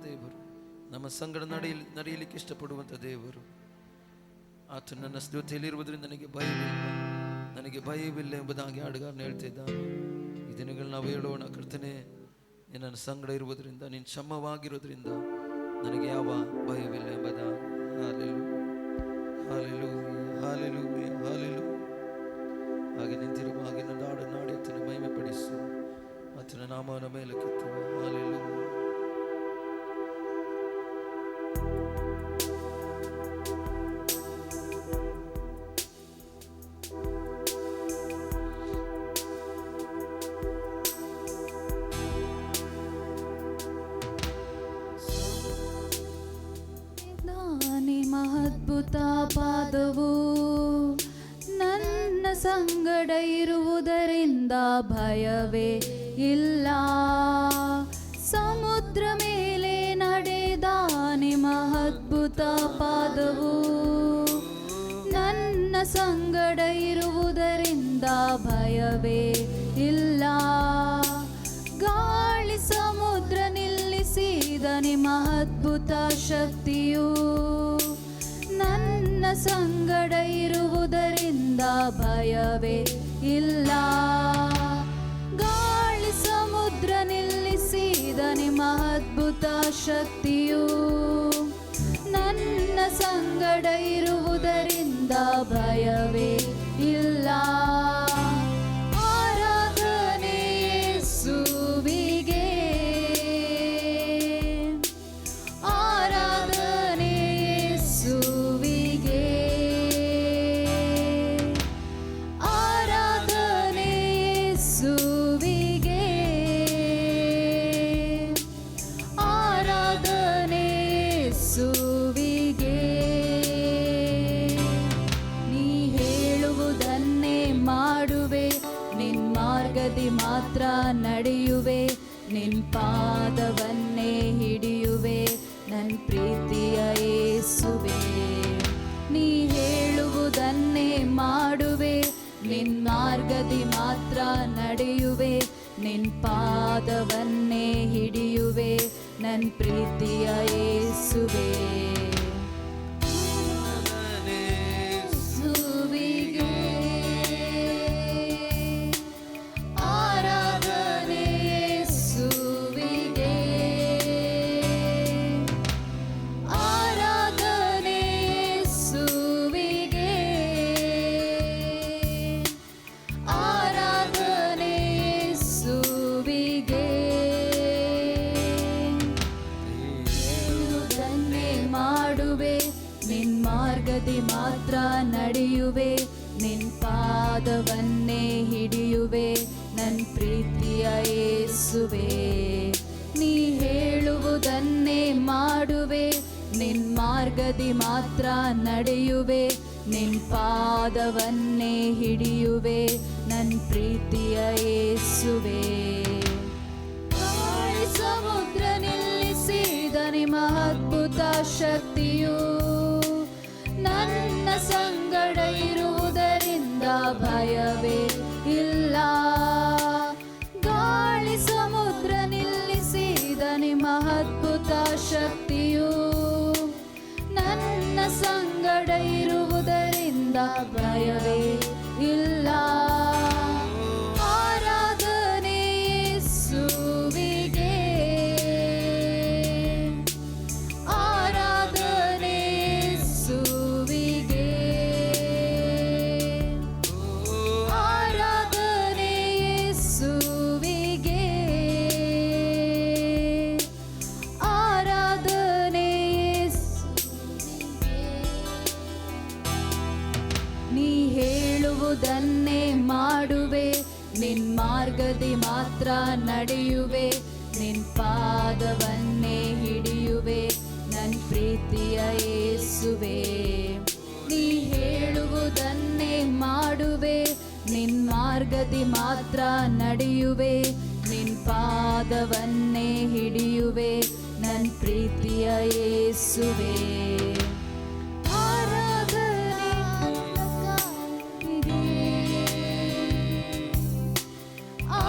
ದೇವರು, ನಮ್ಮ ಸಂಗಡ ನಡೆಯಲಿಕ್ಕೆ ಇಷ್ಟಪಡುವಂಥ ದೇವರು. ಆತ ನನ್ನ ಜೊತೆಯಲ್ಲಿರುವುದರಿಂದ ನನಗೆ ಭಯವಿಲ್ಲ ಎಂಬುದಾಗಿ ಹಾಡುಗಾರನು ಹೇಳ್ತಿದ್ದಾನೆ. ಈ ದಿನಗಳು ನಾವು ಹೇಳೋಣ, ಕರ್ತನೇ ನನ್ನ ಸಂಗಡ ಇರುವುದರಿಂದ, ನೀನು ಕ್ಷಮವಾಗಿರೋದ್ರಿಂದ ನನಗೆ ಯಾವ ಭಯವಿಲ್ಲ ಎಂಬುದಾಗಿ. ಹಾಗೆ ನಿಂತಿರುವ ಹಾಗೆ ನನ್ನ ಹಾಡನ್ನು ಹಾಡಿ ಆತನ ಮಹಿಮೆ ಪಡಿಸು, ಆತನ ನಾಮನ ಮೇಲೆ ಕೆತ್ತುವ. ಹಾಲೆಲೂಯಾ. ಮಹದ್ಭುತ ಪಾದವು ನನ್ನ ಸಂಗಡ ಇರುವುದರಿಂದ ಭಯವೇ ಇಲ್ಲ. ಸಮುದ್ರ ಮೇಲೆ ನಡೆದ ಮಹದ್ಭುತ ಪಾದವು ನನ್ನ ಸಂಗಡ ಇರುವುದರಿಂದ ಭಯವೇ ಇಲ್ಲ. ಗಾಳಿ ಸಮುದ್ರ ನಿಲ್ಲಿಸಿದ ಮಹದ್ಭುತ ಶಕ್ತಿಯು ನನ್ನ ಸಂಗಡ ಇರುವುದರಿಂದ ಭಯವೇ ಇಲ್ಲ. ಗಾಳಿ ಸಮುದ್ರ ನಿಲ್ಲಿಸಿದ ಮಹದ್ಭುತ ಶಕ್ತಿಯು ನನ್ನ ಸಂಗಡ ಇರುವುದರಿಂದ ಭಯವೇ ಇಲ್ಲ. ಆರಾಧನೆ ಯೇಸುವಿಗೆ, ಆರಾಧನೆ ಯೇಸುವಿಗೆ, ಆರಾಧನೆ ಯೇಸುವಿಗೆ, ಆರಾಧನೆ ಯೇಸುವಿಗೆ. ನೀ ಹೇಳುವುದನ್ನೇ ಮಾಡುವೆ, ನಿನ್ ಮಾರ್ಗದಿ ಮಾತ್ರ ನಡೆಯುವೆ, ನಿನ್ ಪಾದವನ್ನೇ ಹಿಡಿಯುವೆ, ನನ್ನ ಪ್ರೀತಿಯ ಯೇಸುವೆ. ನೀ ಹೇಳುವುದನ್ನೇ ಮಾಡುವೆ, ನಿನ್ ಮಾರ್ಗದಿ ಮಾತ್ರ ನಡೆಯುವೆ, ನಿನ್ ಪಾದವನ್ನೇ ಹಿಡಿಯುವೆ, ನನ್ನ ಪ್ರೀತಿಯ ಯೇಸುವೆ. ಯೇಸುವಿಗೆ ಆರಾಧನೆ, ಯೇಸುವಿಗೆ ಆರಾಧನೆ, ಯೇಸುವಿಗೆ ಆರಾಧನೆ, ಯೇಸುವಿಗೆ. ಹೇಳುವುದನ್ನೇ ಮಾಡುವೆ, ನಿನ್ ಮಾರ್ಗದಿ ಮಾತ್ರ ನಡೆಯುವೆ, ನಿನ್ ಪಾದವನ್ನೇ ಹಿಡಿಯುವೆ, ನನ್ನ ಪ್ರೀತಿಯ ಯೇಸುವೆ. ನೀ ಹೇಳುವುದನ್ನೇ ಮಾಡುವೆ, ನಿನ್ ಮಾರ್ಗದಿ ಮಾತ್ರ ನಡೆಯುವೆ, ನಿನ್ ಪಾದವನ್ನೇ ಹಿಡಿಯುವೆ, ನನ್ನ ಪ್ರೀತಿಯ ಯೇಸುವೆ. ಗಾಳಿ ಸಮುದ್ರ ನಿಲ್ಲಿಸಿದ ಮಹದ್ಭುತ ಶಕ್ತಿಯು ನನ್ನ ಸಂಗಡ ಇರುವುದರಿಂದ ಭಯವೇ ಇಲ್ಲ. ಗಾಳಿ ಸಮುದ್ರ ನಿಲ್ಲಿಸಿದ ಮಹದ್ಭುತ ಶಕ್ತಿಯು ನನ್ನ ಸಂಗಡ ಇರುವುದರಿಂದ ಭಯವೇ ಇಲ್ಲ. ಆರಾಧನೆ ಯೇಸುವಿಗೆ, ಆರಾಧನೆ ಯೇಸುವಿಗೆ, ಆರಾಧನೆ ಯೇಸುವಿಗೆ, ಆರಾಧನೆ ಯೇಸುವಿಗೆ. ನೀ ಹೇಳುವುದನ್ನೇ ಮಾಡುವೆ, ನಿನ್ ಮಾರ್ಗದಿ ಮಾತ್ರ ನಡೆಯುವೆ, ನಿನ್ ಪಾದವನ್ನೇ ಹಿಡಿಯುವೆ, ನನ್ನ ಪ್ರೀತಿಯ ಯೇಸುವೆ. ನೀ ಹೇಳುವುದನ್ನೇ ಮಾಡುವೆ, ನಿನ್ ಮಾರ್ಗದಿ ಮಾತ್ರ ನಡೆಯುವೆ, ನಿನ್ ಪಾದವನ್ನೇ ಹಿಡಿಯುವೆ, ನನ್ನ ಪ್ರೀತಿಯ ಯೇಸುವೆ. ಆರಾಧನೆ ನಿನಗೆ,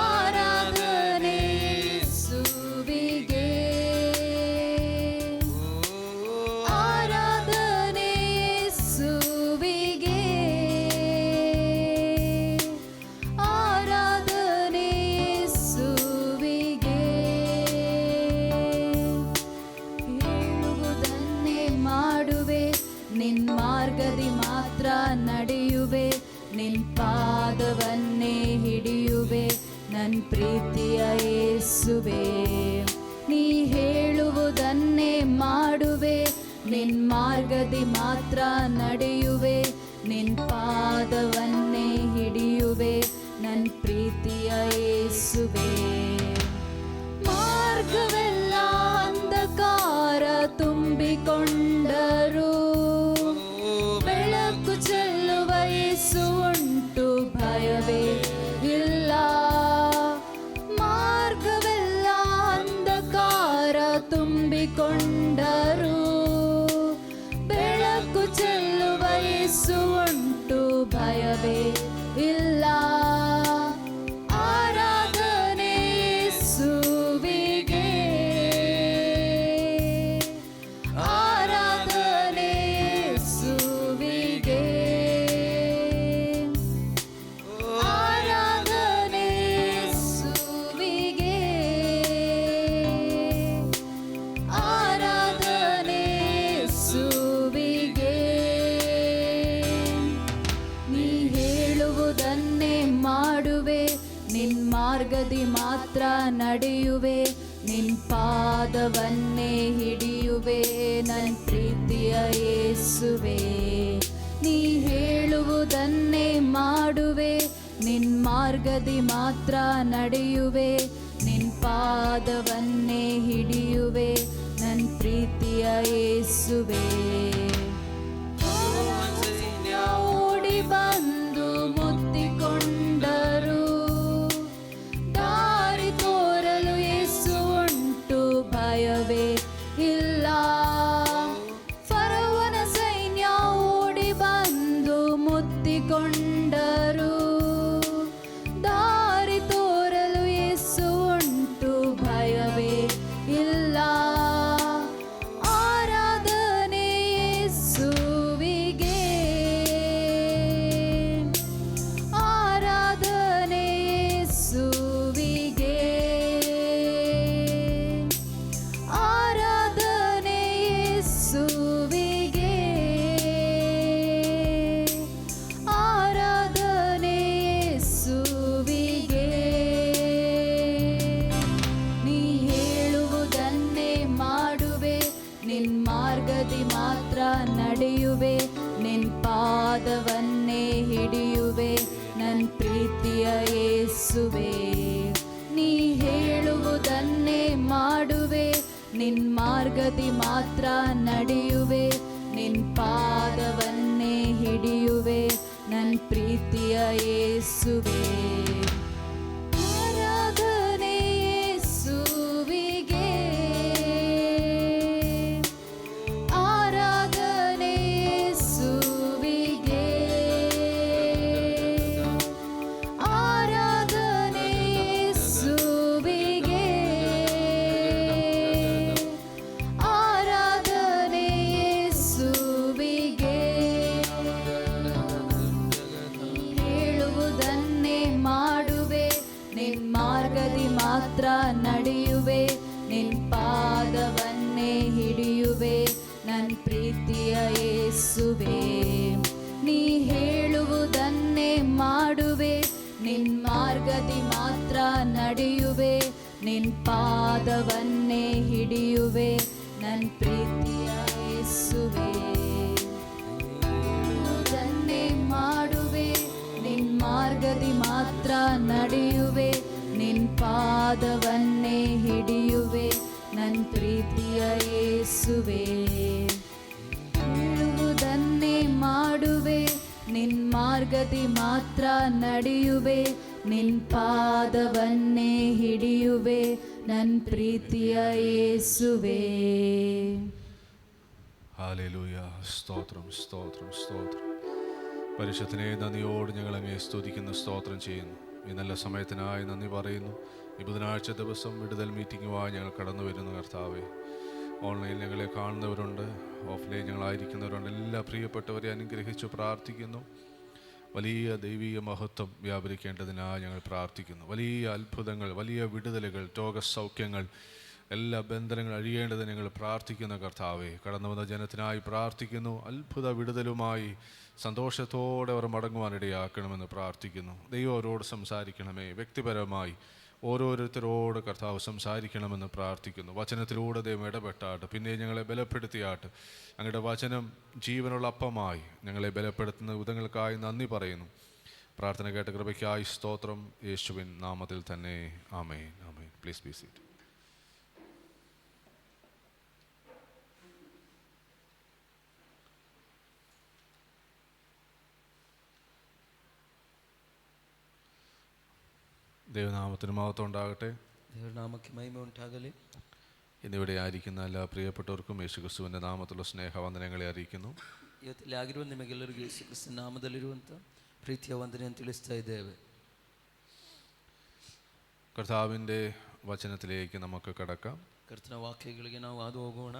ಆರಾಧನೆ ಯೇಸುವಿಗೆ, ನಿನ್ ಪಾದವನ್ನೇ ಹಿಡಿಯುವೆ ನನ್ನ ಪ್ರೀತಿಯ ಯೇಸುವೆ. ನೀ ಹೇಳುವುದನ್ನೇ ಮಾಡುವೆ, ನಿನ್ ಮಾರ್ಗದಿ ಮಾತ್ರ ನಡೆಯುವೆ, ನಿನ್ ಪಾದವನ್ನೇ ಹಿಡಿಯುವೆ ನನ್ನ ಪ್ರೀತಿಯ ಯೇಸುವೆ. ಮಾರ್ಗವೆಲ್ಲ ಅಂಧಕಾರ ತುಂಬಿಕೊಂಡರು, ಬೆಳಕು ಚೆಲ್ಲುವ ಯೇಸು ಉಂಟು, ಭಯವೇ ಇಲ್ಲ. ಮಾರ್ಗವೆಲ್ಲ ಅಂಧಕಾರ ತುಂಬಿಕೊಂಡರು, ಬೆಳಕು ಚೆಲ್ಲುವ ಯೇಸು ಉಂಟು, ಭಯವೇ ಇಲ್ಲ. ಆರಾಧನೆ ಯೇಸುವಿಗೆ, ಆರಾಧನೆ ಯೇಸುವಿಗೆ, ಆರಾಧನೆ ಯೇಸುವಿಗೆ, ಆರಾಧನೆ ಯೇಸುವಿಗೆ. ನೀ ಹೇಳುವುದನ್ನೇ ಮಾಡುವೆ, ನಿನ್ ಮಾರ್ಗದಿ ಮಾತ್ರ ನಡೆಯುವೆ, ನಿನ್ ಪಾದವನ್ನೇ ಹಿಡಿಯುವೆ ನನ್ನ ಪ್ರೀತಿಯ ಯೇಸುವೆ. ನೀ ಹೇಳುವುದನ್ನೇ ಮಾಡುವೆ, ನಿನ್ ಮಾರ್ಗದಿ ಮಾತ್ರ ನಡೆಯುವೆ, ನಿನ್ ಪಾದವನ್ನೇ ಹಿಡಿಯುವೆ ನನ್ನ ಪ್ರೀತಿಯ ಯೇಸುವೆ. ಓಡಿ ಬಂದು ಮುತ್ತಿಕೊಂಡರು, ದಾರಿ ತೋರಲು ಯೇಸು ಉಂಟು, ಭಯವೇ ಇಲ್ಲ. ಫರೋವನ ಸೈನ್ಯ ಓಡಿ ಬಂದು ಮುತ್ತಿಕೊಂಡರು, ದಾರಿ ತೋರಲು ಯೇಸು ಉಂಟು, ಭಯವೇ ಇಲ್ಲ. ಆರಾಧನೆ ಯೇಸುವಿಗೆ, ಆರಾಧನೆ ಯೇಸುವಿಗೆ, ಆರಾಧನೆ ಯೇಸುವಿಗೆ, ಆರಾಧನೆ ಯೇಸುವಿಗೆ. ನೀ ಹೇಳುವುದನ್ನೇ ಮಾಡುವೆ, ನಿನ್ ಮಾರ್ಗದಿ ಮಾತ್ರ ನಡೆಯುವೆ, ನಿನ್ ಪಾದವನ್ನೇ ಹಿಡಿಯುವೆ ನನ್ನ ಪ್ರೀತಿಯ ಯೇಸುವೆ. ನೀ ಹೇಳುವುದನ್ನೇ ಮಾಡುವೆ, ನಿನ್ ಮಾರ್ಗದಿ ಮಾತ್ರ ನಡೆಯುವೆ, ನಿನ್ ಪಾದವನ್ನೇ ಹಿಡಿಯುವೆ ನನ್ನ ಪ್ರೀತಿಯ ಯೇಸುವೆ. ಆರಾಧನೆ ಯೇಸುವಿಗೆ, ಆರಾಧನೆ ಯೇಸುವಿಗೆ, ಆರಾಧನೆ ಯೇಸುವಿಗೆ, ಆರಾಧನೆ ಯೇಸುವಿಗೆ. ಹೇಳುವುದನ್ನೇ ಮಾಡುವೆ, ನಿನ್ ಮಾರ್ಗದಿ ಮಾತ್ರ ನಡೆಯುವೆ, ನಿನ್ ಪಾದವನ್ನೇ ಹಿಡಿಯುವೆ ನನ್ನ ಪ್ರೀತಿಯ ಯೇಸುವೆ. ನೀ ಹೇಳುವುದನ್ನೇ ಮಾಡುವೆ, ನಿನ್ ಮಾರ್ಗದಿ ಮಾತ್ರ ನಡೆಯುವೆ, ನಿನ್ ಪಾದವನ್ನೇ ಹಿಡಿಯುವೆ ನನ್ನ ಪ್ರೀತಿಯ ಯೇಸುವೆ. ಹೇಳುವುದನ್ನೇ ಮಾಡುವೆ, ನಿನ್ ಮಾರ್ಗದಿ ಮಾತ್ರ ನಡೆಯುವೆ, ನಿನ್ ಪಾದವನ್ನೇ ಹಿಡಿಯುವೆ ನನ್ನ ಪ್ರೀತಿಯ ಯೇಸುವೆ. ಹೇಳುವುದನ್ನೇ ಮಾಡುವೆ, ನಿನ್ ಮಾರ್ಗದಿ ಮಾತ್ರ ನಡೆಯುವೆ, ನಿನ್ ಪಾದವನ್ನೇ ಹಿಡಿಯುವೆ ನನ್ನ ಪ್ರೀತಿಯ യേശുവേ. ഹല്ലേലൂയ. സ്തോത്രം സ്തോത്രം സ്തോത്രം. പരിശുദ്ധനെ നന്ദിയോട് ഞങ്ങൾ അങ്ങേ സ്തുതിക്കുന്നു, സ്തോത്രം ചെയ്യുന്നു. ഈ നല്ല സമയത്തിനായി നന്ദി പറയുന്നു. ഈ ബുധനാഴ്ച ദിവസം വിടുതൽ മീറ്റിങ്ങുമായി ഞങ്ങൾ കടന്നു വരുന്നു കർത്താവേ. ഓൺലൈനിൽ ഞങ്ങളെ കാണുന്നവരുണ്ട്, ഓഫ്ലൈൻ ഞങ്ങളായിരിക്കുന്നവരുണ്ട്. എല്ലാ പ്രിയപ്പെട്ടവരെ അനുഗ്രഹിച്ചു പ്രാർത്ഥിക്കുന്നു. വലിയ ദൈവീയ മഹത്വം വ്യാപരിക്കേണ്ടതിനായി ഞങ്ങൾ പ്രാർത്ഥിക്കുന്നു. വലിയ അത്ഭുതങ്ങൾ, വലിയ വിടുതലുകൾ, രോഗസൗഖ്യങ്ങൾ, എല്ലാ ബന്ധനങ്ങൾ അഴിയേണ്ടത് ഞങ്ങൾ പ്രാർത്ഥിക്കുന്ന കർത്താവേ, കടന്നു വന്ന ജനത്തിനായി പ്രാർത്ഥിക്കുന്നു. അത്ഭുത വിടുതലുമായി സന്തോഷത്തോടെ അവർ മടങ്ങുവാനിടയാക്കണമെന്ന് പ്രാർത്ഥിക്കുന്നു. ദൈവം അവരോട് സംസാരിക്കണമേ. വ്യക്തിപരമായി ഓരോരുത്തരോട് കർത്താവ് സംസാരിക്കണമെന്ന് പ്രാർത്ഥിക്കുന്നു. വചനത്തിലൂടെ ദൈവം ഇടപെട്ടാട്ട് പിന്നെ ഞങ്ങളെ ബലപ്പെടുത്തിയാട്ട് ഞങ്ങളുടെ വചനം ജീവനുള്ള അപ്പമായി ഞങ്ങളെ ബലപ്പെടുത്തുന്ന വിധങ്ങൾക്കായി നന്ദി പറയുന്നു. പ്രാർത്ഥന കേട്ട കൃപയ്ക്കായി സ്തോത്രം. യേശുവിൻ നാമത്തിൽ തന്നെ ആമേൻ. ആമേൻ. Please be seat. ദൈവനാമത്തിന് മഹത്വം ഉണ്ടാകട്ടെ. ದೇವನಾಮಕ್ಕೆ ಮಹಿಮೆ ಉಂಟಾಗಲಿ. ഇന്നിവിടെ ആയിരിക്കുന്ന എല്ലാ പ്രിയപ്പെട്ടവർക്കും യേശുക്രിസ്തുവിൻ്റെ നാമത്തിലുള്ള സ്നേഹവന്ദനങ്ങളെ അറിയിക്കുന്നു. ಇವತ್ತಲ್ಲಿ ಆಗಿರುವ ನಿಮಗೆಲ್ಲರಿಗೂ ಯೇಸು ಕ್ರಿಸ್ತನ ನಾಮದಲ್ಲಿರುವಂಥ ಪ್ರೀತಿಯ ವಂದನೆಯನ್ನು ತಿಳಿಸ್ತಾ ಇದ್ದೇವೆ. കർത്താവിൻ്റെ വചനത്തിലേക്ക് നമുക്ക് കടക്കാം. ಕರ್ತನ ವಾಕ್ಯಗಳಿಗೆ ನಾವು ಹಾದು ಹೋಗೋಣ.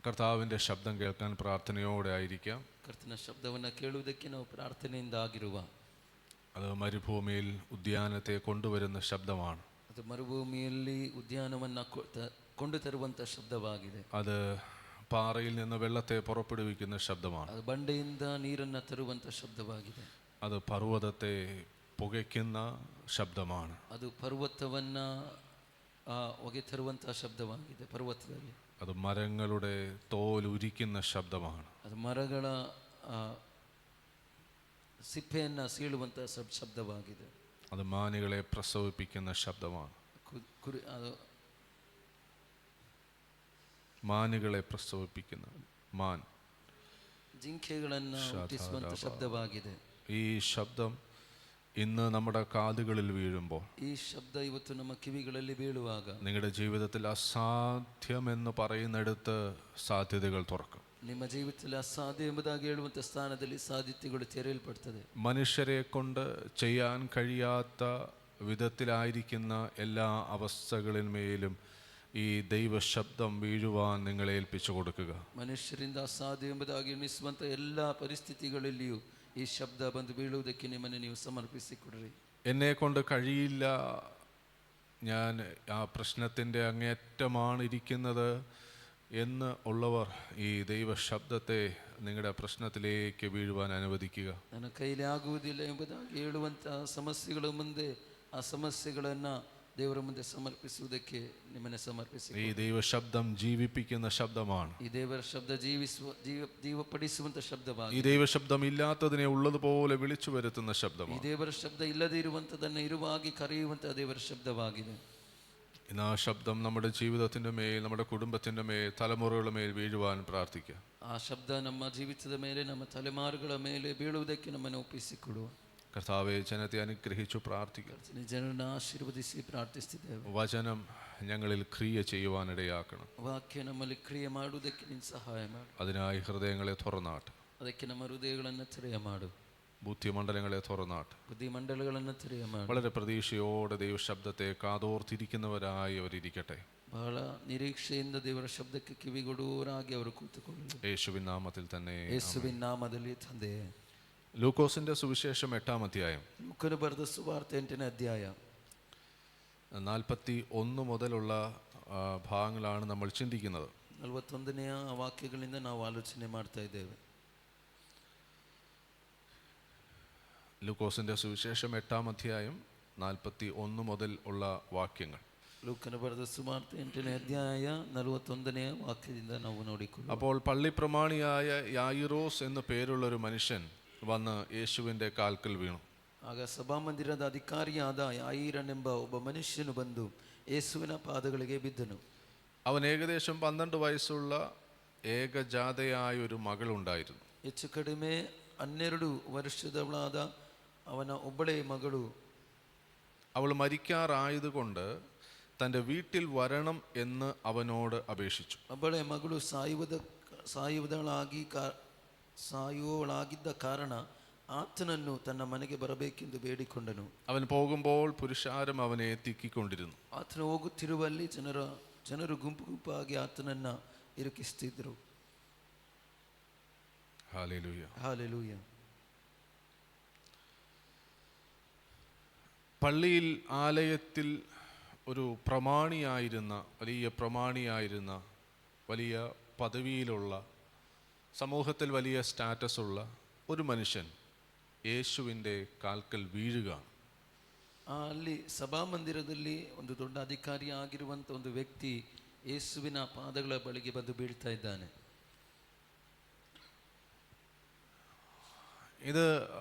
കർത്താവിൻ്റെ ശബ്ദം കേൾക്കാൻ പ്രാർത്ഥനയോടെ ആയിരിക്കാം. ಕರ್ತನ ಶಬ್ದವನ್ನು ಕೇಳುವುದಕ್ಕೆ ನಾವು ಪ್ರಾರ್ಥನೆಯಿಂದ ಆಗಿರುವ. അത് മരുഭൂമിയിൽ ഉദ്യാനത്തെ കൊണ്ടുവരുന്ന ശബ്ദമാണ്. ಅದು ಮರುಭೂಮಿಯಲ್ಲಿ ಉದ್ಯಾನವನ್ನು ಕೊಂಡುತರುವಂಥ ಶಬ್ದವಾಗಿದೆ. അത് പാറയിൽ നിന്ന് വെള്ളത്തെ പുറപ്പെടുവിക്കുന്ന ശബ്ദമാണ്. ಅದು ಬಂಡೆಯಿಂದ ನೀರನ್ನು ತರುವಂಥ ಶಬ್ದವಾಗಿದೆ. അത് പർവ്വതത്തെ പുകയ്ക്കുന്ന ശബ്ദമാണ്. ಅದು ಪರ್ವತವನ್ನು ಹೊಗೆ ತರುವಂಥ ಶಬ್ದವಾಗಿದೆ. ಪರ್ವತದಲ್ಲಿ അത് മരങ്ങളുടെ തോലുരിക്കുന്ന ശബ്ദമാണ്. ಅದು ಮರಗಳ ಸಿಪ್ಪೆಯನ್ನು ಸೀಳುವಂಥ ಶಬ್ದವಾಗಿದೆ. അത് മാനുകളെ പ്രസവിപ്പിക്കുന്ന ശബ്ദമാണ്. ಅದು മാനുകളെ പ്രസവിപ്പിക്കുന്ന മാൻ, ജിಂಕೆಗಳನ್ನು ಹುಟ್ಟಿಸುವಂಥ ಶಬ್ದವಾಗಿದೆ. ഈ ശബ്ദം ഇന്ന് നമ്മുടെ കാതുകളിൽ വീഴുമ്പോൾ, ഈ ശബ്ദ ಇವತ್ತು ನಮ್ಮ ಕಿವಿಗಳಲ್ಲಿ ಬೀಳುವಾಗ നിങ്ങളുടെ ജീവിതത്തിൽ അസാധ്യമെന്ന് പറയുന്നിടത്ത് സാധ്യതകൾ തുറക്കും. ನಿಮ್ಮ ಜೀವಿತದಲ್ಲಿ ಅಸಾಧ್ಯ ಎಂಬುದಾಗಿ ಹೇಳುವಂಥ ಸ್ಥಾನದಲ್ಲಿ ಸಾಧ್ಯತೆಗಳು ತೆರೆಯಲ್ಪಡ್ತದೆ. മനുഷ്യരെ കൊണ്ട് ചെയ്യാൻ കഴിയാത്ത വിധത്തിലായിരിക്കുന്ന എല്ലാ അവസ്ഥകളിന്മേലും ഈ ദൈവശബ്ദം വീഴുവാൻ നിങ്ങളെ ഏൽപ്പിച്ചു കൊടുക്കുക. ಮನುಷ್ಯರಿಂದ ಅಸಾಧ್ಯ ಎಂಬುದಾಗಿ ಎಣಿಸುವಂಥ ಎಲ್ಲ ಪರಿಸ್ಥಿತಿಗಳಲ್ಲಿಯೂ ಈ ಶಬ್ದ ಬಂದು ಬೀಳುವುದಕ್ಕೆ ನಿಮ್ಮನ್ನು ನೀವು ಸಮರ್ಪಿಸಿಕೊಡ್ರಿ. എന്നെ കൊണ്ട് കഴിയില്ല, ഞാൻ ആ പ്രശ്നത്തിൻ്റെ അങ്ങേയറ്റമാണ് ഇരിക്കുന്നത് എന്ന് ഉള്ളവർ ഈ ദൈവശബ്ദത്തെ നിങ്ങളുടെ പ്രശ്നത്തിലേക്ക് വീഴുവാൻ അനുവദിക്കുക. ನನ್ನ ಕೈಲಿ ಆಗುವುದಿಲ್ಲ ಎಂಬುದಾಗಿ ಹೇಳುವಂಥ ಸಮಸ್ಯೆಗಳ ಮುಂದೆ ಆ ಸಮಸ್ಯೆಗಳನ್ನು ದೇವರ ಮುಂದೆ ಸಮರ್ಪಿಸುವುದಕ್ಕೆ ನಿಮ್ಮನ್ನು ಸಮರ್ಪಿಸಿ. ഈ ദൈവശബ്ദം ജീവിപ്പിക്കുന്ന ശബ്ദമാണ്. ಈ ದೇವರ ಶಬ್ದ ಜೀವಪಡಿಸುವಂಥ ಶಬ್ದವಾಗಿದೆ. ഈ ദൈവശബ്ദം ഇല്ലാത്തതിനെ ഉള്ളതുപോലെ വിളിച്ചു വരുത്തുന്ന ಈ ശബ്ദമാണ്. ದೇವರ ಶಬ್ದ ಇಲ್ಲದೇ ಇರುವಂಥದ್ದನ್ನು ಇರುವಾಗಿ ಕರೆಯುವಂಥ ದೇವರ ಶಬ್ದವಾಗಿದೆ. ഇന്ന് ആ ശബ്ദം നമ്മുടെ ജീവിതത്തിൻ്റെ മേൽ, നമ്മുടെ കുടുംബത്തിൻ്റെ മേൽ, തലമുറകളുടെ മേൽ വീഴുവാൻ പ്രാർത്ഥിക്കുക. ಆ ಶಬ್ದ ನಮ್ಮ ಜೀವಿತದ ಮೇಲೆ, ನಮ್ಮ ತಲೆಮಾರುಗಳ ಮೇಲೆ ಬೀಳುವುದಕ್ಕೆ ನಮ್ಮನ್ನು ಒಪ್ಪಿಸಿಕೊಡುವ. കർത്താവെ, ജനത്തെ അനുഗ്രഹിച്ചു പ്രാർത്ഥിക്കുക. ಜನರನ್ನು ಆಶೀರ್ವದಿಸಿ ಪ್ರಾರ್ಥಿಸ್ತಿದ್ದೇವೆ. വചനം ഞങ്ങളിൽ ക്രിയ ചെയ്യുവാനിടയാക്കണം. ವಾಕ್ಯ ನಮ್ಮಲ್ಲಿ ಕ್ರಿಯೆ ಮಾಡುವುದಕ್ಕೆ ನೀನು ಸಹಾಯ ಮಾಡು. അതിനായി ഹൃദയങ്ങളെ തുറന്നാട്ട്, ಅದಕ್ಕೆ ನಮ್ಮ ಹೃದಯಗಳನ್ನು ತೆರೆಯ ಮಾಡು. ബുദ്ധിമണ്ഡലങ്ങളെ തുറന്നാട്ട്, ಬುದ್ಧಿಮಂಡಲಗಳನ್ನು ತೆರೆಯ ಮಾಡು. വളരെ പ്രതീക്ഷയോടെ ദൈവശബ്ദത്തെ കാതോർത്തിരിക്കുന്നവരായി അവരിയ്ക്കട്ടെ. ಬಹಳ ನಿರೀಕ್ಷೆಯಿಂದ ದೇವರ ಶಬ್ದಕ್ಕೆ ಕಿವಿಗೊಡುವವರಾಗಿ ಅವರು ಕೂತುಕೊಳ್ಳಲಿ. യേശുവിൻ നാമത്തിൽ തന്നെ. ಯೇಸುವಿನ ನಾಮದಲ್ಲಿ ತಂದೆ. ലൂക്കോസിന്റെ സുവിശേഷം 8-ാം അധ്യായം, ಲೂಕನು ಬರೆದ ಸುವಾರ್ತೆ 8ನೇ ಅಧ್ಯಾಯ 41 മുതലുള്ള ഭാഗങ്ങളാണ് നമ്മൾ ചിന്തിക്കുന്നത്. 41ನೇ ವಾಕ್ಯಗಳಿಂದ ನಾವು ಆಲೋಚನೆ ಮಾಡ್ತಾ ಇದ್ದೇವೆ. ലൂക്കോസിന്റെ സുവിശേഷം 8-ാം അധ്യായം 41 മുതൽ ഉള്ള വാക്യങ്ങൾ. ಲೂಕನು ಬರೆದ ಸುವಾರ್ತೆ 8ನೇ ಅಧ್ಯಾಯ 41ನೇ ವಾಕ್ಯದಿಂದ ನಾವು ನೋಡಿಕೊಳ್ಳೋಣ. അപ്പോൾ പള്ളിപ്രമാണിയായ യായിറോസ് എന്നു പേരുള്ളൊരു മനുഷ്യൻ വന്ന് യേശുവിൻ്റെ കാൽക്കൽ വീണു. ಆಗ ಸಭಾಮಂದಿರದ ಅಧಿಕಾರಿಯಾದ ಯಾಯೀರನೆಂಬ ಒಬ್ಬ ಮನುಷ್ಯನು ಬಂದು ಯೇಸುವಿನ ಪಾದಗಳಿಗೆ ಬಿದ್ದನು. അവൻ ഏകദേശം 12 വയസ്സുള്ള ഏകജാതയായ ഒരു മകളുണ്ടായിരുന്നു. ಹೆಚ್ಚು ಕಡಿಮೆ 12 ವರ್ಷದವಳಾದ ಅವನ ಒಬ್ಬಳೇ ಮಗಳು. അവൾ മരിക്കാറായതുകൊണ്ട് തൻ്റെ വീട്ടിൽ വരണം എന്ന് അവനോട് അപേക്ഷിച്ചു. ಒಬ್ಬಳೇ ಮಗಳು ಸಾಯುವವಳಾಗಿದ್ದ ಕಾರಣ ಆತನನ್ನು ತನ್ನ ಮನೆಗೆ ಬರಬೇಕೆಂದು ಬೇಡಿಕೊಂಡನು. അവൻ പോകുമ്പോൾ പുരുഷാരം അവനെ തിക്കിക്കൊണ്ടിരുന്നു. ಆತನು ಹೋಗುತ್ತಿರುವಲ್ಲಿ ಜನರು ಗುಂಪು ಗುಂಪಾಗಿ ಆತನನ್ನ ಇರುಕಿಸುತ್ತಿದ್ದರು. ഹല്ലേലൂയ. ഹല്ലേലൂയ. പള്ളിയിൽ, ആലയത്തിൽ ഒരു വലിയ പ്രമാണിയായിരുന്ന വലിയ പദവിയിലുള്ള സമൂഹത്തിൽ വലിയ സ്റ്റാറ്റസ് ഉള്ള ഒരു മനുഷ്യൻ യേശുവിൻ്റെ കാൽക്കൽ വീഴുക. ಅಲ್ಲಿ ಸಭಾಮಂದಿರದಲ್ಲಿ ಒಂದು ದೊಡ್ಡ ಅಧಿಕಾರಿ ಆಗಿರುವಂಥ ಒಂದು ವ್ಯಕ್ತಿ ಯೇಸುವಿನ ಪಾದಗಳ ಬಳಿಗೆ ಬಂದು ಬೀಳ್ತಾ ಇದ್ದಾನೆ. ഇത്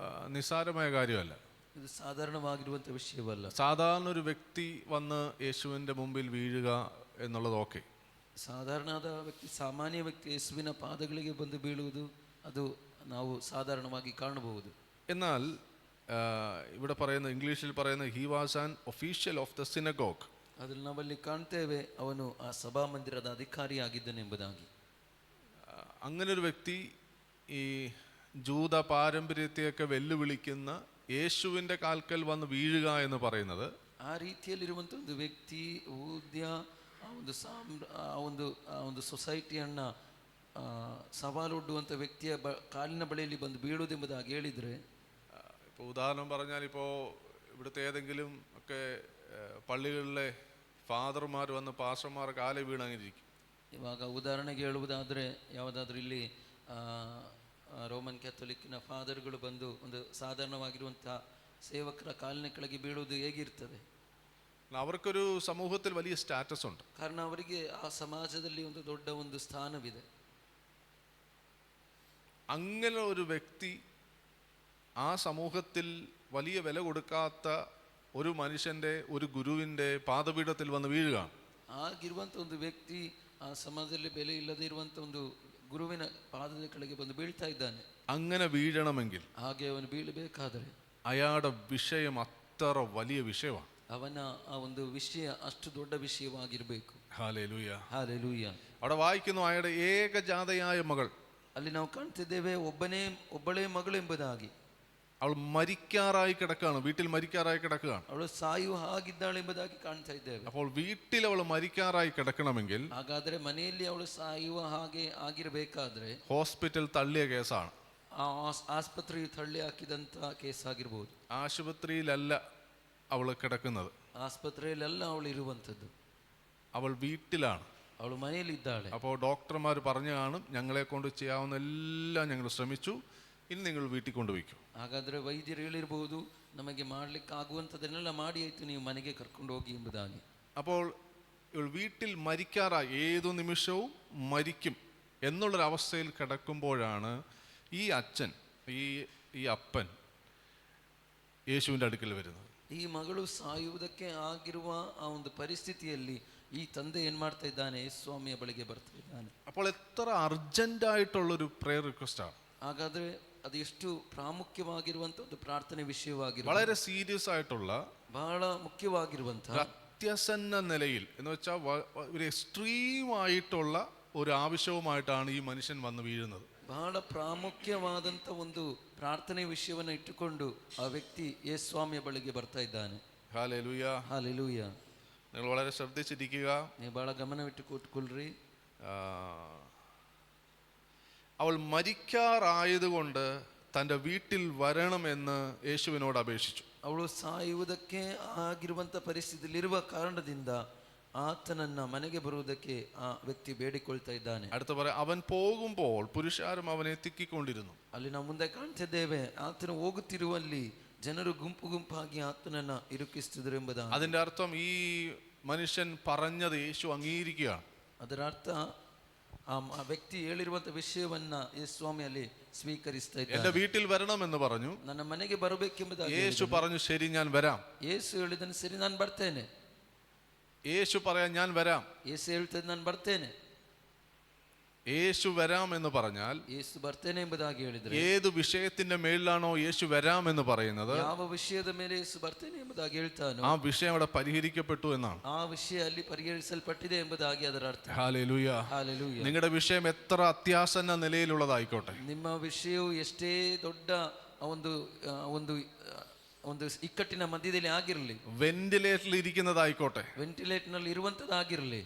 നിസ്സാരമായ കാര്യമല്ല. ಇದು ಸಾಧಾರಣವಾಗಿರುವಂಥ ವಿಷಯವಲ್ಲ. സാധാരണ ഒരു വ്യക്തി വന്ന് യേശുവിൻ്റെ മുമ്പിൽ വീഴുക എന്നുള്ളത് ഓക്കെ. ಸಾಧಾರಣವಾದ ವ್ಯಕ್ತಿ, ಸಾಮಾನ್ಯ ವ್ಯಕ್ತಿ ಯೇಸುವಿನ ಪಾದಗಳಿಗೆ ಬಂದು ಬೀಳುವುದು ಅದು ನಾವು ಸಾಧಾರಣವಾಗಿ ಕಾಣಬಹುದು. എന്നാൽ ഇവിടെ പറയുന്ന, ഇംഗ്ലീഷിൽ പറയുന്ന he was an official of the synagogue. ಅದ್ರಲ್ಲಿ ನಾವಲ್ಲಿ ಕಾಣ್ತೇವೆ ಅವನು ಆ ಸಭಾಮಂದಿರದ ಅಧಿಕಾರಿಯಾಗಿದ್ದನೆಂಬುದಾಗಿ. അങ്ങനെ ഒരു വ്യക്തി ഈ ജൂത പാരമ്പര്യത്തെയൊക്കെ വെല്ലുവിളിക്കുന്ന യേശുവിൻ്റെ കാൽക്കൽ വന്ന് വീഴുക എന്ന് പറയുന്നത് ಆ ರೀತಿಯಲ್ಲಿರುವಂಥ ಒಂದು ವ್ಯಕ್ತಿ ಊದ್ಯ ಆ ಒಂದು ಸೊಸೈಟಿಯನ್ನ ಸವಾಲೊಡ್ಡುವಂಥ ವ್ಯಕ್ತಿಯ ಕಾಲಿನ ಬಳಿಯಲ್ಲಿ ಬಂದು ಬೀಳುವುದೆಂಬುದಾಗಿ ಹೇಳಿದರೆ, ഇപ്പോൾ ഉദാഹരണം പറഞ്ഞാൽ, ഇപ്പോൾ ഇവിടുത്തെ ഏതെങ്കിലും ഒക്കെ പള്ളികളിലെ ഫാദർമാർ വന്ന് പാസ്റ്റർമാർ കാലെ വീണങ്ങിരിക്കും. ಇವಾಗ ಉದಾಹರಣೆಗೆ ಹೇಳುವುದಾದರೆ, ಯಾವುದಾದ್ರೂ ಇಲ್ಲಿ ರೋಮನ್ ಕ್ಯಾಥೋಲಿಕ್ಕಿನ ಫಾದರ್ಗಳು ಬಂದು ಒಂದು ಸಾಧಾರಣವಾಗಿರುವಂಥ ಸೇವಕರ ಕಾಲಿನ ಕೆಳಗೆ ಬೀಳುವುದು ಹೇಗಿರ್ತದೆ? അവർക്കൊരു സമൂഹത്തിൽ വലിയ സ്റ്റാറ്റസ് ഉണ്ട്. ಕಾರಣ ಅವರಿಗೆ ಆ ಸಮಾಜದಲ್ಲಿ ಒಂದು ದೊಡ್ಡ ಒಂದು ಸ್ಥಾನವಿದೆ. അങ്ങനെ ഒരു വ്യക്തി ആ സമൂഹത്തിൽ വലിയ വില കൊടുക്കാത്ത ഒരു മനുഷ്യൻ്റെ, ഒരു ഗുരുവിൻ്റെ പാദപീഠത്തിൽ വന്ന് വീഴുകയാണ്. ಆಗಿರುವಂಥ ಒಂದು ವ್ಯಕ್ತಿ ಆ ಸಮಾಜದಲ್ಲಿ ಬೆಲೆ ಇಲ್ಲದೆ ಇರುವಂಥ ಒಂದು ಗುರುವಿನ ಪಾದದ ಕೆಳಗೆ ಬಂದು ಬೀಳ್ತಾ ಇದ್ದಾನೆ. അങ്ങനെ വീഴണമെങ്കിൽ, ಹಾಗೆ ಅವನು ಬೀಳಬೇಕಾದರೆ, അയാളുടെ വിഷയം അത്ര വലിയ വിഷയമാണ്. ಅವನ ಆ ಒಂದು ವಿಷಯ ಅಷ್ಟು ದೊಡ್ಡ ವಿಷಯವಾಗಿರಬೇಕು. Hallelujah, hallelujah. അവിടെ വായിക്കുന്നു, അയാളുടെ ഏകജാതയായ മകൾ, ಅಲ್ಲಿ ನಾವು ಕಾಣ್ತಿದ್ದೇವೆ ಒಬ್ಬಳೇ ಮಗಳು ಎಂಬುದಾಗಿ. അവൾ മരിക്കാറായി കിടക്കുകയാണ്, വീട്ടിൽ മരിക്കാറായി കിടക്കുകയാണ്. ಅವಳು ಸಾಯುವ ಹಾಗಿದ್ದಾಳೆ ಎಂಬುದಾಗಿ ಕಾಣ್ತಾ ಇದ್ದೇವೆ. അപ്പോൾ വീട്ടിൽ അവൾ മരിക്കാറായി കിടക്കണമെങ്കിൽ, ಹಾಗಾದ್ರೆ ಮನೆಯಲ್ಲಿ ಅವಳು ಸಾಯುವ ಹಾಗೆ ಆಗಿರಬೇಕಾದ್ರೆ ഹോസ്പിറ്റൽ തള്ളിയ കേസാണ്. ಆ ಆಸ್ಪತ್ರೆಯು ತಳ್ಳಿ ಹಾಕಿದಂತ ಕೇಸ್ ಆಗಿರ್ಬೋದು. ആശുപത്രിയിലല്ല അവൾ കിടക്കുന്നത്, ಆಸ್ಪತ್ರೆಯಲ್ಲೆಲ್ಲ ಅವಳು ಇರುವಂಥದ್ದು, അവൾ വീട്ടിലാണ്. ಅವಳು ಮನೆಯಲ್ಲಿ ಇದ್ದಾಳೆ. അപ്പോൾ ഡോക്ടർമാർ പറഞ്ഞു കാണും, ഞങ്ങളെ കൊണ്ട് ചെയ്യാവുന്ന എല്ലാം ഞങ്ങൾ ശ്രമിച്ചു, ഇനി നിങ്ങൾ വീട്ടിൽ കൊണ്ടുപോയിക്കും. ಹಾಗಾದ್ರೆ ವೈದ್ಯರು ಹೇಳಿರ್ಬೋದು, ನಮಗೆ ಮಾಡ್ಲಿಕ್ಕೆ ಆಗುವಂಥದ್ದನ್ನೆಲ್ಲ ಮಾಡಿ ಆಯ್ತು, ನೀವು ಮನೆಗೆ ಕರ್ಕೊಂಡು ಹೋಗಿ ಎಂಬುದಾಗಿ. അപ്പോൾ ഇവൾ വീട്ടിൽ മരിക്കാറായി, ഏതു നിമിഷവും മരിക്കും എന്നുള്ളൊരവസ്ഥയിൽ കിടക്കുമ്പോഴാണ് ഈ അച്ഛൻ, ഈ അപ്പൻ യേശുവിൻ്റെ അടുക്കൽ വരുന്നത്. ಈ ಮಗಳು ಸಾಯುವುದಕ್ಕೆ ಆಗಿರುವ ಆ ಒಂದು ಪರಿಸ್ಥಿತಿಯಲ್ಲಿ ಈ ತಂದೆ ಏನ್ ಮಾಡ್ತಾ ಇದ್ದಾನೆ? ಸ್ವಾಮಿಯ ಬಳಿಗೆ ಬರ್ತಾ ಇದ್ದಾನೆ. അപ്പോൾ എത്ര അർജന്റായിട്ടുള്ളൊരു പ്രേയർ റിക്വസ്റ്റാണ്. ಹಾಗಾದ್ರೆ ಅದು ಎಷ್ಟು ಪ್ರಾಮುಖ್ಯವಾಗಿರುವಂತ ಒಂದು ಪ್ರಾರ್ಥನೆ ವಿಷಯವಾಗಿರುವ, വളരെ സീരിയസ് ആയിട്ടുള്ള, ಬಹಳ ಮುಖ್ಯವಾಗಿರುವಂತಹ, അത്യസന്ന നിലയിൽ എന്ന് വെച്ചാൽ ഒരു എക്സ്ട്രീം ആയിട്ടുള്ള ഒരു ആവശ്യവുമായിട്ടാണ് ഈ മനുഷ്യൻ വന്ന് വീഴുന്നത്. ಬಹಳ ಪ್ರಾಮುಖ್ಯವಾದಂಥ ಒಂದು ಪ್ರಾರ್ಥನೆ ವಿಷಯವನ್ನು ಇಟ್ಟುಕೊಂಡು ಆ ವ್ಯಕ್ತಿ ಯೇಸ್ವಾಮಿಯ ಬಳಿಗೆ ಬರ್ತಾ ಇದ್ದಾನೆ. Hallelujah, hallelujah. നിങ്ങൾ വളരെ ശ്രദ്ധിച്ചിരിക്കുക. ನೀವು ಬಹಳ ಗಮನವಿಟ್ಟು ಕೂತ್ಕೊಳ್ರಿ. അവൾ മരിക്കാറായതുകൊണ്ട് തൻ്റെ വീട്ടിൽ വരണമെന്ന് യേശുവിനോട് അപേക്ഷിച്ചു. ಅವಳು ಸಾಯುವುದಕ್ಕೆ ಆಗಿರುವಂಥ ಪರಿಸ್ಥಿತಿಯಲ್ಲಿರುವ ಕಾರಣದಿಂದ ಆತನನ್ನ ಮನೆಗೆ ಬರುವುದಕ್ಕೆ ಆ ವ್ಯಕ್ತಿ ಬೇಡಿಕೊಳ್ತಾ ಇದ್ದಾನೆ. അടുത്ത പറയാം, അവൻ പോകുമ്പോൾ പുരുഷാരം അവനെ തിക്കിക്കൊണ്ടിരുന്നു. ಅಲ್ಲಿ ನಾವು ಮುಂದೆ ಕಾಣ್ತಿದ್ದೇವೆ, ಆತನು ಹೋಗುತ್ತಿರುವಲ್ಲಿ ಜನರು ಗುಂಪು ಗುಂಪಾಗಿ ಆತನನ್ನ ಇರುಕಿಸುತ್ತಿದ್ದರು ಎಂಬುದಾಗಿ. അതിൻ്റെ അർത്ഥം ഈ മനുഷ്യൻ പറഞ്ഞത് യേശു അംഗീകരിക്കുകയാണ്. ಅದರ ಅರ್ಥ ಆ ವ್ಯಕ್ತಿ ಹೇಳಿರುವಂತ ವಿಷಯವನ್ನ ಯೇಸ್ವಾಮಿ ಅಲ್ಲಿ ಸ್ವೀಕರಿಸ್ತಾ ಇದ್ದಾನೆ. എന്റെ വീട്ടിൽ വരണമെന്ന് പറഞ്ഞു, ನನ್ನ ಮನೆಗೆ ಬರಬೇಕೆಂಬುದಾಗಿ യേശു പറഞ്ഞു, ശരി ഞാൻ വരാം. ಯೇಸು ಹೇಳಿದನು, ಸರಿ ನಾನು ಬರ್ತೇನೆ. യേശു പറയാൻ ഞാൻ വരാം. ಯೇಸು ಹೇಳ್ತದೆ, ನಾನು ಬರ್ತೇನೆ. യേശു വരാം എന്ന് പറഞ്ഞാൽ ಯೇಸು ಬರ್ತೇನೆ ಎಂಬುದಾಗಿ ಹೇಳಿದ್ರೆ, ഏത് വിഷയത്തിന്റെ മേളിലാണോ യേശു വരാം എന്ന് പറയുന്നത്, ಯಾವ ವಿಷಯದ ಮೇಲೆ ಯೇಸು ಬರ್ತೇನೆ ಎಂಬುದಾಗಿ ಹೇಳ್ತಾನೋ ആ വിഷയം അവിടെ പരിഹരിക്കപ്പെട്ടു എന്നാണ്. ಆ ವಿಷಯ ಅಲ್ಲಿ ಪರಿಹರಿಸಲ್ಪಟ್ಟಿದೆ ಎಂಬುದಾಗಿ ಅದರ ಅರ್ಥ. ഹല്ലേലൂയ. ಹಲ್ಲೆಲೂಯ. നിങ്ങളുടെ വിഷയം എത്ര അത്യാസന്ന നിലയിലുള്ളതായിക്കോട്ടെ, ನಿಮ್ಮ ವಿಷಯವು ಎಷ್ಟೇ ದೊಡ್ಡ ಒಂದು ಒಂದು ಒಂದು ಇಕ್ಕಟ್ಟಿನ ಮಧ್ಯದಲ್ಲಿ ಆಗಿರಲಿ, വെന്റിലേറ്ററിൽ ഇരിക്കുന്നതായിക്കോട്ടെ, ವೆಂಟಿಲೇಟರ್ ನಲ್ಲಿ ಇರುವಂತದ್ದಾಗಿರಲಿ,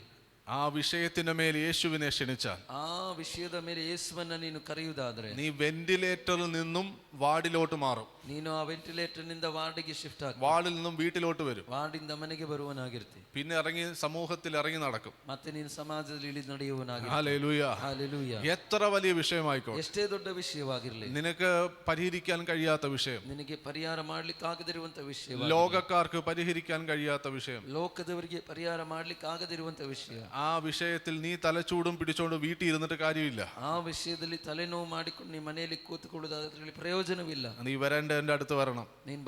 ആ വിഷയത്തിന്റെ മേൽ യേശുവിനെ ക്ഷണിച്ചാൽ, ಆ ವಿಷಯದ ಮೇಲೆ ಯೇಸುವನ್ನ ನೀನು ಕರೆಯುವುದಾದ್ರೆ, നീ വെന്റിലേറ്ററിൽ നിന്നും വാർഡിലോട്ട് മാറും, ನೀನು ಆ ವೆಂಟಿಲೇಟರ್ ನಿಂದ ವಾರ್ಡಿಗೆ ಶಿಫ್ಟ್ ಆಗಿ വാർഡിൽ നിന്നും വീട്ടിലോട്ട് വരും, ವಾರ್ಡಿಂದ ಮನೆಗೆ ಬರುವನಾಗಿರ್ತಿ, പിന്നെ ഇറങ്ങി സമൂഹത്തിൽ ഇറങ്ങി നടക്കും. ಮತ್ತೆ ನೀನು ಸಮಾಜದಲ್ಲಿ ಇಳಿದು ನಡೆಯುವನಾಗಿರ್ತಿ. ഹല്ലേലൂയ. ಹಾಲೆಲೂಯ. എത്ര വലിയ വിഷയമായിക്കോട്ടെ, ಎಷ್ಟೇ ದೊಡ್ಡ ವಿಷಯವಾಗಿರಲಿ, നിനക്ക് പരിഹരിക്കാൻ കഴിയാത്ത വിഷയം, ನಿನಗೆ ಪರಿಹಾರ ಮಾಡ್ಲಿಕ್ಕೆ ಆಗದಿರುವಂತ ವಿಷಯ, ലോകക്കാർക്ക് പരിഹരിക്കാൻ കഴിയാത്ത വിഷയം, ಲೋಕದವರಿಗೆ ಪರಿಹಾರ ಮಾಡ್ಲಿಕ್ಕೆ ಆಗದಿರುವಂತ ವಿಷಯ, ആ വിഷയത്തിൽ നീ തലച്ചൂടും പിടിച്ചോണ്ട് വീട്ടിൽ ഇരുന്നിട്ട് കാര്യമില്ല. ಆ ವಿಷಯದಲ್ಲಿ ತಲೆನೋವು ಮಾಡಿಕೊಂಡು ನೀ ಮನೆಯಲ್ಲಿ ಕೂತ್ಕೊಳ್ಳುವುದು ಅದರಲ್ಲಿ ಪ್ರಯೋಜನವಿಲ್ಲ. നീ എൻ്റെ അടുത്ത് വരണം, ನೀನ್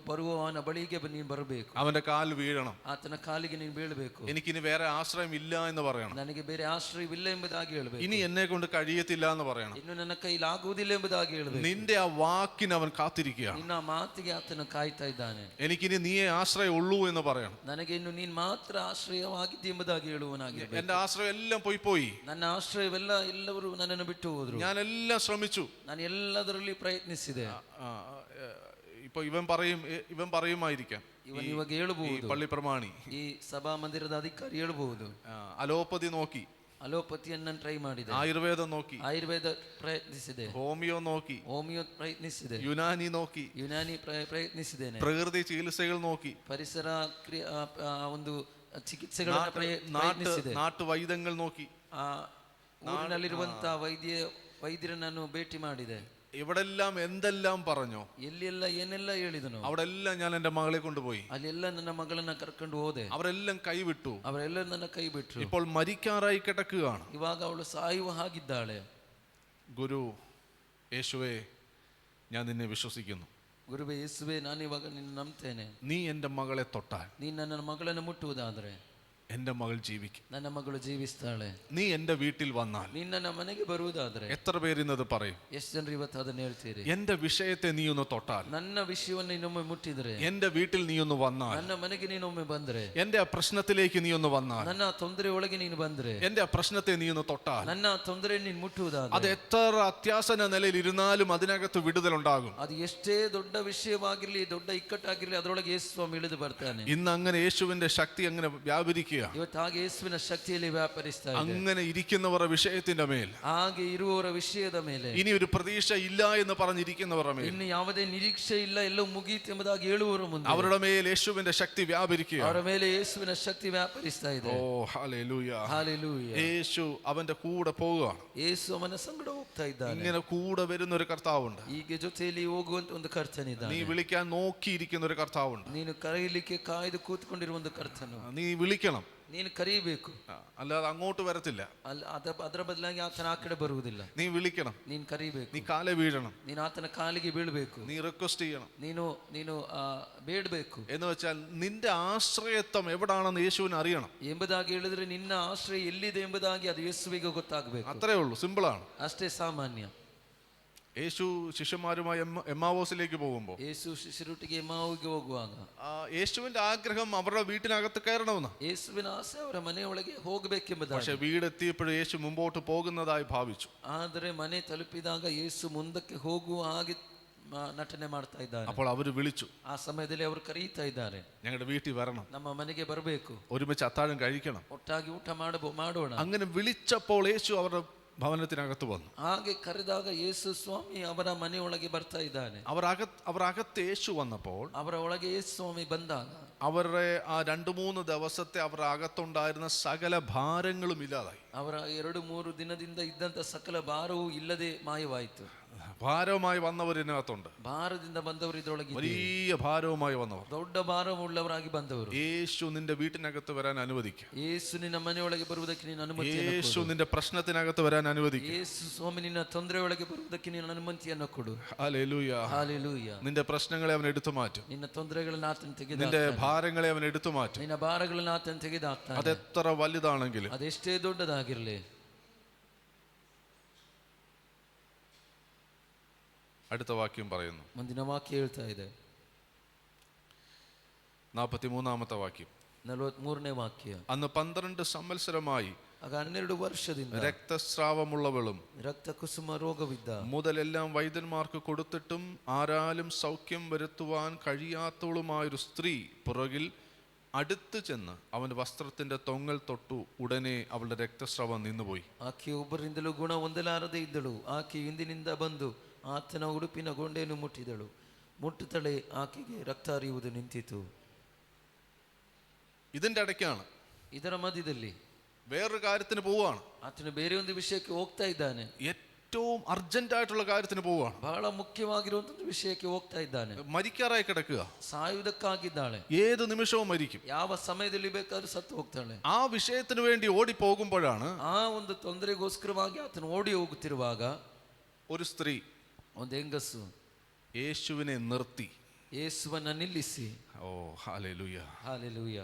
ಬರುವವನ ಬಳಿಗೆ ನೀನ್ ಬರಬೇಕು, അവന്റെ കാൽ വീഴണം, ಆತನ ಕಾಲಿಗೆ ನೀನ್ ಬೀಳಬೇಕು. എനിക്കിനി വേറെ ആശ്രയം ഇല്ല എന്ന് പറയണം, ನನಗೆ ಬೇರೆ ಆಶ್ರಯವಿಲ್ಲ ಎಂಬುದಾಗಿ ಹೇಳಬೇಕು, ഇനി എന്നെ കൊണ്ട് കഴിയത്തില്ല എന്ന് പറയണം. ಇನ್ನು ನನ್ನ ಕೈಲಾಗುವುದಿಲ್ಲ ಎಂಬುದಾಗಿ ಹೇಳಬೇಕು. നിന്റെ ആ വാക്കിന് അവൻ കാത്തിരിക്കുകയാണ്. ನಿನ್ನ ಮಾತಿಗೆ ಆತನ ಕಾಯ್ತಾ ಇದ್ದಾನೆ. എനിക്കിനി നീയേ ആശ്രയം ഉള്ളൂ എന്ന് പറയണം. ನನಗೆ ಇನ್ನು ನೀನ್ ಮಾತ್ರ ಆಶ್ರಯವಾಗಿದ್ದೆ ಎಂಬುದಾಗಿ ಹೇಳುವನಾಗಿರಬೇಕು. എന്റെ ആശ്രയം എല്ലാം പോയി, ನನ್ನ ಆಶ್ರಯವೆಲ್ಲ ಎಲ್ಲರೂ ನನ್ನನ್ನು ಬಿಟ್ಟು ಹೋದ್ರು, ഞാൻ എല്ലാം ശ്രമിച്ചു. ನಾನು ಎಲ್ಲದರಲ್ಲಿ ಪ್ರಯತ್ನಿಸಿದೆ. ഇപ്പൊ ഇവൻ പറയുമായിരിക്കാം, ಇವನ್ ಇವಾಗ ಹೇಳಬಹುದು, പള്ളി പ്രമാണി, ಈ ಸಭಾ ಮಂದಿರದ ಅಧಿಕಾರಿ ಹೇಳಬಹುದು, അലോപ്പതി നോക്കി, ಅಲೋಪತಿಯನ್ನ ಟ್ರೈ ಮಾಡಿದೆ, ആയുർവേദം നോക്കി, ಆಯುರ್ವೇದ ಪ್ರಯತ್ನಿಸಿದೆ, ഹോമിയോ നോക്കി, ಹೋಮಿಯೋ ಪ್ರಯತ್ನಿಸಿದೆ, യുനാനി നോക്കി, ಯುನಾನಿ ಪ್ರಯತ್ನಿಸಿದ್ದೇನೆ, പ്രകൃതി ചികിത്സകൾ നോക്കി, ಪರಿಸರ ಒಂದು ಚಿಕಿತ್ಸೆಗಳನ್ನು ಪ್ರಯತ್ನಿಸಿದೆ, നാട്ടുവൈദ്യങ്ങൾ നോക്കി, ಊರಿನಲ್ಲಿರುವಂತಹ ವೈದ್ಯರನ್ನು ಭೇಟಿ ಮಾಡಿದೆ. ഇവിടെല്ലാം എന്തെല്ലാം പറഞ്ഞോ, ಎಲ್ಲಿಯೆಲ್ಲ ಏನೆಲ್ಲ ಹೇಳಿದನು, അവിടെല്ലാം ഞാൻ എൻ്റെ മകളെ കൊണ്ടുപോയി, ಅಲ್ಲೆಲ್ಲ ನನ್ನ ಮಗಳನ್ನ ಕರ್ಕೊಂಡು ಹೋದೆ, അവരെല്ലാം കൈവിട്ടു, ಅವರೆಲ್ಲ ನನ್ನ ಕೈ ಬಿಟ್ರು, ഇപ്പോൾ മരിക്കാറായി കിടക്കുകയാണ്. ಇವಾಗ ಅವಳು ಸಾಯುವ ಹಾಗಿದ್ದಾಳೆ. ഗുരു യേശുവേ, ഞാൻ നിന്നെ വിശ്വസിക്കുന്നു, ಗುರುವೇ ಯೇಸುವೇ, ನಾನು ಇವಾಗ ನಿನ್ನ ನಂಬ್ತೇನೆ, നീ എൻ്റെ മകളെ തൊട്ടാൽ ನೀನು ನನ್ನ ಮಗಳನ್ನು ಮುಟ್ಟುವುದಾದ್ರೆ എൻ്റെ മകൾ ജീവിക്കും, ನನ್ನ ಮಗಳು ಜೀವಿಸ್ತಾಳೆ. നീ എൻ്റെ വീട്ടിൽ വന്നാൽ, ನೀನು ನನ್ನ ಮನೆಗೆ ಬರುವುದಾದ್ರೆ, എത്ര പേര് ഇന്നത് പറയും, ಎಷ್ಟು ಜನರು ಇವತ್ತು ಅದನ್ನ ಹೇಳ್ತೀರಿ, എൻ്റെ വിഷയത്തെ നീ ഒന്ന് തൊട്ടാൽ, ನನ್ನ ವಿಷಯವನ್ನು ನೀನೊಮ್ಮೆ ಮುಟ್ಟಿದ್ರೆ, എൻ്റെ വീട്ടിൽ നീ ഒന്ന് വന്നാൽ, ನನ್ನ ಮನೆಗೆ ನೀನೊಮ್ಮೆ ಬಂದ್ರೆ, എൻ്റെ ആ പ്രശ്നത്തിലേക്ക് നീ ഒന്ന് വന്നാൽ, ನನ್ನ ತೊಂದರೆ ಒಳಗೆ ನೀನು ಬಂದ್ರೆ, എൻ്റെ ആ പ്രശ്നത്തെ നീ ഒന്ന് തൊട്ടാൽ, ನನ್ನ ತೊಂದರೆ ನೀನು ಮುಟ್ಟುವುದಾದ್ರೆ, അത് എത്ര അത്യാസന നിലയിൽ ഇരുന്നാലും അതിനകത്ത് വിടുതലുണ്ടാകും. ಅದು ಎಷ್ಟೇ ದೊಡ್ಡ ವಿಷಯವಾಗಿರ್ಲಿ, ದೊಡ್ಡ ಇಕ್ಕಟ್ಟಾಗಿರ್ಲಿ, ಅದರೊಳಗೆ ಯೇಸು ಸ್ವಾಮಿ ಇಳಿದು ಬರ್ತಾನೆ. ഇന്ന് അങ്ങനെ യേശുവിന്റെ ശക്തി അങ്ങനെ വ്യാപരിക്കുക. ಇವತ್ತು ಹಾಗೆ ಯೇಸುವಿನ ಶಕ್ತಿಯಲ್ಲಿ ವ್ಯಾಪರಿಸ್ತಾ ಇದೆ. അങ്ങനെ ഇരിക്കുന്നവരുടെ വിഷയത്തിന്റെ മേൽ, ಹಾಗೆ ಇರುವವರ ವಿಷಯದ ಮೇಲೆ, ഇനി ഒരു പ്രതീക്ഷ ഇല്ല എന്ന് പറഞ്ഞിരിക്കുന്നവരുടെ മേൽ, ಇನ್ನು ಯಾವುದೇ ನಿರೀಕ್ಷೆ ಇಲ್ಲ, ಎಲ್ಲವೂ ಮುಗಿಯಿತು ಎಂಬುದಾಗಿ ಹೇಳುವವರ ಮುಂದೆ അവരുടെ മേൽ യേശുവിന്റെ ശക്തി വ്യാപരിക്കുക. ಅವರ ಮೇಲೆ ಯೇಸುವಿನ ಶಕ್ತಿ ವ್ಯಾಪರಿಸ್ತಾ ಇದೆ. ഓ ഹല്ലേലൂയ, ಹಾಲೆಲೂಯ. യേശു അവന്റെ കൂടെ പോവുകയാണ്. ಯೇಸು ಅವನ ಸಂಗಡ ಹೋಗ್ತಾ ಇದ್ದಾನೆ. ഇങ്ങനെ കൂടെ വരുന്ന ഒരു കർത്താവുണ്ട്. ಹೀಗೆ ಜೊತೆಯಲ್ಲಿ ಹೋಗುವಂತ ಒಂದು ಕರ್ತನಿದ್ದಾನೆ. നീ വിളിക്കാൻ നോക്കിയിരിക്കുന്ന ഒരു കർത്താവുണ്ട്. ನೀನು ಕರೆಯಲಿಕ್ಕೆ ಕಾಯ್ದು ಕೂತ್ಕೊಂಡಿರುವ ಒಂದು ಕರ್ತನು. നീ വിളിക്കണം, ನೀನು ಕರೀಬೇಕು, അല്ലാതെ അങ്ങോട്ട് വരത്തില്ല. ಅದರ ಬದಲಾಗಿ ಆತನ ಆ ಕಡೆ ಬರುವುದಿಲ್ಲ. നീ വിളിക്കണം, ನೀನು ಕರೀಬೇಕು, നീ കാലെ വീഴണം, ನೀನು ಆತನ ಕಾಲಿಗೆ ಬೀಳಬೇಕು, നീ റിക്വസ്റ്റ് ചെയ്യണം. ನೀನು ಬೇಡಬೇಕು എന്ന് വെച്ചാൽ നിന്റെ ആശ്രയത്വം എവിടാണെന്ന് യേശുവിന് അറിയണം ಎಂಬುದಾಗಿ ಹೇಳಿದ್ರೆ, ನಿನ್ನ ಆಶ್ರಯ ಎಲ್ಲಿದೆ ಎಂಬುದಾಗಿ ಅದು ಯೇಸುವಿಗೆ ಗೊತ್ತಾಗಬೇಕು. അത്രേ ഉള്ളൂ, സിമ്പിളാണ്. ಅಷ್ಟೇ ಸಾಮಾನ್ಯ. യേശു ശിഷ്യന്മാരുമായി എമ്മാവോസിലേക്ക് പോകുമ്പോൾ, ಯೇಸು ಶಿಷ್ಯರೊಟ್ಟಿಗೆ ಎಮ್ಮಾವಿಗೆ ಹೋಗುವಾಗ, യേശുവിന്റെ ആഗ്രഹം അവരുടെ വീട്ടിനകത്ത് കയറണമെന്ന്. ಯೇಸುವಿನ ಆಸೆ ಅವರ ಮನೆಯೊಳಗೆ ಹೋಗಬೇಕೆಂಬುದಾಗಿ. പക്ഷെ വീടെത്തിയപ്പോഴും യേശു മുമ്പോട്ട് പോകുന്നതായി ഭാവിച്ചു. ಆದರೆ ಮನೆ ತಲುಪಿದಾಗ ಯೇಸು ಮುಂದಕ್ಕೆ ಹೋಗುವ ಹಾಗೆ ನಟನೆ ಮಾಡ್ತಾ ಇದ್ದಾರೆ. അപ്പോൾ അവർ വിളിച്ചു, ಆ ಸಮಯದಲ್ಲಿ ಅವರು ಕರೀತಾ ಇದ್ದಾರೆ, ഞങ്ങളുടെ വീട്ടിൽ വരണം, ನಮ್ಮ ಮನೆಗೆ ಬರಬೇಕು, ഒരുമിച്ച് അത്താഴം കഴിക്കണം. ಒಟ್ಟಾಗಿ ಊಟ ಮಾಡೋಣ. അങ്ങനെ വിളിച്ചപ്പോൾ യേശു അവരുടെ ഭവനത്തിനകത്ത് വന്നു. ಹಾಗೆ ಕರೆದಾಗ ಯೇಸು ಸ್ವಾಮಿ ಅವರ ಮನೆಯೊಳಗೆ ಬರ್ತಾ ಇದ್ದಾನೆ. അവർ അകത്ത് യേശു വന്നപ്പോൾ, ಅವರ ಒಳಗೆ ಯೇಸು ಸ್ವಾಮಿ ಬಂದಾಗ, അവരുടെ ആ 2-3 ദിവസത്തെ അവരുടെ അകത്തുണ്ടായിരുന്ന സകല ഭാരങ്ങളും ഇല്ലാതായി. ಅವರ 2-3 ದಿನದಿಂದ ಇದ್ದಂತ ಸಕಲ ಭಾರವೂ ಇಲ್ಲದೆ ಮಾಯವಾಯಿತು. ഭാരവുമായി വന്നവർ ഇതിനകത്തുണ്ട്. ಭಾರದಿಂದ ಬಂದವರು ಇದರೊಳಗೆ, വലിയ ഭാരവുമായി വന്നവർ, ದೊಡ್ಡ ಭಾರವುಳ್ಳವರಾಗಿ ಬಂದವರು. യേശു നിന്റെ വീട്ടിനകത്ത് വരാൻ അനുവദിക്കും. ಯೇಸು ನಿನ್ನ ಮನೆಯೊಳಗೆ ಬರುವುದಕ್ಕೆ ನೀನು ಅನುಮತಿ, യേശു നിന്റെ പ്രശ്നത്തിനകത്ത് വരാൻ അനുവദിക്കും. ಯೇಸು ಸ್ವಾಮಿ ನಿನ್ನ ತೊಂದರೆಯೊಳಗೆ ಬರುವುದಕ್ಕೆ ನೀನು ಅನುಮತಿಯನ್ನು ಕೊಡು. Hallelujah, hallelujah. നിന്റെ പ്രശ്നങ്ങളെ അവൻ എടുത്തു മാറ്റും. ನಿನ್ನ ತೊಂದರೆಗಳನ್ನು ಆತನ നിന്റെ ತೆಗೆದಾಕ್ತಾನೆ. ഭാരങ്ങളെ അവൻ എടുത്തു മാറ്റും. ನಿನ್ನ ಭಾರಗಳನ್ನು ಆತನ ತೆಗೆದಾಕ್ತಾನೆ. അതെത്ര വലുതാണെങ്കിലും. ಅದೆಷ್ಟೇ ದೊಡ್ಡದಾಗಿರಲಿ. അടുത്ത വാക്യം പറയുന്നു, ಮುಂದಿನ ವಾಕ್ಯ ಹೇಳ್ತಾ ಇದೆ, 43-ാമത്തെ വാക്യം. 43ನೇ ವಾಕ್ಯ. അന്ന് 12 സംവത്സരമായി ಆಗ 12 ವರ್ಷದಿಂದ രക്തസ്രാവമുള്ളവളും ರಕ್ತ ಕುಸುಮ ರೋಗವಿದ್ದ മുതലെല്ലാം വൈദ്യന്മാർക്ക് കൊടുത്തിട്ടും ആരാലും സൗഖ്യം വരുത്തുവാൻ കഴിയാത്തവളുമായൊരു സ്ത്രീ പുറകിൽ അടുത്ത് ചെന്ന് അവന്റെ വസ്ത്രത്തിന്റെ തൊങ്ങൽ തൊട്ടു. ഉടനെ അവളുടെ രക്തസ്രവം നിന്നുപോയി. ಆಕೆ ಒಬ್ಬರಿಂದಲೂ ಗುಣ ಹೊಂದಲಾರದೆ ಇದ್ದಳು. ಆಕೆ ಹಿಂದಿನಿಂದ ಬಂದು ಆತನ ಉಡುಪಿನ ಗೊಂಡೆಯನ್ನು ಮುಟ್ಟಿದಳು. ಮುಟ್ಟುತ್ತಲೇ ಆಕೆಗೆ ರಕ್ತ ಹರಿಯುವುದು ನಿಂತಿತು. ഇതിന്റെ ഇടയ്ക്കാണ് ಇದರ ಮಧ್ಯದಲ್ಲಿ വേറൊരു കാര്യത്തിന് പോവുകയാണ്. ಆತನು ಬೇರೆ ಒಂದು ವಿಷಯಕ್ಕೆ ಹೋಗ್ತಾ ಇದ್ದಾನೆ. ഏറ്റവും അർജന്റ് ആയിട്ടുള്ള കാര്യത്തിന് പോവുകയാണ്. ಬಹಳ ಮುಖ್ಯವಾಗಿರುವಂತ ವಿಷಯಕ್ಕೆ ಹೋಗ್ತಾ ಇದ್ದಾನೆ. മരിക്കാറായി കിടക്കുക, ಸಾಯುವುದಕ್ಕಾಗಿದ್ದಾಳೆ. ഏത് നിമിഷവും മരിക്കും. ಯಾವ ಸಮಯದಲ್ಲಿ ಬೇಕಾದ್ರೂ ಸತ್ತು ಹೋಗ್ತಾಳೆ. ആ വിഷയത്തിന് വേണ്ടി ഓടി പോകുമ്പോഴാണ് ಆ ಒಂದು ತೊಂದರೆಗೋಸ್ಕರವಾಗಿ ಆತನು ಓಡಿ ಹೋಗುತ್ತಿರುವಾಗ ഒരു ಸ್ತ್രീ, ಒಂದು ಹೆಂಗಸು യേശുവിനെ നിർത്തി. ಯೇಸುವನ್ನ ನಿಲ್ಲಿಸಿ, ഓ ഹല്ലേലൂയ, ಹಾಲೆಲೂಯ,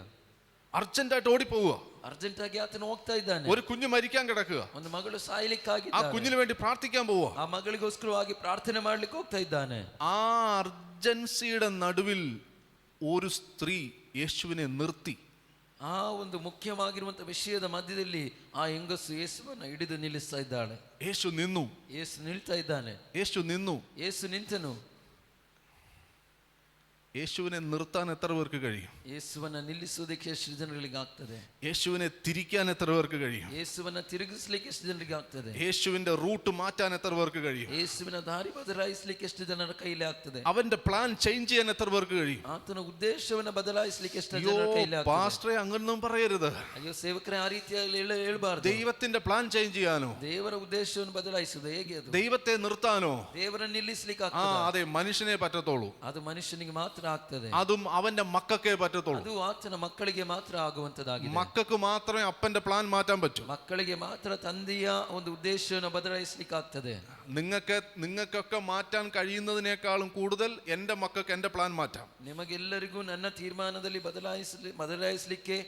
അർജന്റായിട്ട് ഓടി പോവുക. ಅರ್ಜೆಂಟ್ ಆಗಿ ಆತನು ಹೋಗ್ತಾ ಇದ್ದಾನೆ. ഒരു കുഞ്ഞ് മരിക്കാൻ കിടക്കുക, ಒಂದು ಮಗಳು ആ ಸಾಯಲಿಕ್ಕಾಗಿದ್ದಾಳೆ. കുഞ്ഞിന് വേണ്ടി പ്രാർത്ഥിക്കാൻ പോവുക. ಆ ಮಗಳಿಗೋಸ್ಕರವಾಗಿ ಪ್ರಾರ್ಥನೆ ಮಾಡ್ಲಿಕ್ಕೆ ಹೋಗ್ತಾ ಇದ್ದಾನೆ. ആ അർജൻസിയുടെ നടുവിൽ ഒരു സ്ത്രീ യേശുവിനെ നിർത്തി. ಆ ಒಂದು ಮುಖ್ಯವಾಗಿರುವಂತ ವಿಷಯದ ಮಧ್ಯದಲ್ಲಿ ಆ ಹೆಂಗಸು ಯೇಸುವನ್ನ ಹಿಡಿದು ನಿಲ್ಲಿಸ್ತಾ ಇದ್ದಾಳೆ. യേശു നിന്നു, ಯೇಸು ನಿಲ್ತಾ ಇದ್ದಾನೆ. യേശു നിന്നു. ಯೇಸು ನಿಂತನು. യേശുവിനെ നിർത്താൻ എത്ര പേർക്ക് കഴിയും? ಯೇಸುವನ್ನ ನಿಲ್ಲಿಸುವುದಕ್ಕೆ ಎಷ್ಟು ಜನರಿಗೆ ಆಗ್ತದೆ? യേശുവിനെ തിരിക്കാൻ എത്ര പേർക്ക് കഴിയും? ಯೇಸುವನ್ನ ತಿರುಗಿಸ್ಲಿಕ್ಕೆ ಎಷ್ಟು ಜನರಿಗೆ ಆಗ್ತದೆ? യേശുവിന്റെ റൂട്ട് മാറ്റാൻ എത്ര പേർക്ക് കഴിയും? ಯೇಸುವಿನ ದಾರಿ ಬದಲಾಯಿಸಲಿಕ್ಕೆ ಎಷ್ಟು ಜನರ ಕೈಲಿ ಆಗ್ತದೆ? അവന്റെ പ്ലാൻ ചേഞ്ച് ചെയ്യാൻ എത്ര പേർക്ക് കഴിയും? ಆತನ ಉದ್ದೇಶವನ್ನ ಬದಲಾಯಿಸಲಿಕ್ಕೆ ಎಷ್ಟು അയ്യോ ಜನರ ಕೈಲಿ ಆಗ್ತದೆ? പാസ്റ്ററെ അങ്ങനൊന്നും പറയരുത്. ಅಯ್ಯೋ ಸೇವಕರೇ, ಆ ರೀತಿಯಾಗಿ ಹೇಳ್ಬಾರ್ದು. ദൈവത്തിന്റെ പ്ലാൻ ചേഞ്ച് ചെയ്യാനോ, ದೇವರ ಉದ್ದೇಶವನ್ನು ಬದಲಾಯಿಸುವುದು ಹೇಗೆ? ಅದು ദൈവത്തെ നിർത്താനോ? ದೇವರನ್ನು ನಿಲ್ಲಿಸಲಿಕ್ಕೆ ആ ಆಗ್ತದೆ? അതെ, മനുഷ്യനെ പറ്റത്തുള്ളൂ. ಅದು ಮನುಷ್ಯನಿಗೆ ಮಾತ್ರ ಆಗ್ತದೆ. അതും അവന്റെ മക്കൾക്കേ പറ്റത്തുള്ളൂ. ಅದು ಆತನ ಮಕ್ಕಳಿಗೆ ಮಾತ್ರ ಆಗುವಂತದ್ದಾಗಿದೆ. മക്കൾക്ക് മാത്രമേ അപ്പന്റെ പ്ലാൻ മാറ്റാൻ പറ്റൂ. ಮಕ್ಕಳಿಗೆ ಮಾತ್ರ ತಂದೆಯ ಒಂದು ಉದ್ದೇಶವನ್ನು ಬದಲಾಯಿಸಲಿಕ್ಕೆ ಆಗ್ತದೆ. നിങ്ങൾക്കൊക്കെ മാറ്റാൻ കഴിയുന്നതിനേക്കാളും കൂടുതൽ എന്റെ മക്കൾക്ക് എന്റെ പ്ലാൻ മാറ്റാം. ನಿಮಗೆಲ್ಲರಿಗೂ ನನ್ನ ತೀರ್ಮಾನದಲ್ಲಿ ಬದಲಾಯಿಸಲಿಕ್ಕೆ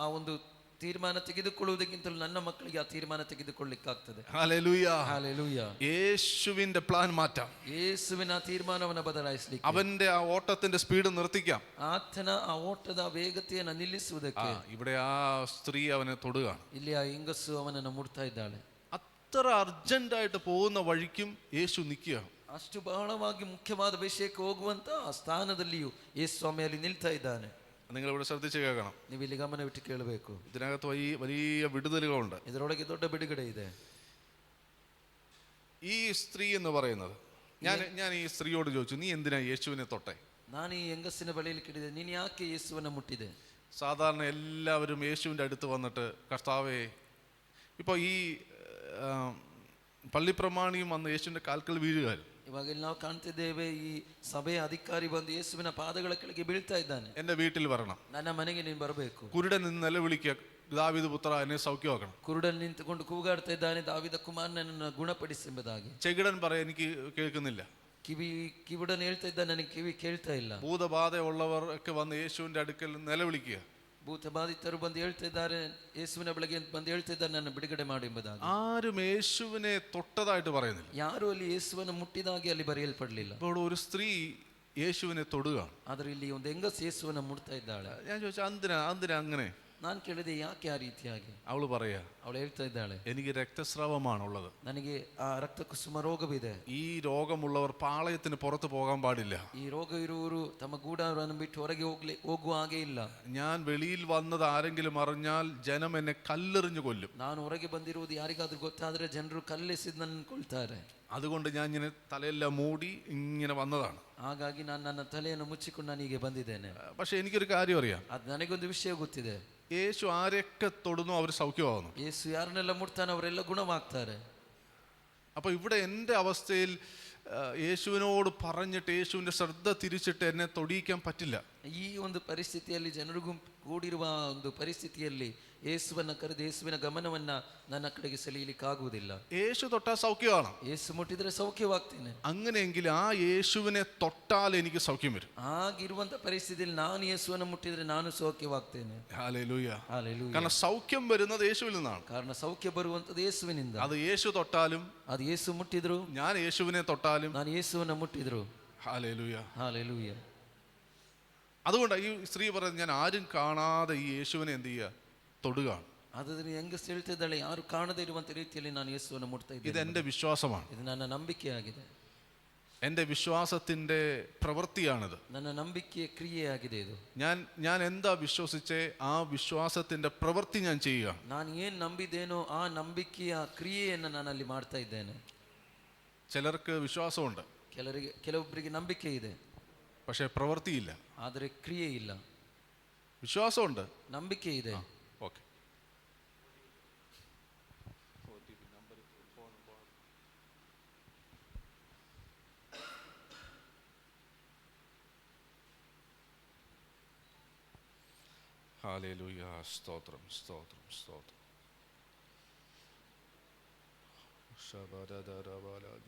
ಆ ಒಂದು ತೀರ್ಮಾನ ತೆಗೆದುಕೊಳ್ಳುವುದಕ್ಕಿಂತಲೂ ನನ್ನ ಮಕ್ಕಳಿಗೆ ಆ ತೀರ್ಮಾನ ತೆಗೆದುಕೊಳ್ಳಿಕ್ಕಾಗ್ತದೆ. ഹല്ലേലൂയ, ഹല്ലേലൂയ. യേശുവിന്റെ പ്ലാൻ മാറ്റാം. ಯೇಸುವಿನ ತೀರ್ಮಾನವನ್ನು ಬದಲಾಯಿಸಲಿಕ್ಕೆ, അവന്റെ ആ ഓട്ടത്തിന്റെ സ്പീഡ് നിർത്തിക്കാം. ಆತನ ಆ ಓಟದ ವೇಗತೆಯನ್ನು ನಿಲ್ಲಿಸುವುದಕ್ಕೆ. ഇവിടെ ആ സ്ത്രീ അവനെ തൊടുകയാണ്. ಇಲ್ಲಿ ಆ ಹೆಂಗಸು ಅವನನ್ನು ಮುಟ್ತಾ ಇದ್ದಾಳೆ. അത്ര അർജന്റായിട്ട് പോകുന്ന വഴിക്കും യേശു നിൽക്കുകയാണ്. ಅಷ್ಟು ಬಹಳವಾಗಿ ಮುಖ್ಯವಾದ ವಿಷಯಕ್ಕೆ ಹೋಗುವಂತ ಆ ಸ್ಥಾನದಲ್ಲಿಯೂ ಯೇಸು ಸ್ವಾಮಿಯಲ್ಲಿ ನಿಲ್ತಾ ಇದ್ದಾನೆ. നിങ്ങൾ ഇവിടെ ശ്രദ്ധിച്ച് കേൾക്കണം. ನೀವು ಇಲ್ಲಿ ಗಮನವಿಟ್ಟು ಕೇಳಬೇಕು. ഇതിനകത്ത് വലിയ വിടുതലുകളുണ്ട്. ಇದರೊಳಗೆ ದೊಡ್ಡ ಬಿಡುಗಡೆ ಇದೆ. ഈ സ്ത്രീ എന്ന് പറയുന്നത്, ഞാൻ ഈ സ്ത്രീയോട് ചോദിച്ചു, നീ എന്തിനാ യേശുവിനെ തൊട്ടേ? ನಾನು ಈ ಹೆಂಗಸಿನ ಬಳಿಯಲ್ಲಿ ಕೇಳಿದೆ, ನೀನು ಯಾಕೆ ಯೇಸುವನ್ನ ಮುಟ್ಟಿದೆ? സാധാരണ എല്ലാവരും യേശുവിൻ്റെ അടുത്ത് വന്നിട്ട്, കർത്താവേ, ഇപ്പോൾ ഈ പള്ളിപ്രമാണിയും വന്ന് യേശുവിൻ്റെ കാൽക്കൽ വീഴുക. ಇವಾಗ ಇಲ್ಲಿ ನಾವು ಕಾಣ್ತಿದ್ದೇವೆ, ಈ ಸಭೆಯ ಅಧಿಕಾರಿ ಬಂದು ಯೇಸುವಿನ ಪಾದಗಳ ಕೆಳಗೆ ಬೀಳ್ತಾ ಇದ್ದಾನೆ. എൻ്റെ വീട്ടിൽ വരണം, ನನ್ನ ಮನೆಗೆ ನೀನು ಬರಬೇಕು. കുരുടൻ നിന്ന് നിലവിളിക്കുക, ദാവീദ് പുത്ര എന്നെ സൗഖ്യമാക്കണം. ಕುರುಡನ್ ನಿಂತುಕೊಂಡು ಕೂಗಾಡ್ತಾ ಇದ್ದಾನೆ, ದಾವೀದ ಕುಮಾರನನ್ನು ಗುಣಪಡಿಸಿ ಎಂಬುದಾಗಿ. ചെകിടൻ പറയാ, എനിക്ക് കേൾക്കുന്നില്ല. ಕಿವುಡನ್ ಹೇಳ್ತಾ ಇದ್ದಾನೆ, ನನಗೆ ಕಿವಿ ಕೇಳ್ತಾ ಇಲ್ಲ. ഭൂതബാധയുള്ളവർ ഒക്കെ വന്ന് യേശുവിൻ്റെ അടുക്കൽ നിലവിളിക്കുക. ಭೂತಬಾಧಿತರು ಬಂದು ಹೇಳ್ತಾ ಇದ್ದಾರೆ, ಯೇಸುವಿನ ಬಳಿಗೆ ಬಂದು ಹೇಳ್ತಾ ಇದ್ದಾರೆ, ನನ್ನ ಬಿಡುಗಡೆ ಮಾಡಿ ಎಂಬುದಾಗಿ. ആരും യേശുവിനെ തൊട്ടതായിട്ട് പറയുന്നില്ല. ಯಾರು ಅಲ್ಲಿ ಯೇಸುವನ್ನು ಮುಟ್ಟಿದಾಗಿ ಅಲ್ಲಿ ಬರೆಯಲ್ಪಡಲಿಲ್ಲ. ഇപ്പോൾ ഒരു സ്ത്രീ യേശുവിനെ തൊടുകയാണ്. ಆದ್ರೆ ಇಲ್ಲಿ ಒಂದು ಹೆಂಗಸು ಯೇಸುವನ್ನು ಮುಟ್ತಾ ಇದ್ದಾಳೆ. ഞാൻ ചോദിച്ചു, എന്തിനാ അങ്ങനെ? ನಾನು ಕೇಳಿದೆ, ಯಾಕೆ ಆ ರೀತಿಯಾಗಿ? അവള് പറയാ, ಅವಳು ಹೇಳ್ತಾ ಇದ್ದಾಳೆ, എനിക്ക് രക്തസ്രാവമാണുള്ളത്. ನನಗೆ ಆ ರಕ್ತ ಕುಸುಮ ರೋಗವಿದೆ. ഈ രോഗമുള്ളവർ പാളയത്തിന് പുറത്ത് പോകാൻ പാടില്ല. ಈ ರೋಗ ಇರುವವರು ತಮ್ಮ ಗೂಡಾರವನ್ನು ಬಿಟ್ಟು ಹೊರಗೆ ಹೋಗುವ ಹಾಗೆ ಇಲ್ಲ. ഞാൻ വെളിയിൽ വന്നത് ആരെങ്കിലും അറിഞ്ഞാൽ ജനം എന്നെ കല്ലെറിഞ്ഞു കൊല്ലും. ನಾನು ಹೊರಗೆ ಬಂದಿರುವುದು ಯಾರಿಗಾದ್ರೂ ಗೊತ್ತಾದ್ರೆ ಜನರು ಕಲ್ಲೆಸೆದು ನನ್ನ ಕೊಳ್ತಾರೆ. അതുകൊണ്ട് ഞാൻ ഇങ്ങനെ തലയെല്ലാം മൂടി ഇങ്ങനെ വന്നതാണ്. ಹಾಗಾಗಿ ನಾನು ನನ್ನ ತಲೆಯನ್ನು ಮುಚ್ಚಿಕೊಂಡು ನಾನು ಹೀಗೆ ಬಂದಿದ್ದೇನೆ. പക്ഷെ എനിക്കൊരു കാര്യം അറിയാം. ಅದು ನನಗೊಂದು ವಿಷಯ ಗೊತ್ತಿದೆ. യേശു ആരെയൊക്കെ തൊടുന്നു അവർ സൗഖ്യമാകുന്നു. ಯೇಸು ಯಾರನ್ನೆಲ್ಲ ಮುಟ್ತಾನೆ ಅವರೆಲ್ಲ ಗುಣವಾಗ್ತಾರೆ. അപ്പൊ ഇവിടെ എൻ്റെ അവസ്ഥയിൽ യേശുവിനോട് പറഞ്ഞിട്ട് യേശുവിൻ്റെ ശ്രദ്ധ തിരിച്ചിട്ട് എന്നെ തൊടിയിക്കാൻ പറ്റില്ല. ಈ ಒಂದು ಪರಿಸ್ಥಿತಿಯಲ್ಲಿ ಜನರಿಗೂ ಕೂಡಿರುವ ಒಂದು ಪರಿಸ್ಥಿತಿಯಲ್ಲಿ ಯೇಸುವನ್ನ ಕರೆದು ಯೇಸುವಿನ ಗಮನವನ್ನ ನನ್ನ ಕಡೆಗೆ ಸೆಳೆಯಲಿಕ್ಕಾಗುವುದಿಲ್ಲ. യേശു തൊട്ടാൽ സൗഖ്യമാണ്. ಯೇಸು ಮುಟ್ಟಿದ್ರೆ ಸೌಖ್ಯವಾಗ್ತೇನೆ. അങ്ങനെയെങ്കിൽ ആ യേശുവിനെ തൊട്ടാൽ എനിക്ക് സൗഖ്യം വരും. ಆಗಿರುವಂತ ಪರಿಸ್ಥಿತಿಯಲ್ಲಿ ನಾನು ಯೇಸುವನ್ನು ಮುಟ್ಟಿದ್ರೆ ನಾನು ಸೌಖ್ಯವಾಗ್ತೇನೆ. ഹല്ലേലൂയ. ಹಲ್ಲೆಲೂಯಾ. കാരണം സൗഖ്യം വരുന്നത് യേശുവിൽ നിന്നാണ്. ಕಾರಣ ಸೌಖ್ಯ ಬರುವಂತದ್ದು ಯೇಸುವಿನಿಂದ. അത് യേശു തൊട്ടാലും, ಅದು ಯೇಸು ಮುಟ್ಟಿದ್ರು, ഞാൻ യേശുവിനെ തൊട്ടാലും, ನಾನು ಯೇಸುವನ್ನ ಮುಟ್ಟಿದ್ರು. ഹല്ലേലൂയ. ഹല്ലേലൂയ. അതുകൊണ്ട് ഈ സ്ത്രീ പറയുന്നത്, ഞാൻ ആരും കാണാതെ ഈ യേശുവിനെ എന്ത് ചെയ്യുക, തൊടുകയാണ്. ಆದ್ರೆ ಹೆಂಗಸು ಹೇಳ್ತಿದ್ದಾಳೆ, ಯಾರು ಕಾಣದೇ ಇರುವಂತ ರೀತಿಯಲ್ಲಿ ನಾನು ಯೇಸುವನ್ನು ಮುಟ್ತಾ ഇത് ಇದ್ದೇನೆ. എൻ്റെ വിശ്വാസമാണ്. ಇದು ನನ್ನ ನಂಬಿಕೆಯಾಗಿದೆ. എൻ്റെ വിശ്വാസത്തിൻ്റെ പ്രവൃത്തിയാണിത്. ನನ್ನ ನಂಬಿಕೆಯ ಕ್ರಿಯೆಯಾಗಿದೆ ಇದು. ഞാൻ എന്താ വിശ്വസിച്ചേ ആ വിശ്വാസത്തിൻ്റെ പ്രവൃത്തി ഞാൻ ചെയ്യുക. ನಾನು ಏನು ನಂಬಿದ್ದೇನೋ ಆ ನಂಬಿಕೆಯ ಕ್ರಿಯೆಯನ್ನು ನಾನು ಅಲ್ಲಿ ಮಾಡ್ತಾ ಇದ್ದೇನೆ. ചിലർക്ക് വിശ്വാസമുണ്ട്, ಕೆಲವೊಬ್ಬರಿಗೆ ನಂಬಿಕೆ ಇದೆ, പക്ഷേ പ്രവൃത്തിയില്ല. ಆದರೆ ಕ್ರಿಯೆ ಇಲ್ಲ. വിശ്വാസമുണ്ട്, ನಂಬಿಕೆ ಇದೆ. ഓക്കെ. ഹല്ലേലൂയ. സ്തോത്രം, സ്തോത്രം, സ്തോത്രം.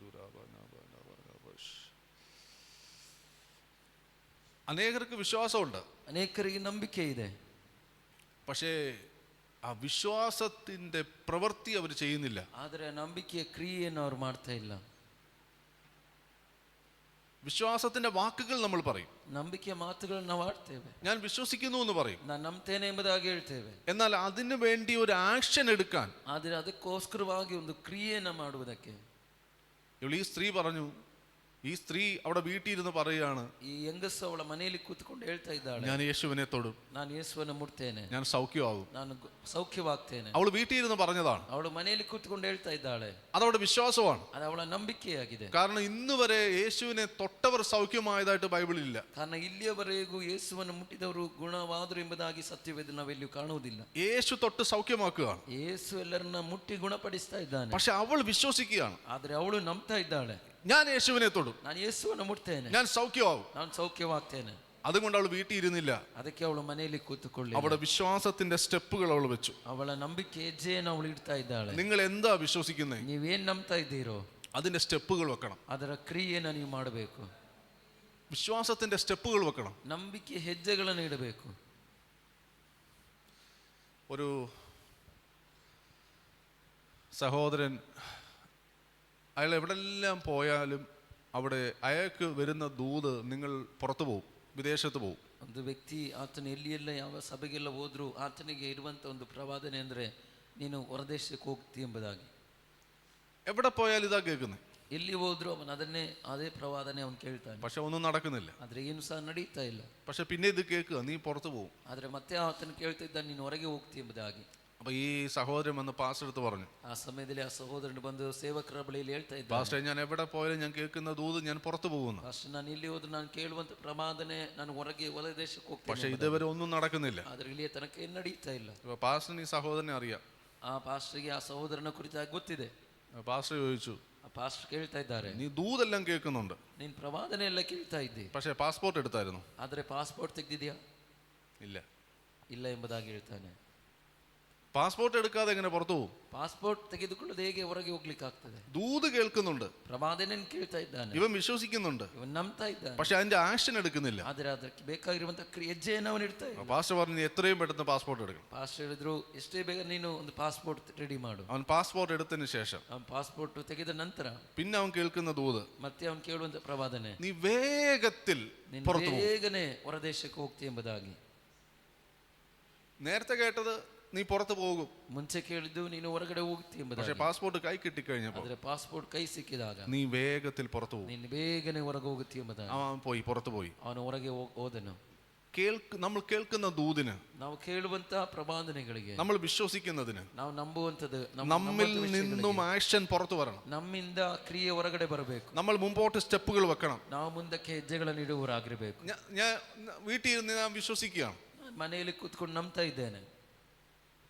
അനേകർക്ക് വിശ്വാസമുണ്ട്, ಅನೇಕರಿಗೆ ನಂಬಿಕೆ ಇದೆ, പക്ഷേ ആ വിശ്വാസത്തിന്റെ പ്രവൃത്തി അവർ ചെയ്യുന്നില്ല. ಆದರೆ ನಂಬಿಕೆಯ ಕ್ರಿಯೆಯನ್ನು ಅವರು ಮಾಡ್ತಾ ಇಲ್ಲ. വിശ്വാസത്തിന്റെ വാക്കുകൾ നമ്മൾ പറയും, ನಂಬಿಕೆಯ ಮಾತುಗಳನ್ನು ನಾವು ಆಡ್ತೇವೆ, ഞാൻ വിശ്വസിക്കുന്നു എന്ന് പറയും. ನಾನು ನಂಬ್ತೇನೆ ಎಂಬುದಾಗಿ ಹೇಳ್ತೇವೆ. എന്നാൽ അതിനു വേണ്ടി ഒരു ആക്ഷൻ എടുക്കാൻ, ಆದರೆ ಅದಕ್ಕೋಸ್ಕರವಾಗಿ ಒಂದು ಕ್ರಿಯೆಯನ್ನು ಮಾಡುವುದಕ್ಕೆ, ഈ സ്ത്രീ പറഞ്ഞു, ഈ സ്ത്രീ അവിടെ വീട്ടിൽ ഇരുന്ന് പറയുകയാണ്, ಈ ಹೆಂಗಸು ಅವಳ ಮನೆಯಲ್ಲಿ ಕೂತ್ಕೊಂಡು ಹೇಳ್ತಾ ಇದ್ದಾಳೆ, ഞാൻ യേശുവിനെ തൊടും, ನಾನು ಯೇಸುವನ್ನು ಮುಟ್ತೇನೆ, ഞാൻ സൗഖ്യമാകും. ನಾನು ಸೌಖ್ಯವಾಗ್ತೇನೆ. അവൾ വീട്ടിൽ ഇരുന്ന് പറഞ്ഞതാണ്, ಅವಳು ಮನೆಯಲ್ಲಿ ಕೂತ್ಕೊಂಡು ಹೇಳ್ತಾ ಇದ್ದಾಳೆ. അതവളുടെ വിശ്വാസമാണ്. ಅದು ಅವಳ ನಂಬಿಕೆಯಾಗಿದೆ. കാരണം ഇന്ന് വരെ യേശുവിനെ തൊട്ടവർ സൗഖ്യമായതായിട്ട് ബൈബിളില്ല. ಕಾರಣ ಇಲ್ಲಿಯವರೆಗೂ ಯೇಸುವನ್ನು ಮುಟ್ಟಿದವರು ಗುಣವಾದರು ಎಂಬುದಾಗಿ ಸತ್ಯವೇದ ನಾವೆಲ್ಲಿಯೂ ಕಾಣುವುದಿಲ್ಲ. യേശು തൊട്ട് സൗഖ്യമാക്കുകയാണ്, ಯೇಸು ಎಲ್ಲರನ್ನ ಮುಟ್ಟಿ ಗುಣಪಡಿಸ್ತಾ ಇದ್ದಾನೆ. പക്ഷെ അവൾ വിശ്വസിക്കുകയാണ്, ಆದ್ರೆ ಅವಳು ನಂಬ್ತಾ ಇದ್ದಾಳೆ, ഞാൻ യേശുവിനെ തൊടും, ನಾನು ಯೇಸುವನ್ನು ಮುಟ್ತೇನೆ, ഞാൻ സൗഖ്യമാവും. ನಾನು സೌಖ್ಯವಾಗ್ತೇನೆ. അതുകൊണ്ട് അവൾ വീട്ടിൽ ഇരുന്നില്ല, ಅದಕ್ಕೆ ಅವಳು ಮನೆಯಲ್ಲಿ ಕೂತುಕೊಳ್ಳಿ, അവളുടെ വിശ്വാസത്തിന്റെ സ്റ്റെപ്പുകൾ അവൾ വെച്ചു. ಅವಳ ನಂಬಿಕೆ ಹೆಜ್ಜೆಯನ್ನು ಅವಳು ಇಡ್ತಾ ಇದ್ದಾಳೆ. നിങ്ങൾ എന്താ വിശ്വസിക്കുന്നത്, ನೀವೇನ್ ನಂಬ್ತಾ ಇದ್ದೀರೋ അതിന്റെ സ്റ്റെപ്പുകൾ വെക്കണം. ಅದರ ಕ್ರಿಯೆಯನ್ನು ನೀವು ಮಾಡಬೇಕು. വിശ്വാസത്തിന്റെ സ്റ്റെപ്പുകൾ വെക്കണം. ನಂಬಿಕೆ ಹೆಜ್ಜೆಗಳನ್ನು ಇಡಬೇಕು. ഒരു സഹോദരൻ, അയാൾ എവിടെല്ലാം പോയാലും അവിടെ അയാൾക്ക് വരുന്ന ദൂത്, നിങ്ങൾ പുറത്തു പോകും, വിദേശത്ത് പോകും. ಒಂದು ವ್ಯಕ್ತಿ ಆತನ ಎಲ್ಲಿಯೆಲ್ಲ ಯಾವ ಸಭೆಗೆಲ್ಲ ಹೋದ್ರು ಆತನಿಗೆ ಇರುವಂತ ಒಂದು ಪ್ರವಾದನೆ ಅಂದ್ರೆ ನೀನು ಹೊರದೇಶಕ್ಕೆ ಹೋಗ್ತಿ ಎಂಬುದಾಗಿ. എവിടെ പോയാലും ഇതാ കേൾക്കുന്നത്. ಎಲ್ಲಿ ಹೋದ್ರು ಅವನು ಅದೇ ಪ್ರವಾದನೆ ಅವನು ಕೇಳ್ತಾನೆ. പക്ഷെ ഒന്നും നടക്കുന്നില്ല. ಆದ್ರೆ ಏನು ಸಹ ನಡೀತಾ ಇಲ್ಲ. പക്ഷെ പിന്നെ ഇത് കേൾക്കുക, നീ പുറത്തു പോകും. ಆದ್ರೆ ಮತ್ತೆ ಆತನು ಕೇಳ್ತಾ ಇದ್ದಾನೆ, ನೀನು ಹೊರಗೆ ಹೋಗ್ತಿ ಎಂಬುದಾಗಿ. അപ്പൊ ഈ സഹോദരൻ വന്ന് പാസ്റ്റർ അടുത്ത് പറഞ്ഞു, ಆ ಸಮಯದಲ್ಲಿ ಆ ಸಹೋದರನು ಬಂದು ಸೇವಕರ ಬಳಿಯಲ್ಲಿ ಹೇಳ್ತಾ ಇದ್ದ, പാസ്റ്റർ, ഞാൻ എവിടെ പോയാലും ഞാൻ കേൾക്കുന്ന ദൂത് ഞാൻ പുറത്തു പോകുന്നു. ಪಾಸ್ಟರ್, ನಾನು ಇಲ್ಲಿ ಹೋದ್ರೆ ನಾನು ಕೇಳುವಂತ ಪ್ರವಾದನೆ ನಾನು ಹೊರ ದೇಶಕ್ಕೆ പക്ഷെ ಹೋಗ್ತೇನೆ. ഇതുവരെ ഒന്നും നടക്കുന്നില്ല. ಆದ್ರೆ ಇಲ್ಲಿಯ ತನಕ ಏನು ನಡೀತಾ ಇಲ್ಲ. ഇപ്പൊ പാസ്റ്ററിന് ഈ സഹോദരനെ അറിയാം. ಆ ಪಾಸ್ಟರ್ಗೆ ಆ ಸಹೋದರನ ಕುರಿತಾಗಿ ಗೊತ್ತಿದೆ. പാസ്റ്റർ ചോദിച്ചു, ಆ ಪಾಸ್ಟರ್ ಕೇಳ್ತಾ ಇದ್ದಾರೆ, നീ ദൂതെല്ലാം കേൾക്കുന്നുണ്ട്, ನೀನ್ ಪ್ರವಾದನೆ ಎಲ್ಲ ಕೇಳ್ತಾ ಇದ್ದಿ, പക്ഷെ പാസ്പോർട്ട് എടുത്തായിരുന്നു? ಆದ್ರೆ ಪಾಸ್ಪೋರ್ಟ್ ತೆಗ್ದಿದ್ಯಾ? ഇല്ല. ಇಲ್ಲ ಎಂಬುದಾಗಿ ಹೇಳ್ತಾನೆ. പാസ്പോർട്ട് എടുക്കാതെ എങ്ങനെ പുറത്തു പോകും? ಪಾಸ್ಪೋರ್ಟ್ ತೆಗೆದುಕೊಳ್ಳದೆ ಹೇಗೆ ಹೊರಗೆ ಹೋಗ್ಲಿಕ್ಕೆ ಆಗ್ತದೆ? ദൂത് കേൾക്കുന്നുണ്ട്, ಪ್ರವಾದನೆ ಕೇಳ್ತಾ ಇದ್ದಾನೆ, ഇവൻ വിശ്വസിക്കുന്നുണ്ട്, ಇವನ್ ನಂಬ್ತಾ ಇದ್ದಾನೆ, പക്ഷെ അതിന്റെ ആക്ഷൻ എടുക്കുന്നില്ല. ಆದ್ರೆ ಅದಕ್ಕೆ ಬೇಕಾಗಿರುವಂತ ಹೆಜ್ಜೆಯನ್ನು ಅವನು ಇಡ್ತಾ ಇಲ್ಲ. പാസ്റ്റർ പറഞ്ഞു, നീ എത്രയും പെട്ടെന്ന് പാസ്പോർട്ട് എടുക്കണം. ಪಾಸ್ಟರ್ ಹೇಳಿದ್ರು, ಎಷ್ಟೇ ಬೇಗ ನೀನು ಒಂದು ಪಾಸ್ಪೋರ್ಟ್ ರೆಡಿ ಮಾಡು. അവൻ പാസ്പോർട്ട് എടുത്തതിന് ശേഷം ಅವನ್ ಪಾಸ್ಪೋರ್ಟ್ ತೆಗೆದ ನಂತರ പിന്നെ അവൻ കേൾക്കുന്ന ദൂത്, ಮತ್ತೆ ಅವನು ಕೇಳುವಂತ ಪ್ರವಾದನೆ, നീ വേഗത്തിൽ പുറത്തു പോകും. ಬೇಗನೆ ಹೊರದೇಶಕ್ಕೆ ಹೋಗ್ತಿ ಎಂಬುದಾಗಿ. നേരത്തെ കേട്ടത് നീ പുറത്തു പോകും, ಮುಂಚೆ ಕೇಳಿದ್ದು ನೀನು ಹೊರಗಡೆ ಹೋಗ್ತಿ പക്ഷെ ಎಂಬುದಾಗಿ. പാസ്പോർട്ട് കൈ കിട്ടിക്കഴിഞ്ഞപ്പോൾ ಆದ್ರೆ ಪಾಸ್ಪೋರ್ಟ್ ಕೈ ಸಿಕ್ಕಿದಾಗ നീ വേഗത്തിൽ പുറത്തു പോകും. ನೀನು ಬೇಗನೆ ಹೊರಗೆ ಹೋಗುತ್ತಿ ಎಂಬುದಾಗಿ. അവൻ പോയി, പുറത്തു പോയി. ಅವನು ಹೊರಗೆ ಹೋದನು. നമ്മൾ കേൾക്കുന്ന ദൂതിന്, ನಾವು ಕೇಳುವಂತ ಪ್ರವಾದನೆಗಳಿಗೆ, നമ്മൾ വിശ്വസിക്കുന്നതിന് ನಾವು ನಂಬುವಂತದ್ದು, നമ്മിൽ നിന്നും ആക്ഷൻ പുറത്തു വരണം. ನಮ್ಮಿಂದ ಕ್ರಿಯೆ ಹೊರಗಡೆ ಬರಬೇಕು. നമ്മൾ മുമ്പോട്ട് സ്റ്റെപ്പുകൾ വെക്കണം. ನಾವು ಮುಂದಕ್ಕೆ ಹೆಜ್ಜೆಗಳನ್ನು ಇಡುವವರಾಗಿರಬೇಕು. ഞാൻ വീട്ടിൽ ഇരുന്ന് ഞാൻ വിശ്വസിക്കുകയാണ്, ಮನೆಯಲ್ಲಿ ಕೂತ್ಕೊಂಡು ನಂಬ್ತಾ ಇದ್ದೇನೆ,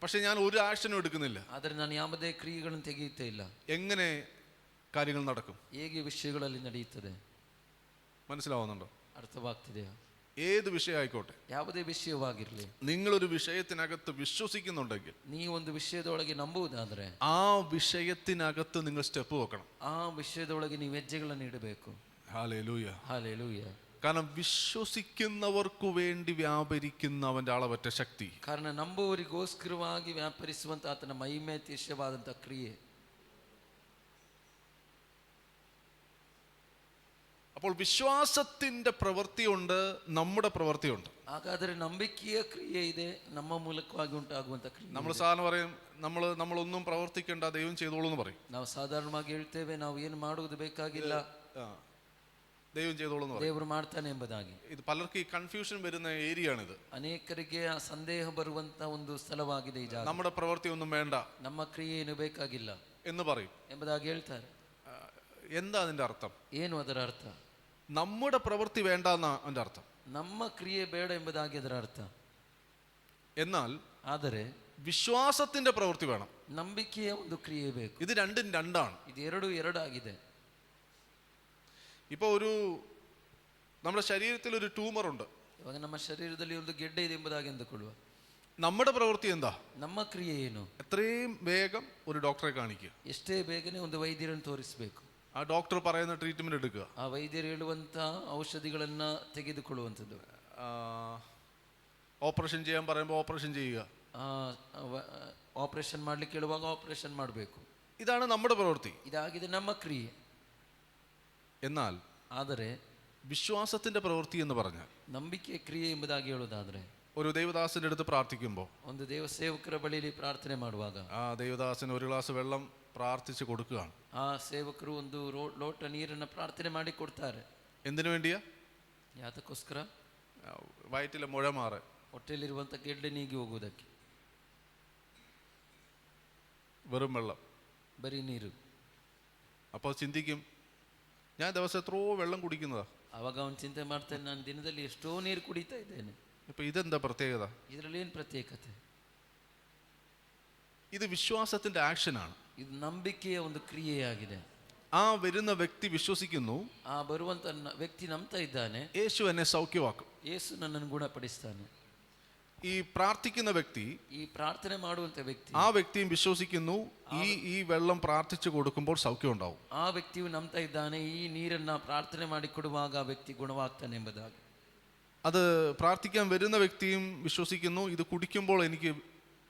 പക്ഷെ ഞാൻ ഒരു ആക്ഷനും എടുക്കുന്നില്ല. ಆದರೆ ನಾನು ಯಾವುದೇ ಕ್ರಿಯೆಗಳನ್ನು ತೆಗೆಯುತ್ತಾ ಇಲ್ಲ. എങ്ങനെ കാര്യങ്ങൾ നടക്കും? ಹೇಗೆ ವಿಷಯಗಳಲ್ಲಿ ನಡೆಯುತ್ತದೆ? മനസ്സിലാവുന്നുണ്ടോ? ಅರ್ಥವಾಗ್ತಿದೆಯಾ? ഏത് വിഷയമായിക്കോട്ടെ, ಯಾವುದೇ ವಿಷಯವಾಗಿರಲಿ, നിങ്ങളൊരു വിഷയത്തിനകത്ത് വിശ്വസിക്കുന്നുണ്ടെങ്കിൽ, ನೀ ಒಂದು ವಿಷಯದೊಳಗೆ ನಂಬುವುದಾದ್ರೆ ആ വിഷയത്തിനകത്ത് നിങ്ങൾ സ്റ്റെപ്പ് വെക്കണം. ಆ ವಿಷಯದೊಳಗೆ ನೀವು ಹೆಜ್ಜೆಗಳನ್ನು ಇಡಬೇಕು. ഹല്ലേലൂയ. ಹಾಲೆಲೂಯ. കാരണം വിശ്വസിക്കുന്നവർക്കു വേണ്ടി വ്യാപരിക്കുന്ന അവന്റെ അളവറ്റ ശക്തി. ಕಾರಣ ನಂಬುವವರಿಗೋಸ್ಕರವಾಗಿ ವ್ಯಾಪರಿಸುವಂತ ಆತನ ಮಹಿಮೆ ಅತಿಶಯವಾದಂತ ಕ್ರಿಯೆ. അപ്പോൾ വിശ്വാസത്തിന്റെ പ്രവൃത്തിയുണ്ട്, നമ്മുടെ പ്രവൃത്തിയുണ്ട്. ಹಾಗಾದರೆ ನಂಬಿಕೆಯ ಕ್ರಿಯೆ ಇದೆ, ನಮ್ಮ ಮೂಲಕವಾಗಿ ಉಂಟಾಗುವಂತ ಕ್ರಿಯೆ. നമ്മൾ സാധാരണ പറയും, നമ്മളൊന്നും പ്രവർത്തിക്കേണ്ട, ദൈവം ചെയ്തോളൂ എന്ന് പറയും. ನಾವು ಸಾಧಾರಣವಾಗಿ ಹೇಳ್ತೇವೆ, ನಾವು ಏನು ಮಾಡುವುದು ಬೇಕಾಗಿಲ್ಲ, ദൈവം ചെയ്തോളൂ എന്ന് പറയും. ದೇವರು ಮಾಡ್ತಾನೆ ಎಂಬುದಾಗಿ. ഇത് പലർക്കും ഈ കൺഫ്യൂഷൻ വരുന്ന ഏരിയയാണിത്. ಅನೇಕರಿಗೆ ಆ ಸಂದೇಹ ಬರುವಂತ ಒಂದು ಸ್ಥಳವಾಗಿದೆ ಈ ಜಾಗ. നമ്മുടെ പ്രവൃത്തി ഒന്നും വേണ്ട, ನಮ್ಮ ಕ್ರಿಯೆ ಏನು ಬೇಕಾಗಿಲ್ಲ എന്ന് പറയും ಎಂಬುದಾಗಿ ಹೇಳ್ತಾರೆ. എന്താ അതിന്റെ അർത്ഥം? ಏನು ಅದರ ಅರ್ಥ? നമ്മുടെ പ്രവൃത്തി വേണ്ട എന്നാ അതിന്റെ അർത്ഥം. ನಮ್ಮ ಕ್ರಿಯೆ ಬೇಡ ಎಂಬುದಾಗಿ ಅದರ ಅರ್ಥ. എന്നാൽ ಆದರೆ വിശ്വാസത്തിന്റെ പ്രവൃത്തി വേണം. ನಂಬಿಕೆಯ ಒಂದು ಕ್ರಿಯೆ ಬೇಕು. ഇത് രണ്ടും രണ്ടാണ്. ಇದು ಎರಡಾಗಿದೆ. ഇപ്പൊ നമ്മുടെ ശരീരത്തിൽ ഒരു ട്യൂമർ ഉണ്ട്. ಇವಾಗ ನಮ್ಮ ಶರೀರದಲ್ಲಿ ಒಂದು ಗೆಡ್ಡೆ ಇದೆ ಎಂಬುದಾಗಿ ಅಂದುಕೊಳ್ಳುವ. നമ്മുടെ പ്രവൃത്തി എന്താ? ನಮ್ಮ ಕ್ರಿಯೆ ಏನು? എത്രയും വേഗം ഒരു ഡോക്ടറെ കാണിക്കുക. ಎಷ್ಟೇ ಬೇಗನೆ ಒಂದು ವೈದ್ಯರನ್ನು ತೋರಿಸಬೇಕು. ആ ഡോക്ടർ പറയുന്ന ട്രീറ്റ്മെന്റ് എടുക്കുക. ಆ ವೈದ್ಯರು ಹೇಳುವಂತ ಔಷಧಿಗಳನ್ನ ತೆಗೆದುಕೊಳ್ಳುವಂಥದ್ದು. ഓപ്പറേഷൻ ചെയ്യാൻ പറയുമ്പോൾ ഓപ്പറേഷൻ ചെയ്യുക. ಆಪರೇಷನ್ ಮಾಡ್ಲಿಕ್ಕೆ ಹೇಳುವಾಗ ಆಪರೇಷನ್ ಮಾಡಬೇಕು. ഇതാണ് നമ്മുടെ പ്രവൃത്തി. ಇದಾಗಿದೆ ನಮ್ಮ ಕ್ರಿಯೆ. എന്നാൽ ಆದರೆ വിശ്വാസത്തിന്റെ പ്രവൃത്തി എന്ന് പറഞ്ഞാൽ ನಂಬಿಕೆ ಕ್ರಿಯೆ ಎಂಬುದಾಗಿ ಹೇಳುವುದಾದ್ರೆ ഒരു ദൈവദാസന്റെ അടുത്ത് പ്രാർത്ഥിക്കുമ്പോൾ, ಒಂದು ದೇವ ಸೇವಕರ ಬಳಿಯಲ್ಲಿ ಪ್ರಾರ್ಥನೆ ಮಾಡುವಾಗ ആ ദൈവദാസന് ഒരു ഗ്ലാസ് വെള്ളം പ്രാർത്ഥിച്ച് കൊടുക്കുകയാണ്. ಆ ಸೇವಕರು ಒಂದು ಲೋಟ ನೀರನ್ನು ಪ್ರಾರ್ಥನೆ ಮಾಡಿ ಕೊಡ್ತಾರೆ. എന്തിനു വേണ്ടിയാ? ಯಾತಕ್ಕೋಸ್ಕರ? വയറ്റിലെ മുഴ മാറ്, ಹೊಟ್ಟೆಯಲ್ಲಿರುವಂಥ ಗೆಡ್ಡೆ ನೀಗಿ ಹೋಗುವುದಕ್ಕೆ. വെറും വെള്ളം, ಬರೀ ನೀರು. അപ്പോൾ ചിന്തിക്കും, ഞാൻ ദിവസം എത്രയോ വെള്ളം കുടിക്കുന്നതാ. ಅವಾಗ ಅವನು ಚಿಂತೆ ಮಾಡ್ತಾನೆ, ನಾನು ದಿನದಲ್ಲಿ ಎಷ್ಟೋ ನೀರು ಕುಡಿತಾ ಇದ್ದೇನೆ. ഇപ്പൊ ഇതെന്താ പ്രത്യേകത? ಇದರಲ್ಲಿ ಏನು ಪ್ರತ್ಯೇಕತೆ? ഇത് വിശ്വാസത്തിന്റെ ആക്ഷനാണ്. ಇದು ನಂಬಿಕೆಯ ಒಂದು ಕ್ರಿಯೆಯಾಗಿದೆ. ആ വരുന്ന വ്യക്തി വിശ്വസിക്കുന്നു, ಆ ಬರುವಂತ ವ್ಯಕ್ತಿ ನಂಬ್ತಾ ಇದ್ದಾನೆ, യേശു എന്നെ സൗഖ്യമാക്കും. ಯೇಸು ನನ್ನನ್ನು ಗುಣಪಡಿಸ್ತಾನೆ. ഈ പ്രാർത്ഥിക്കുന്ന വ്യക്തി, ಈ ಪ್ರಾರ್ಥನೆ ಮಾಡುವಂತ ವ್ಯಕ್ತಿ, ആ വ്യക്തിയും വിശ്വസിക്കുന്നു, ഈ വെള്ളം പ്രാർത്ഥിച്ചു കൊടുക്കുമ്പോൾ സൗഖ്യം ഉണ്ടാവും. ಆ ವ್ಯಕ್ತಿಯು ನಂಬ್ತಾ ಇದ್ದಾನೆ, ಈ ನೀರನ್ನ ಪ್ರಾರ್ಥನೆ ಮಾಡಿ ಕೊಡುವಾಗ ಆ ವ್ಯಕ್ತಿ ಗುಣವಾಗ್ತಾನೆ ಎಂಬುದಾಗಿ. അത് പ്രാർത്ഥിക്കാൻ വരുന്ന വ്യക്തിയും വിശ്വസിക്കുന്നു, ഇത് കുടിക്കുമ്പോൾ എനിക്ക്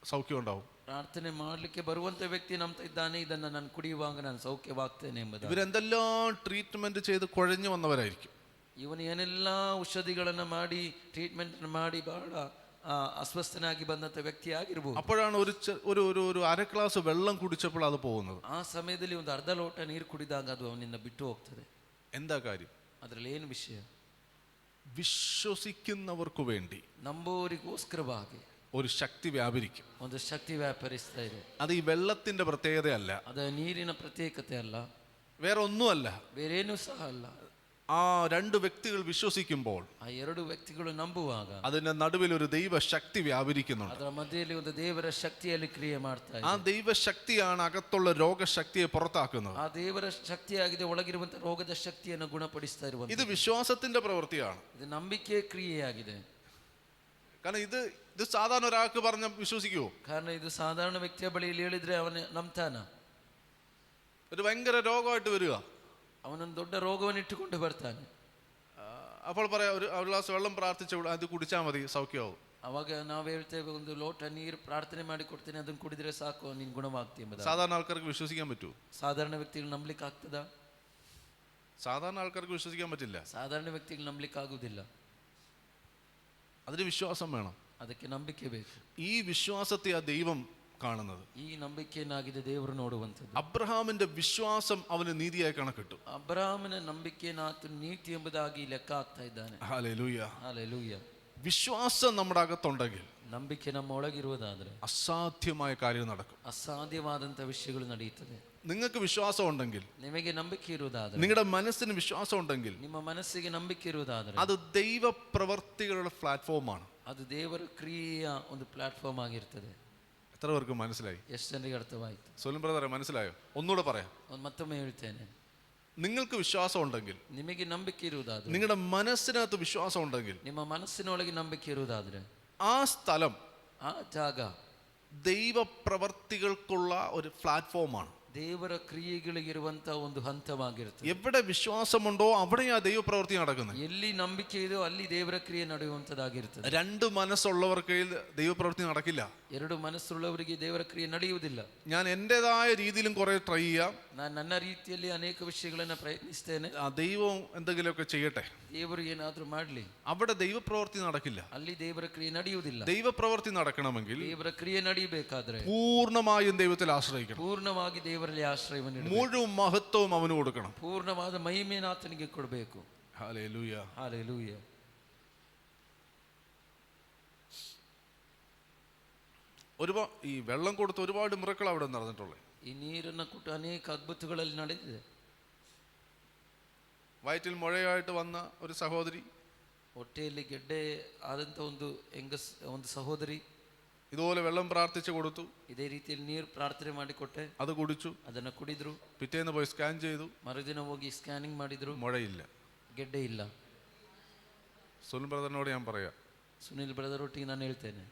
സൗഖ്യം ഉണ്ടാവും. ಪ್ರಾರ್ಥನೆ ಮಾಡಲಿಕ್ಕೆ ಬರುವಂತ ವ್ಯಕ್ತಿ ನಂಬ್ತಾ ಇದ್ದಾನೆ, ಇದನ್ನ ನಾನು ಕುಡಿಯುವಾಗ ನಾನು ಸೌಖ್ಯವಾಗ್ತೇನೆ ಎಂಬುದಾಗಿ. ഇവരെന്തെല്ലാം ട്രീറ്റ്മെന്റ് ചെയ്ത് കുഴഞ്ഞു വന്നവരായിരിക്കും. ಇವನು ಏನೆಲ್ಲ ಔಷಧಿಗಳನ್ನ ಮಾಡಿ ಟ್ರೀಟ್ಮೆಂಟ್ ಮಾಡಿ ಬಹಳ ಅಸ್ವಸ್ಥನಾಗಿ ಬಂದಂತ ವ್ಯಕ್ತಿ ಆಗಿರ್ಬೋದು. അപ്പോഴാണ് ഒരു അര ഗ്ലാസ് വെള്ളം കുടിച്ചപ്പോൾ അത് പോകുന്നത്. ಆ ಸಮಯದಲ್ಲಿ ಒಂದು ಅರ್ಧ ಲೋಟ ನೀರು ಕುಡಿದಾಗ ಅದು ಅವನಿಂದ ಬಿಟ್ಟು ಹೋಗ್ತದೆ. എന്താ കാര്യം? ಅದರಲ್ಲಿ ಏನು ವಿಷಯ? വിശ്വസിക്കുന്നവർക്ക് വേണ്ടി ನಂಬೋರಿಗೋಸ್ಕರವಾಗಿ ഒരു ശക്തി വ്യാപരിക്കും. ಒಂದು ಶಕ್ತಿ ವ್ಯಾಪರಿಸ್ತಾ ಇದೆ. അത് ഈ വെള്ളത്തിന്റെ പ്രത്യേകതയല്ല, ಅದು ನೀರಿನ ಪ್ರತ್ಯೇಕತೆ ಅಲ್ಲ, വേറെ ഒന്നുമല്ല. ಬೇರೇನೂ ಸಹ ಅಲ್ಲ. ആ രണ്ട് വ്യക്തികൾ വിശ്വസിക്കുമ്പോൾ ಆ ಎರಡು ವ್ಯಕ್ತಿಗಳು ನಂಬುವಾಗ അതിന്റെ നടുവിൽ ഒരു ദൈവശക്തി വ്യാപരിക്കുന്നുണ്ട്. ಅದರ ಮಧ್ಯೆಯಲ್ಲಿ ಒಂದು ದೇವರ ಶಕ್ತಿಯಲ್ಲಿ ಕ್ರಿಯೆ ಮಾಡ್ತಾ ആ ಇದೆ. ദൈവശക്തിയാണ് അകത്തുള്ള രോഗശക്തിയെ പുറത്താക്കുന്നത്. ಆ ದೇವರ ಶಕ್ತಿಯಾಗಿದೆ ಒಳಗಿರುವಂತ ರೋಗದ ಶಕ್ತಿಯನ್ನು ಗುಣಪಡಿಸ್ತಾ ಇರುವಂತ. ഇത് വിശ്വാസത്തിന്റെ പ്രവൃത്തിയാണ്. ಇದು ನಂಬಿಕೆಯ ಕ್ರಿಯೆಯಾಗಿದೆ. കാരണം ഇത് സാധാരണ ഒരാൾക്ക് പറഞ്ഞ വിശ്വസിക്കുവോ? ಕಾರಣ ಇದು ಸಾಧಾರಣ ವ್ಯಕ್ತಿಯ ಬಳಿಯಲ್ಲಿ ಹೇಳಿದ್ರೆ ಅವನ ನಂಬ್ತಾನ? ഒരു ഭയങ്കര രോഗമായിട്ട് വരിക, ಅವನೊಂದು ದೊಡ್ಡ ರೋಗವನ್ನು ಇಟ್ಟುಕೊಂಡು ಬರ್ತಾನೆ. അപ്പോൾ പറയാം, ഒരു ഗ്ലാസ് വെള്ളം പ്രാർത്ഥിച്ചു അത് കുടിച്ചാൽ മതി, സൗഖ്യമാവും. ಅವಾಗ ನಾವು ಹೇಳ್ತೇವೆ, ಒಂದು ಲೋಟ ನೀರು ಪ್ರಾರ್ಥನೆ ಮಾಡಿ ಕೊಡ್ತೇನೆ, ಅದನ್ನು ಕುಡಿದ್ರೆ ಸಾಕು, ನೀನು ಗುಣವಾಗ್ತಿ ಎಂಬುದು. സാധാരണ ആൾക്കാർക്ക് വിശ്വസിക്കാൻ പറ്റുമോ? ಸಾಧಾರಣ ವ್ಯಕ್ತಿಗಳು ನಂಬಲಿಕ್ಕೆ ಆಗ್ತದಾ? സാധാരണ ആൾക്കാർക്ക് വിശ്വസിക്കാൻ പറ്റില്ല. ಸಾಧಾರಣ ವ್ಯಕ್ತಿಗಳು ನಂಬಲಿಕ್ಕೆ ಆಗುದಿಲ್ಲ. അതിന് വിശ്വാസം വേണം. ಅದಕ್ಕೆ ನಂಬಿಕೆ ಬೇಕು. ഈ വിശ്വാസത്തെ ആ ദൈവം കാണുന്നത്. ಈ ನಂಬಿಕೆಯನ್ನಾಗಿದೆ ದೇವರು ನೋಡುವಂಥದ್ದು. അബ്രഹാമിന്റെ വിശ്വാസം അവന് നീതിയായി കണക്കിട്ടു. ಅಬ್ರಹಾಮನ ನಂಬಿಕೆಯನ್ನು ಆತನು ನೀತಿ ಎಂಬುದಾಗಿ ಲೆಕ್ಕ ಆಗ್ತಾ ಇದ್ದಾನೆ. ഹല്ലേലൂയ. ಹಲ್ಲೆಲೂಯ. വിശ്വാസം നമ്മുടെ അകത്തുണ്ടെങ്കിൽ ನಂಬಿಕೆ ನಮ್ಮ ಒಳಗಿರುವುದಾದ್ರೆ അസാധ്യമായ കാര്യം നടക്കും. ಅಸಾಧ್ಯವಾದಂಥ ವಿಷಯಗಳು ನಡೆಯುತ್ತದೆ. നിങ്ങൾക്ക് വിശ്വാസം ഉണ്ടെങ്കിൽ, ನಿಮಗೆ ನಂಬಿಕೆ ಇರುವುದಾದ್ರೆ, നിങ്ങളുടെ മനസ്സിന് വിശ്വാസം ഉണ്ടെങ്കിൽ, ನಿಮ್ಮ ಮನಸ್ಸಿಗೆ ನಂಬಿಕೆ ಇರುವುದಾದ್ರೆ അത് ദൈവപ്രവർത്തികളുടെ പ്ലാറ്റ്ഫോമാണ്. ಅದು ದೇವರ ಕ್ರಿಯೆಯ ಒಂದು ಪ್ಲಾಟ್ಫಾರ್ಮ್ ಆಗಿರ್ತದೆ. എത്ര പേർക്ക് മനസ്സിലായി? ಎಷ್ಟು ಜನರಿಗೆ ಅರ್ಥವಾಯಿತು? സോലൻ ബ്രദറെ മനസ്സിലായോ? ഒന്നുകൂടെ പറയാം. ಮತ್ತೊಮ್ಮೆ ಹೇಳ್ತೇನೆ, നിങ്ങൾക്ക് വിശ്വാസം ഉണ്ടെങ്കിൽ, ನಿಮಗೆ ನಂಬಿಕೆ ಇರುವುದಾದ್ರೆ, നിങ്ങളുടെ മനസ്സിനകത്ത് വിശ്വാസം ഉണ്ടെങ്കിൽ, ನಿಮ್ಮ ಮನಸ್ಸಿನೊಳಗೆ ನಂಬಿಕೆ ಇರುವುದಾದ್ರೆ, ആ സ്ഥലം ಆ ಜಾಗ ദൈവപ്രവർത്തികൾക്കുള്ള ഒരു പ്ലാറ്റ്ഫോമാണ്. ದೇವರ ಕ್ರಿಯೆಗಳಿಗಿರುವಂತಹ ಒಂದು ಹಂತವಾಗಿರುತ್ತದೆ. എവിടെ വിശ്വാസമുണ്ടോ അവിടെയാ ദൈവപ്രവൃത്തി നടക്കുന്നത്. ಎಲ್ಲಿ ನಂಬಿಕೆ ಇದೆಯೋ ಅಲ್ಲಿ ದೇವರ ಕ್ರಿಯೆ ನಡೆಯುವಂತದ್ದಾಗಿರುತ್ತದೆ. രണ്ട് മനസ്സുള്ളവർക്ക് ദൈവപ്രവൃത്തി നടക്കില്ല. ಎರಡು ಮನಸ್ಸುಳ್ಳವರಿಗೆ ದೇವರ ಕ್ರಿಯೆ ನಡೆಯುವುದಿಲ್ಲ. ഞാൻ എൻ്റെതായ രീതിയിലും കുറെ ട്രൈ ചെയ്യാം, ನಾನು ನನ್ನ ರೀತಿಯಲ್ಲಿ ಅನೇಕ ವಿಷಯಗಳನ್ನು ಪ್ರಯತ್ನಿಸ್ತೇನೆ, ദൈവം എന്തെങ്കിലുമൊക്കെ ചെയ്യട്ടെ, ದೇವರು ಏನಾದ್ರೂ ಮಾಡಲಿ, അവിടെ ദൈവപ്രവൃത്തി നടക്കില്ല. ಅಲ್ಲಿ ದೇವರ ಕ್ರಿಯೆ ನಡೆಯುವುದಿಲ್ಲ. ദൈവപ്രവൃത്തി നടക്കണമെങ്കിൽ ದೇವರ ಕ್ರಿಯೆ ನಡೆಯಬೇಕಾದ್ರೆ പൂർണ്ണമായും ദൈവത്തിൽ ആശ്രയിക്കണം. ಪೂರ್ಣವಾಗಿ ದೇವರಲ್ಲಿ ಆಶ್ರಯವನ್ನು ಇಡಬೇಕು. മുഴുവൻ മഹത്വവും അവന് കൊടുക്കണം. ಪೂರ್ಣವಾದ ಮಹಿಮೆಯನ್ನು ಆತನಿಗೆ ಕೊಡಬೇಕು. ഹല്ലേലൂയ. ഹല്ലേലൂയ. ഈ വെള്ളം കൊടുത്ത് ഒരുപാട് മിറക്കൾ അവിടെ നടന്നിട്ടുള്ളത്. ಈ ನೀರನ್ನು ಕೊಟ್ಟು ಅನೇಕ ಅದ್ಭುತಗಳಲ್ಲಿ ನಡೆದಿದೆ. വയറ്റിൽ മുഴയായിട്ട് വന്ന ഒരു സഹോദരി, ಹೊಟ್ಟೆಯಲ್ಲಿ ಗೆಡ್ಡೆ ಆದಂಥ ಒಂದು ಸಹೋದರಿ ഇതുപോലെ വെള്ളം പ്രാർത്ഥിച്ചു കൊടുത്തു. ಇದೇ ರೀತಿಯಲ್ಲಿ ನೀರು ಪ್ರಾರ್ಥನೆ ಮಾಡಿಕೊಟ್ಟೆ, അത് കുടിച്ചു. ಅದನ್ನು ಕುಡಿದ್ರು. പിറ്റേന്ന് പോയി സ്കാൻ ചെയ്തു, ಮರುದಿನ ಹೋಗಿ ಸ್ಕ್ಯಾನಿಂಗ್ ಮಾಡಿದ್ರು, മുഴയില്ല, ಗೆಡ್ಡೆ ಇಲ್ಲ. സുനിൽ ബ്രദറിനോട് ഞാൻ പറയാം, ಸುನಿಲ್ ಬ್ರದರ್ ಒಟ್ಟಿಗೆ ನಾನು ಹೇಳ್ತೇನೆ,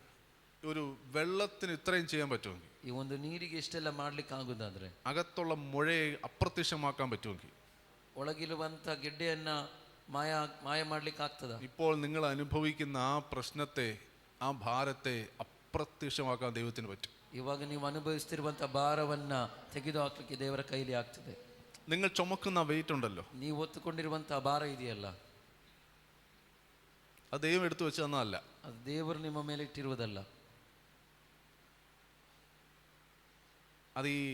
ഒരു വെള്ളത്തിന് ഇത്രയും ചെയ്യാൻ പറ്റുമെങ്കിൽ, ಈ ಒಂದು ನೀರಿಗೆ ಇಷ್ಟೆಲ್ಲ ಮಾಡ್ಲಿಕ್ಕೆ ಆಗುದಾದ್ರೆ, അകത്തുള്ള മുഴയെ അപ്രത്യക്ഷമാക്കാൻ പറ്റുമെങ്കിൽ, ಒಳಗಿರುವಂತ ಗೆಡ್ಡೆಯನ್ನ ಮಾಯ ಮಾಡ್ಲಿಕ್ಕೆ ಆಗ್ತದ? ഇപ്പോൾ നിങ്ങൾ അനുഭവിക്കുന്ന ആ പ്രശ്നത്തെ, ആ ഭാരത്തെ അപ്രത്യക്ഷമാക്കാൻ ദൈവത്തിന് പറ്റും. ಇವಾಗ ನೀವು ಅನುಭವಿಸ್ತಿರುವಂತ ಭಾರವನ್ನ ತೆಗೆದು ಹಾಕ್ಲಿಕ್ಕೆ ದೇವರ ಕೈಲಿ ಆಗ್ತದೆ. നിങ്ങൾ ചുമക്കുന്ന വെയിറ്റ് ഉണ്ടല്ലോ, ನೀವು ಹೊತ್ತುಕೊಂಡಿರುವಂತ ಭಾರ ಇದೆಯಲ್ಲ, അത് ദൈവം എടുത്തു വെച്ച് തന്നതല്ല, ಅದು ದೇವರು ನಿಮ್ಮ ಮೇಲೆ ಇಟ್ಟಿರುವುದಲ್ಲ. അത് ഈ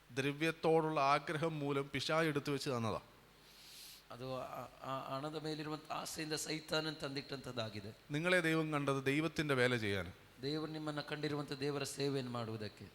ദ്രവ്യത്തോടുള്ള ആഗ്രഹം മൂലം പിശാച് എടുത്തു വെച്ച് തന്നതാ. ಅದು ಹಣದ ಮೇಲಿರುವಂತ ಆಸೆಯಿಂದ ಸೈತಾನನ್ ತಂದಿಟ್ಟಂತದ್ದಾಗಿದೆ. നിങ്ങളെ ദൈവം കണ്ടത് ദൈവത്തിന്റെ വേല ചെയ്യാൻ, ದೇವರು ನಿಮ್ಮನ್ನ ಕಂಡಿರುವಂತ ದೇವರ ಸೇವೆಯನ್ನು ಮಾಡುವುದಕ್ಕೆ,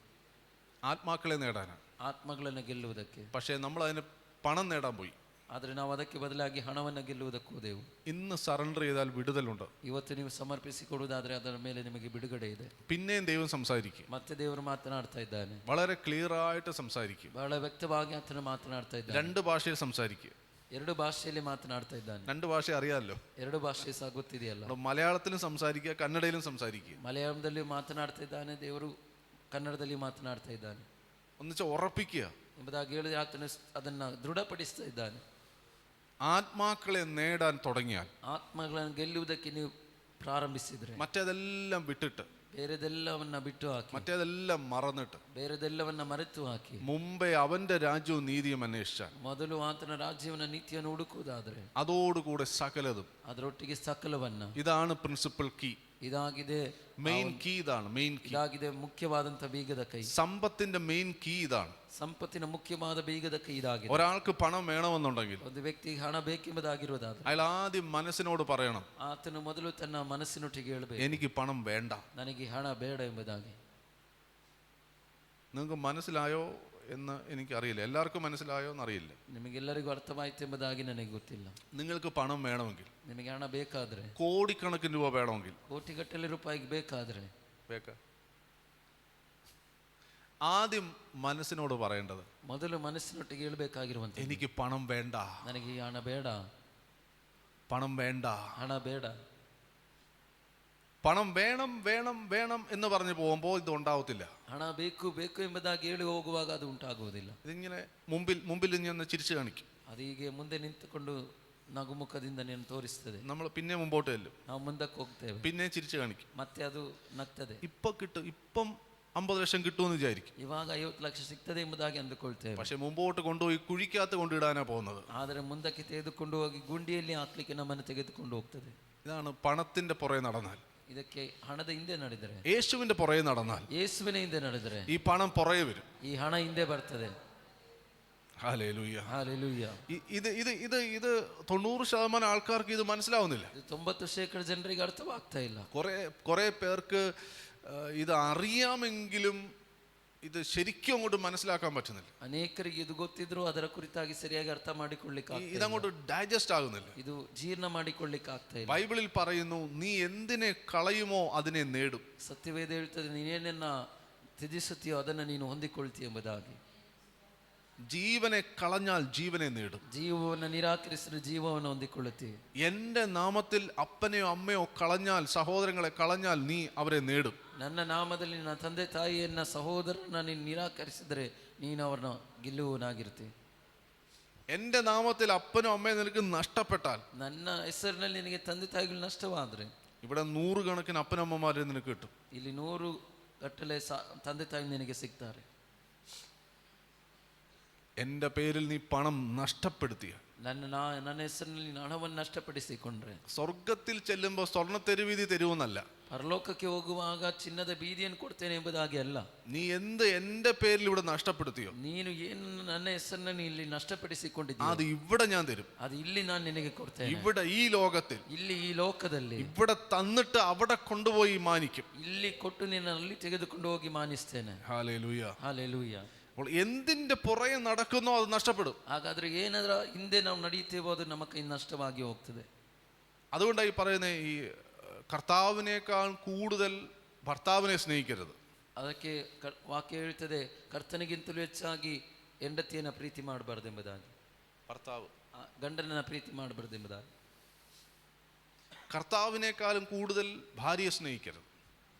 ആത്മാക്കളെ നേടാനാണ്, ಆತ್ಮಗಳನ್ನು ಗೆಲ್ಲುವುದಕ್ಕೆ. പക്ഷേ നമ്മൾ അതിന് പണം നേടാൻ പോയി. ಆದರೆ ನಾವು ಅದಕ್ಕೆ ಬದಲಾಗಿ ಹಣವನ್ನು ಗೆಲ್ಲುವುದಕ್ಕೂ ಹೋದೆವು. ഇന്ന് സറണ്ടർ ചെയ്താൽ വിടുതലുണ്ട്. ಇವತ್ತು ನೀವು ಸಮರ್ಪಿಸಿಕೊಡುವುದಾದ್ರೆ ಅದರ ಮೇಲೆ ನಿಮಗೆ ಬಿಡುಗಡೆ ಇದೆ. പിന്നെയും ദൈവം സംസാരിക്കും, ಮತ್ತೆ ದೇವರು ಮಾತನಾಡ್ತಾ ಇದ್ದಾನೆ, വളരെ ക്ലിയർ ആയിട്ട് സംസാരിക്കും. ಬಹಳ ವ್ಯಕ್ತವಾಗಿ ಆತನು ಮಾತನಾಡ್ತಾ ಇದ್ದಾನೆ. 2 ഭാഷയിൽ സംസാരിക്കും. 2 ಭಾಷೆಯಲ್ಲಿ ಮಾತನಾಡ್ತಾ ಇದ್ದಾನೆ. 2 ഭാഷ അറിയാമല്ലോ. 2 ಭಾಷೆ ಸಹ ಗೊತ್ತಿದೆಯಲ್ಲ. മലയാളത്തിലും സംസാരിക്കുക, കന്നഡയിലും സംസാരിക്കുക. ಮಲಯಾಳದಲ್ಲಿ ಮಾತನಾಡ್ತಾ ಇದ್ದಾನೆ ದೇವರು, ಕನ್ನಡದಲ್ಲಿ ಮಾತನಾಡ್ತಾ ಇದ್ದಾನೆ. ഒന്നിച്ച് ഉറപ്പിക്കുക ಎಂಬುದಾಗಿ ಹೇಳಿದ್ರೆ ಆತನು ಅದನ್ನ ದೃಢಪಡಿಸ್ತಾ ಇದ್ದಾನೆ. ആത്മാക്കളെ നേടാൻ തുടങ്ങിയാൽ, ಆತ್ಮಗಳನ್ನು ಗೆಲ್ಲುವುದಕ್ಕೆ ನೀವು ಪ್ರಾರಂಭಿಸಿದ್ರೆ, മറ്റേതെല്ലാം വിട്ടിട്ട്, ಬೇರೆದೆಲ್ಲವನ್ನ ಬಿಟ್ಟು ಹಾಕಿ, മറ്റേതെല്ലാം മറന്നിട്ട്, ಬೇರೆದೆಲ್ಲವನ್ನ ಮರೆತು ಹಾಕಿ, മുമ്പേ അവന്റെ രാജ്യവും നീതിയും അന്വേഷിച്ചാൽ, ಮೊದಲು ಆತನ ರಾಜ್ಯವನ್ನ ನೀತಿಯನ್ನು ಹುಡುಕುವುದಾದ್ರೆ, അതോടുകൂടെ സകലതും, ಅದರೊಟ್ಟಿಗೆ ಸಕಲವನ್ನ, ഇതാണ് പ്രിൻസിപ്പൽ കീ, ಇದಾಗಿದೆ മെയിൻ കീ. ഇതാണ് മെയിൻ കീ. ಇದಾಗಿದೆ ಮುಖ್ಯವಾದಂತ ಬೀಗದ ಕೈ. സമ്പത്തിന്റെ മെയിൻ കീ ഇതാണ്. ಸಂಪತ್ತಿನ ಮುಖ್ಯವಾದ ಬೀಗದ ಕೈ ಇದಾಗಿದೆ. ഒരാൾക്ക് പണം വേണമെന്നുണ്ടെങ്കിൽ, ಒಂದು ವ್ಯಕ್ತಿಗೆ ಹಣ ಬೇಕೆಂಬುದಾಗಿರುವುದಾದ್ರೆ, അയാൾ ആദ്യം മനസ്സിനോട് പറയണം, ಆತನು ಮೊದಲು ತನ್ನ ಮನಸ್ಸಿನೊಟ್ಟಿಗೆ ಹೇಳಬೇಕು, എനിക്ക് പണം വേണ്ട. ನನಗೆ ಹಣ ಬೇಡ ಎಂಬುದಾಗಿ. നിങ്ങൾക്ക് മനസ്സിലായോ എന്ന് എനിക്കറിയില്ല, എല്ലാവർക്കും മനസ്സിലായോ എന്നറിയില്ല. ನಿಮಗೆಲ್ಲರಿಗೂ ಅರ್ಥವಾಯ್ತು ಎಂಬುದಾಗಿ ನನಗೆ ಗೊತ್ತಿಲ್ಲ. നിങ്ങൾക്ക് പണം വേണമെങ്കിൽ, ನಿಮಗೆ ಹಣ ಬೇಕಾದ್ರೆ, കോടിക്കണക്കിന് രൂപ വേണമെങ്കിൽ, ಕೋಟಿಗಟ್ಟಲೆ ರೂಪಾಯಿಗೆ ಬೇಕಾದ್ರೆ, ആദ്യം മനസ്സിനോട് പറയേണ്ടത്, ಮೊದಲು ಮನಸ್ಸಿನೊಟ್ಟಿಗೆ ಹೇಳಬೇಕಾಗಿರುವಂತ, എനിക്ക് പണം വേണ്ട, ನನಗೆ ಈ ಹಣ ಬೇಡ, പണം വേണ്ട, ಹಣ ಬೇಡ. പണം വേണം വേണം വേണം എന്ന് പറഞ്ഞു പോകുമ്പോൾ ഇത് ഉണ്ടാവത്തില്ല. ಹಣ ಬೇಕು ಬೇಕು ಎಂಬುದಾಗಿ ಹೇಳಿ ಹೋಗುವಾಗ ಅದು ಉಂಟಾಗುವುದಿಲ್ಲ. ഇതിങ്ങനെ മുമ്പിൽ ഇങ്ങനെ ചിരിച്ചു കാണിക്കും. ಅದು ಹೀಗೆ ಮುಂದೆ ನಿಂತುಕೊಂಡು ನಗುಮುಖದಿಂದ ನೀನು ತೋರಿಸ್ತದೆ. നമ്മൾ പിന്നെ മുമ്പോട്ട് ചെല്ലും, ನಾವು ಮುಂದಕ್ಕೆ ಹೋಗ್ತೇವೆ, പിന്നെ ചിരിച്ചു കാണിക്കും. ಮತ್ತೆ ಅದು ನಗ್ತದೆ. ഇപ്പം 50 ലക്ഷം കിട്ടുമെന്ന് വിചാരിക്കും. ಇವಾಗ 50 ಲಕ್ಷ ಸಿಗ್ತದೆ ಎಂಬುದಾಗಿ ಅಂದುಕೊಳ್ತೇವೆ. പക്ഷെ മുമ്പോട്ട് കൊണ്ടുപോയി കുഴിക്കകത്ത് കൊണ്ടിടാനാ പോകുന്നത്. ಆದರೆ ಮುಂದಕ್ಕೆ ತೆಗೆದುಕೊಂಡು ಹೋಗಿ ಗುಂಡಿಯಲ್ಲಿ ಹಾಕ್ಲಿಕ್ಕೆ ನಮ್ಮನ್ನು ತೆಗೆದುಕೊಂಡು ಹೋಗ್ತದೆ. ഇതാണ് പണത്തിന്റെ പുറകെ നടന്നാൽ. ಇದಕ್ಕೆ ಹಣದ ಹಿಂದೆ ನಡೆದರೆ, യേശുവിന്റെ പുറകെ നടന്നാൽ, ಯೇಸುವಿನ ಹಿಂದೆ ನಡೆದರೆ ഈ പണം പുറകെ വരും. ಈ ಹಣ ಹಿಂದೆ ಬರ್ತದೆ. ഹല്ലേലൂയ. ಹಲ್ಲೆಲೂಯ. ഇത് 90% ആൾക്കാർക്ക് ഇത് മനസ്സിലാവുന്നില്ല. 90% ಜನರಿಗೆ ಅರ್ಥವಾಗ್ತಾ ಇಲ್ಲ. കുറെ പേർക്ക് ഇത് അറിയാമെങ്കിലും ഇത് ശരിക്കും അങ്ങോട്ട് മനസ്സിലാക്കാൻ പറ്റുന്നില്ല. ಅನೇಕರಿಗೆ ಇದು ಗೊತ್ತಿದ್ರು ಅದರ ಕುರಿತಾಗಿ ಸರಿಯಾಗಿ ಅರ್ಥ ಮಾಡಿಕೊಳ್ಳಿಕ್ಕೆ ಆಗ್ತಾ ಇಲ್ಲ. ഇതങ്ങോട്ട് ഡൈജസ്റ്റ് ആകുന്നില്ല. ಇದು ಜೀರ್ಣ ಮಾಡಿಕೊಳ್ಳಿಕ್ಕೆ ಆಗ್ತಾ ಇಲ್ಲ. ബൈബിളിൽ പറയുന്നു, നീ എന്തിനെ കളയുമോ അതിനെ നേടും. ಸತ್ಯವೇದ ಹೇಳ್ತದೆ, ನೀನೇನನ್ನ ತ್ಯಜಿಸುತ್ತೀಯೋ ಅದನ್ನು ನೀನು ಹೊಂದಿಕೊಳ್ತೀಯ ಎಂಬುದಾಗಿ. ജീവനെ കളഞ്ഞാൽ ജീവനെ നേടും. ಜೀವವನ್ನು ನಿರಾಕರಿಸಿದ್ರೆ ಜೀವವನ್ನು ಹೊಂದಿಕೊಳ್ಳುತ್ತೀಯ. എന്റെ നാമത്തിൽ അപ്പനെയോ അമ്മയോ കളഞ്ഞാൽ, സഹോദരങ്ങളെ കളഞ്ഞാൽ നീ അവരെ നേടും. ನನ್ನ ನಾಮದಲ್ಲಿ ನನ್ನ ತಂದೆ ತಾಯಿಯನ್ನ ಸಹೋದರನ ನೀನು ನಿರಾಕರಿಸಿದರೆ ನೀನು ಅವರನ್ನ ಗೆಲ್ಲುವನಾಗಿರ್ತೀಯ. എന്റെ നാമത്തിൽ അപ്പനോ അമ്മയോ നിനക്ക് നഷ്ടപ്പെട്ടാൽ, ನನ್ನ ಹೆಸರಿನಲ್ಲಿ ನಿನಗೆ ತಂದೆ ತಾಯಿಗಳು ನಷ್ಟವಾದ್ರೆ, ഇവിടെ 100 കണക്കിന് അപ്പനമ്മമാരെ നിനക്ക് കിട്ടും. ಇಲ್ಲಿ 100 ಗಟ್ಟಲೆ ತಂದೆ ತಾಯಿ ನಿನಗೆ ಸಿಗ್ತಾರೆ. എന്റെ പേരിൽ നീ പണം നഷ്ടപ്പെടുത്തിയ, ನನ್ನ ಹೆಸರಿನಲ್ಲಿ ಹಣವನ್ನು ನಷ್ಟಪಡಿಸಿಕೊಂಡ್ರೆ, സ്വർഗത്തിൽ ചെല്ലുമ്പോൾ സ്വർണ്ണത്തെരുവീതി തരുമെന്നല്ല, ಪರಲೋಕಕ್ಕೆ ಹೋಗುವಾಗ ಚಿನ್ನದ ಬೀದಿಯನ್ನು ಕೊಡ್ತೇನೆ ಎಂಬುದಾಗಿ ಅಲ್ಲ. നീ എന്ത് എന്റെ പേരിൽ ഇവിടെ നഷ്ടപ്പെടുത്തിയോ ನೀನು ಏನು ನನ್ನ ಹೆಸರನ್ನು ಇಲ್ಲಿ ನಷ್ಟಪಡಿಸಿಕೊಂಡಿದ್ದೀಯ, അത് ഇവിടെ ഞാൻ തരും. ಅದು ಇಲ್ಲಿ ನಾನು ನಿನಗೆ ಕೊಡ್ತೇನೆ. ഇവിടെ ഈ ലോകത്തിൽ ಇಲ್ಲಿ ಈ ಲೋಕದಲ್ಲಿ ഇവിടെ തന്നിട്ട് അവിടെ കൊണ്ടുപോയി മാനിക്കും. ಇಲ್ಲಿ ಕೊಟ್ಟು ನಿನ್ನಲ್ಲಿ ತೆಗೆದುಕೊಂಡು ಹೋಗಿ ಮಾನಿಸ್ತೇನೆ. ഹല്ലേലൂയ. ಹಾಲೆಲೂಯ. അപ്പോൾ എന്തിന്റെ പുറകെ നടക്കുന്നോ അത് നഷ്ടപ്പെടും. ಹಾಗಾದ್ರೆ ಏನಾದ್ರೂ ಹಿಂದೆ ನಾವು ನಡೀತೇವೋ ಅದು ನಮ್ಮ ಕೈ ನಷ್ಟವಾಗಿ ಹೋಗ್ತದೆ. അതുകൊണ്ടായി പറയുന്നത് ഈ കർത്താവിനേക്കാൾ കൂടുതൽ ഭർത്താവിനെ സ്നേഹിക്കരുത്. ಅದಕ್ಕೆ ವಾಕ್ಯ ಹೇಳ್ತದೆ, ಕರ್ತನಿಗಿಂತಲೂ ಹೆಚ್ಚಾಗಿ ಹೆಂಡತಿಯನ್ನ ಪ್ರೀತಿ ಮಾಡಬಾರ್ದೆಂಬುದಾಗಿ, ഭർത്താവ് ಗಂಡನನ್ನ ಪ್ರೀತಿ ಮಾಡಬಾರ್ದೆಂಬುದಾಗಿ. കർത്താവിനേക്കാളും കൂടുതൽ ഭാര്യയെ സ്നേഹിക്കരുത്.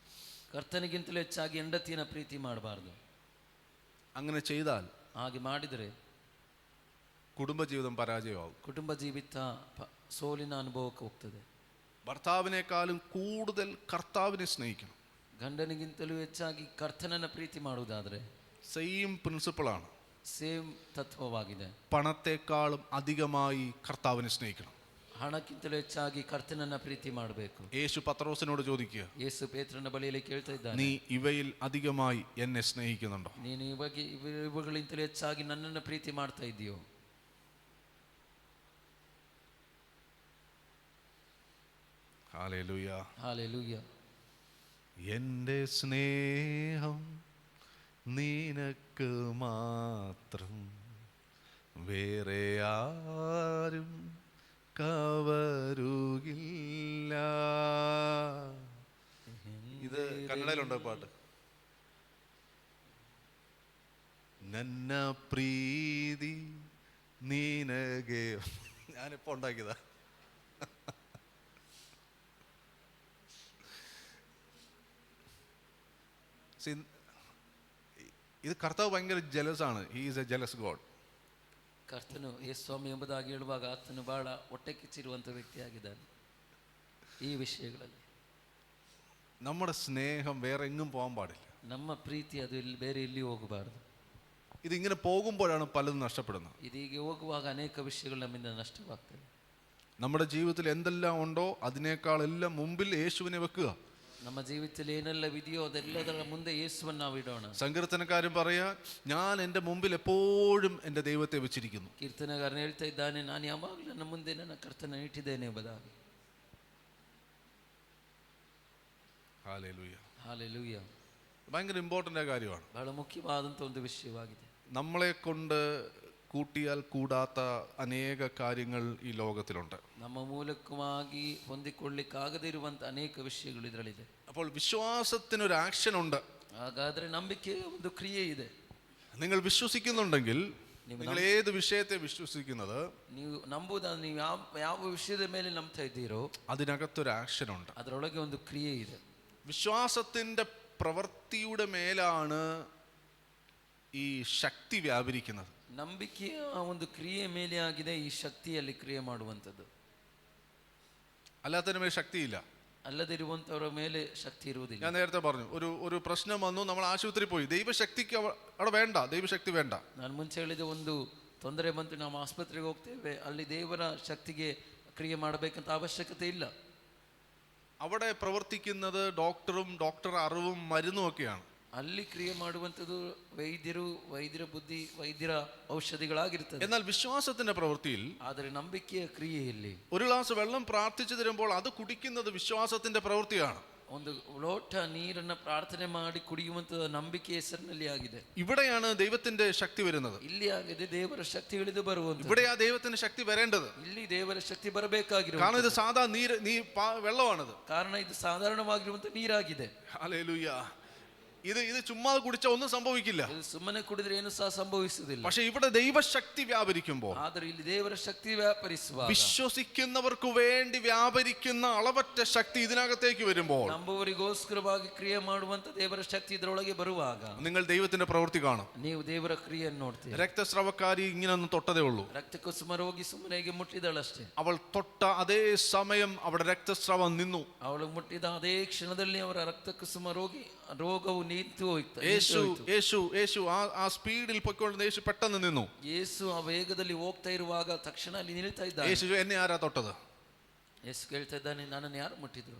ಕರ್ತನಿಗಿಂತಲೂ ಹೆಚ್ಚಾಗಿ ಹೆಂಡತಿಯನ್ನ ಪ್ರೀತಿ ಮಾಡಬಾರ್ದು. അങ്ങനെ ചെയ്താൽ ಹಾಗೆ ಮಾಡಿದರೆ കുടുംബജീവിതം പരാജയമാകും. ಕುಟುಂಬ ಜೀವಿತ ಸೋಲಿನ ಅನುಭವಕ್ಕೆ ಹೋಗ್ತದೆ. ഭർത്താവിനേക്കാളും കൂടുതൽ കർത്താവിനെ സ്നേഹിക്കണം. ಗಂಡನಿಗಿಂತಲೂ ಹೆಚ್ಚಾಗಿ ಕರ್ತನನ್ನ ಪ್ರೀತಿ ಮಾಡುವುದಾದ್ರೆ സെയിം പ്രിൻസിപ്പിളാണ്, ಸೇಮ್ ತತ್ವವಾಗಿದೆ. പണത്തെക്കാളും അധികമായി കർത്താവിനെ സ്നേഹിക്കണം. ಹಣಕ್ಕಿಂತಲೂ ಹೆಚ್ಚಾಗಿ ಕರ್ತನನ್ನ ಪ್ರೀತಿ ಮಾಡಬೇಕು. യേശു പത്രോസിനോട് ചോദിക്കുക, ಯೇಸು ಪೇತ್ರನ ಬಳಿಯಲ್ಲಿ ಕೇಳ್ತಾ ಇದ್ದಾನೆ, നീ ഇവയിൽ അധികമായി എന്നെ സ്നേഹിക്കുന്നുണ്ടോ? ನೀನು ಇವುಗಳಿಂತಲೂ ಹೆಚ್ಚಾಗಿ ನನ್ನನ್ನು ಪ್ರೀತಿ ಮಾಡ್ತಾ ಇದೆಯೋ? ഹല്ലേലൂയ. ಹಾಲೆಲೂಯ. എൻ്റെ സ്നേഹം നിനക്ക് മാത്രം, വേറെ ആരും കവരുകില്ല. ഇത് കന്നഡയിലുണ്ടോ പാട്ട്? ನನ್ನ ಪ್ರೀತಿ ನಿನಗೆ, ഞാനിപ്പോ ഉണ്ടാക്കിയതാ. ഇത് കർത്താവ് ഭയങ്കര ജലസ് ആണ്. He is A jealous God. ಕರ್ತನು ಯೇಸು ಸ್ವಾಮಿ ಎಂಬುದಾಗಿ ಹೇಳುವಾಗ ಆತನು ಬಹಳ ಹೊಟ್ಟೆ ಕಿಚ್ಚಿರುವಂಥ ವ್ಯಕ್ತಿಯಾಗಿದ್ದಾನೆ ಈ ವಿಷಯಗಳಲ್ಲಿ. നമ്മുടെ സ്നേഹം വേറെ എങ്ങും പോകാൻ പാടില്ല. ನಮ್ಮ ಪ್ರೀತಿ ಅದು ಇಲ್ಲಿ ಬೇರೆ ಎಲ್ಲಿ ಹೋಗಬಾರದು. ഇതിങ്ങനെ പോകുമ്പോഴാണ് പലതും നഷ്ടപ്പെടുന്നത്. ಇದೀಗೆ ಹೋಗುವಾಗ ಅನೇಕ ವಿಷಯಗಳು ನಮ್ಮಿಂದ ನಷ್ಟವಾಗ್ತವೆ. നമ്മുടെ ജീവിതത്തിൽ എന്തെല്ലാം ഉണ്ടോ അതിനേക്കാൾ എല്ലാം മുമ്പിൽ യേശുവിനെ വെക്കുക. ನಮ್ಮ ಜೀವಿತದಲ್ಲಿ ಏನೆಲ್ಲ ಇದೆಯೋ ಅದೆಲ್ಲದರ ಮುಂದೆ ಯೇಸುವನ್ನು ನಾವು ಇಡೋಣ. സങ്കീർത്തനക്കാരൻ പറയാ, ഞാൻ എൻ്റെ മുമ്പിൽ എപ്പോഴും എൻ്റെ ദൈവത്തെ വെച്ചിരിക്കുന്നു. ಕೀರ್ತನಗಾರನು ಹೇಳ್ತಾ ಇದ್ದಾನೆ, ನಾನು ಯಾವಾಗಲೂ ನನ್ನ ಮುಂದೆ ನನ್ನ ಕರ್ತನ ಇಟ್ಟಿದ್ದೇನೆ ಎಂಬುದಾಗಿ. ഹല്ലേലൂയ. ಹಾಲೆಲೂಯ. ഭയങ്കര ഇമ്പോർട്ടൻ്റ് കാര്യമാണ്. ಬಹಳ ಮುಖ್ಯವಾದಂಥ ಒಂದು ವಿಷಯವಾಗಿದೆ. നമ്മളെ കൊണ്ട് കൂട്ടിയാൽ കൂടാത്ത അനേക കാര്യങ്ങൾ ഈ ലോകത്തിലുണ്ട്. ನಮ್ಮ ಮೂಲಕವಾಗಿ ಹೊಂದಿಕೊಳ್ಳಿಕ್ಕಾಗದೇ ಇರುವಂಥ ಅನೇಕ ವಿಷಯಗಳು ಇದರಲ್ಲಿದೆ. അപ്പോൾ വിശ്വാസത്തിനൊരു ആക്ഷൻ ഉണ്ട്. ಹಾಗಾದ್ರೆ ನಂಬಿಕೆ ಒಂದು ಕ್ರಿಯೆ ಇದೆ. നിങ്ങൾ വിശ്വസിക്കുന്നുണ്ടെങ്കിൽ, നിങ്ങൾ ഏത് വിഷയത്തെ വിശ്വസിക്കുന്നത്, ನೀವು ನಂಬುವುದಾದ್ರೆ ನೀವು ಯಾವ ವಿಷಯದ ಮೇಲೆ ನಂಬ್ತಾ ಇದ್ದೀರೋ അതിനകത്തൊരു ആക്ഷൻ ഉണ്ട്. ಅದರೊಳಗೆ ಒಂದು ಕ್ರಿಯೆ ಇದೆ. വിശ്വാസത്തിന്റെ പ്രവൃത്തിയുടെ മേലാണ് ഈ ശക്തി വ്യാപരിക്കുന്നത്. ನಂಬಿಕೆಯ ಒಂದು ಕ್ರಿಯೆ ಮೇಲೆ ಆಗಿದೆ ಈ ಶಕ್ತಿಯಲ್ಲಿ ಕ್ರಿಯೆ ಮಾಡುವಂಥದ್ದು. അല്ലാത്തതിന് മേൽ ശക്തിയില്ല. ಅಲ್ಲದಿರುವಂಥವರ ಮೇಲೆ ಶಕ್ತಿ ಇರುವುದಿಲ್ಲ. ഞാൻ നേരത്തെ പറഞ്ഞു, ഒരു പ്രശ്നം വന്നു, നമ്മൾ ആശുപത്രി പോയി. ദൈവശക്തിക്ക് അവിടെ വേണ്ട, ദൈവശക്തി വേണ്ട. ನಾನು ಮುಂಚೆ ಹೇಳಿದ ಒಂದು ತೊಂದರೆ ಬಂತು, ನಾವು ಆಸ್ಪತ್ರೆಗೆ ಹೋಗ್ತೇವೆ, ಅಲ್ಲಿ ದೇವರ ಶಕ್ತಿಗೆ ಕ್ರಿಯೆ ಮಾಡಬೇಕಂತ ಅವಶ್ಯಕತೆ ಇಲ್ಲ. അവിടെ പ്രവർത്തിക്കുന്നത് ഡോക്ടർ അറിവും മരുന്നും ഒക്കെയാണ്. ಅಲ್ಲಿ ಕ್ರಿಯೆ ಮಾಡುವಂಥದ್ದು ವೈದ್ಯರ ಬುದ್ಧಿ, ವೈದ್ಯರ ಔಷಧಿಗಳಾಗಿರ್ತದೆ. എന്നാൽ വിശ്വാസത്തിന്റെ പ്രവൃത്തിയിൽ, ಆದರೆ ನಂಬಿಕೆಯ ಕ್ರಿಯೆಯಲ್ಲಿ ഒരു ഗ്ലാസ് വെള്ളം പ്രാർത്ഥിച്ചു തരുമ്പോൾ അത് കുടിക്കുന്നത് വിശ്വാസത്തിന്റെ പ്രവൃത്തിയാണ്. ಒಂದು ಲೋಟ ನೀರನ್ನ ಪ್ರಾರ್ಥನೆ ಮಾಡಿ ಕುಡಿಯುವಂಥದ್ದು ನಂಬಿಕೆ ಹೆಸರಿನಲ್ಲಿ ಆಗಿದೆ. ഇവിടെയാണ് ദൈവത്തിന്റെ ശക്തി വരുന്നത്. ಇಲ್ಲಿ ಆಗಿದೆ ದೇವರ ಶಕ್ತಿ ಇಳಿದು ಬರುವಂಥದ್ದು. ഇവിടെയാ ദൈവത്തിന്റെ ശക്തി വരേണ്ടത്. ಇಲ್ಲಿ ದೇವರ ಶಕ್ತಿ ಬರಬೇಕಾಗಿರುವುದು. കാരണം ഇത് സാധാ വെള്ളമാണിത്. ಕಾರಣ ಇದು ಸಾಧಾರಣವಾಗಿರುವಂಥ ನೀರಾಗಿದೆ. ഹല്ലേലൂയ. ഇത് ചുമ്മാ കുടിച്ചാൽ ഒന്നും സംഭവിക്കില്ല. ಇದು ಸುಮ್ಮನೆ ಕುಡಿದ್ರೆ ಏನು ಸಹ ಸಂಭವಿಸುವುದಿಲ್ಲ. പക്ഷെ ഇവിടെ ദൈവശക്തി വ്യാപരിക്കുമ്പോൾ, ಆದರೆ ಇಲ್ಲಿ ದೇವರ ಶಕ್ತಿ ವ್ಯಾಪರಿಸುವಾಗ, വിശ്വസിക്കുന്നവർക്ക് വേണ്ടി വ്യാപരിക്കുന്ന അളവറ്റ ശക്തി ഇതിനകത്തേക്ക് വരുമ്പോൾ, ನಂಬುವರಿಗೋಸ್ಕರವಾಗಿ ಕ್ರಿಯೆ ಮಾಡುವಂತ ದೇವರ ಶಕ್ತಿ ಇದರೊಳಗೆ ಬರುವಾಗ നിങ്ങൾ ദൈവത്തിന്റെ പ്രവൃത്തി കാണും. ನೀವು ದೇವರ ಕ್ರಿಯೆಯನ್ನು ನೋಡ್ತೀರಿ. രക്തസ്രവക്കാരി ഇങ്ങനെ ഒന്ന് തൊട്ടതേ ഉള്ളൂ. ರಕ್ತ ಕುಸುಮ ರೋಗಿ ಸುಮ್ಮನೆಗೆ ಮುಟ್ಟಿದಳಷ್ಟೇ. അവൾ തൊട്ട അതേ സമയം അവിടെ രക്തസ്രവം നിന്നു. ಅವಳು ಮುಟ್ಟಿದ ಅದೇ ಕ್ಷಣದಲ್ಲಿ ಅವರ ರಕ್ತ ಕುಸುಮ ರೋಗಿ ರೋಗವು ನಿಂತು ಹೋಯ್ತು. യേശു ആ സ്പീഡിൽ പൊയ്ക്കൊണ്ടിരുന്ന യേശു പെട്ടെന്ന് നിന്നു. ಯೇಸು ಆ ವೇಗದಲ್ಲಿ ಹೋಗ್ತಾ ಇರುವಾಗ ತಕ್ಷಣ ಅಲ್ಲಿ ನಿಲ್ತಾ ಇದ್ದಾನೆ. യേശു എന്നെ ആരാ തൊട്ടത്? ಯೇಸು ಕೇಳ್ತಾ ಇದ್ದಾನೆ, ನನ್ನನ್ನು ಯಾರು ಮುಟ್ಟಿದ್ರು?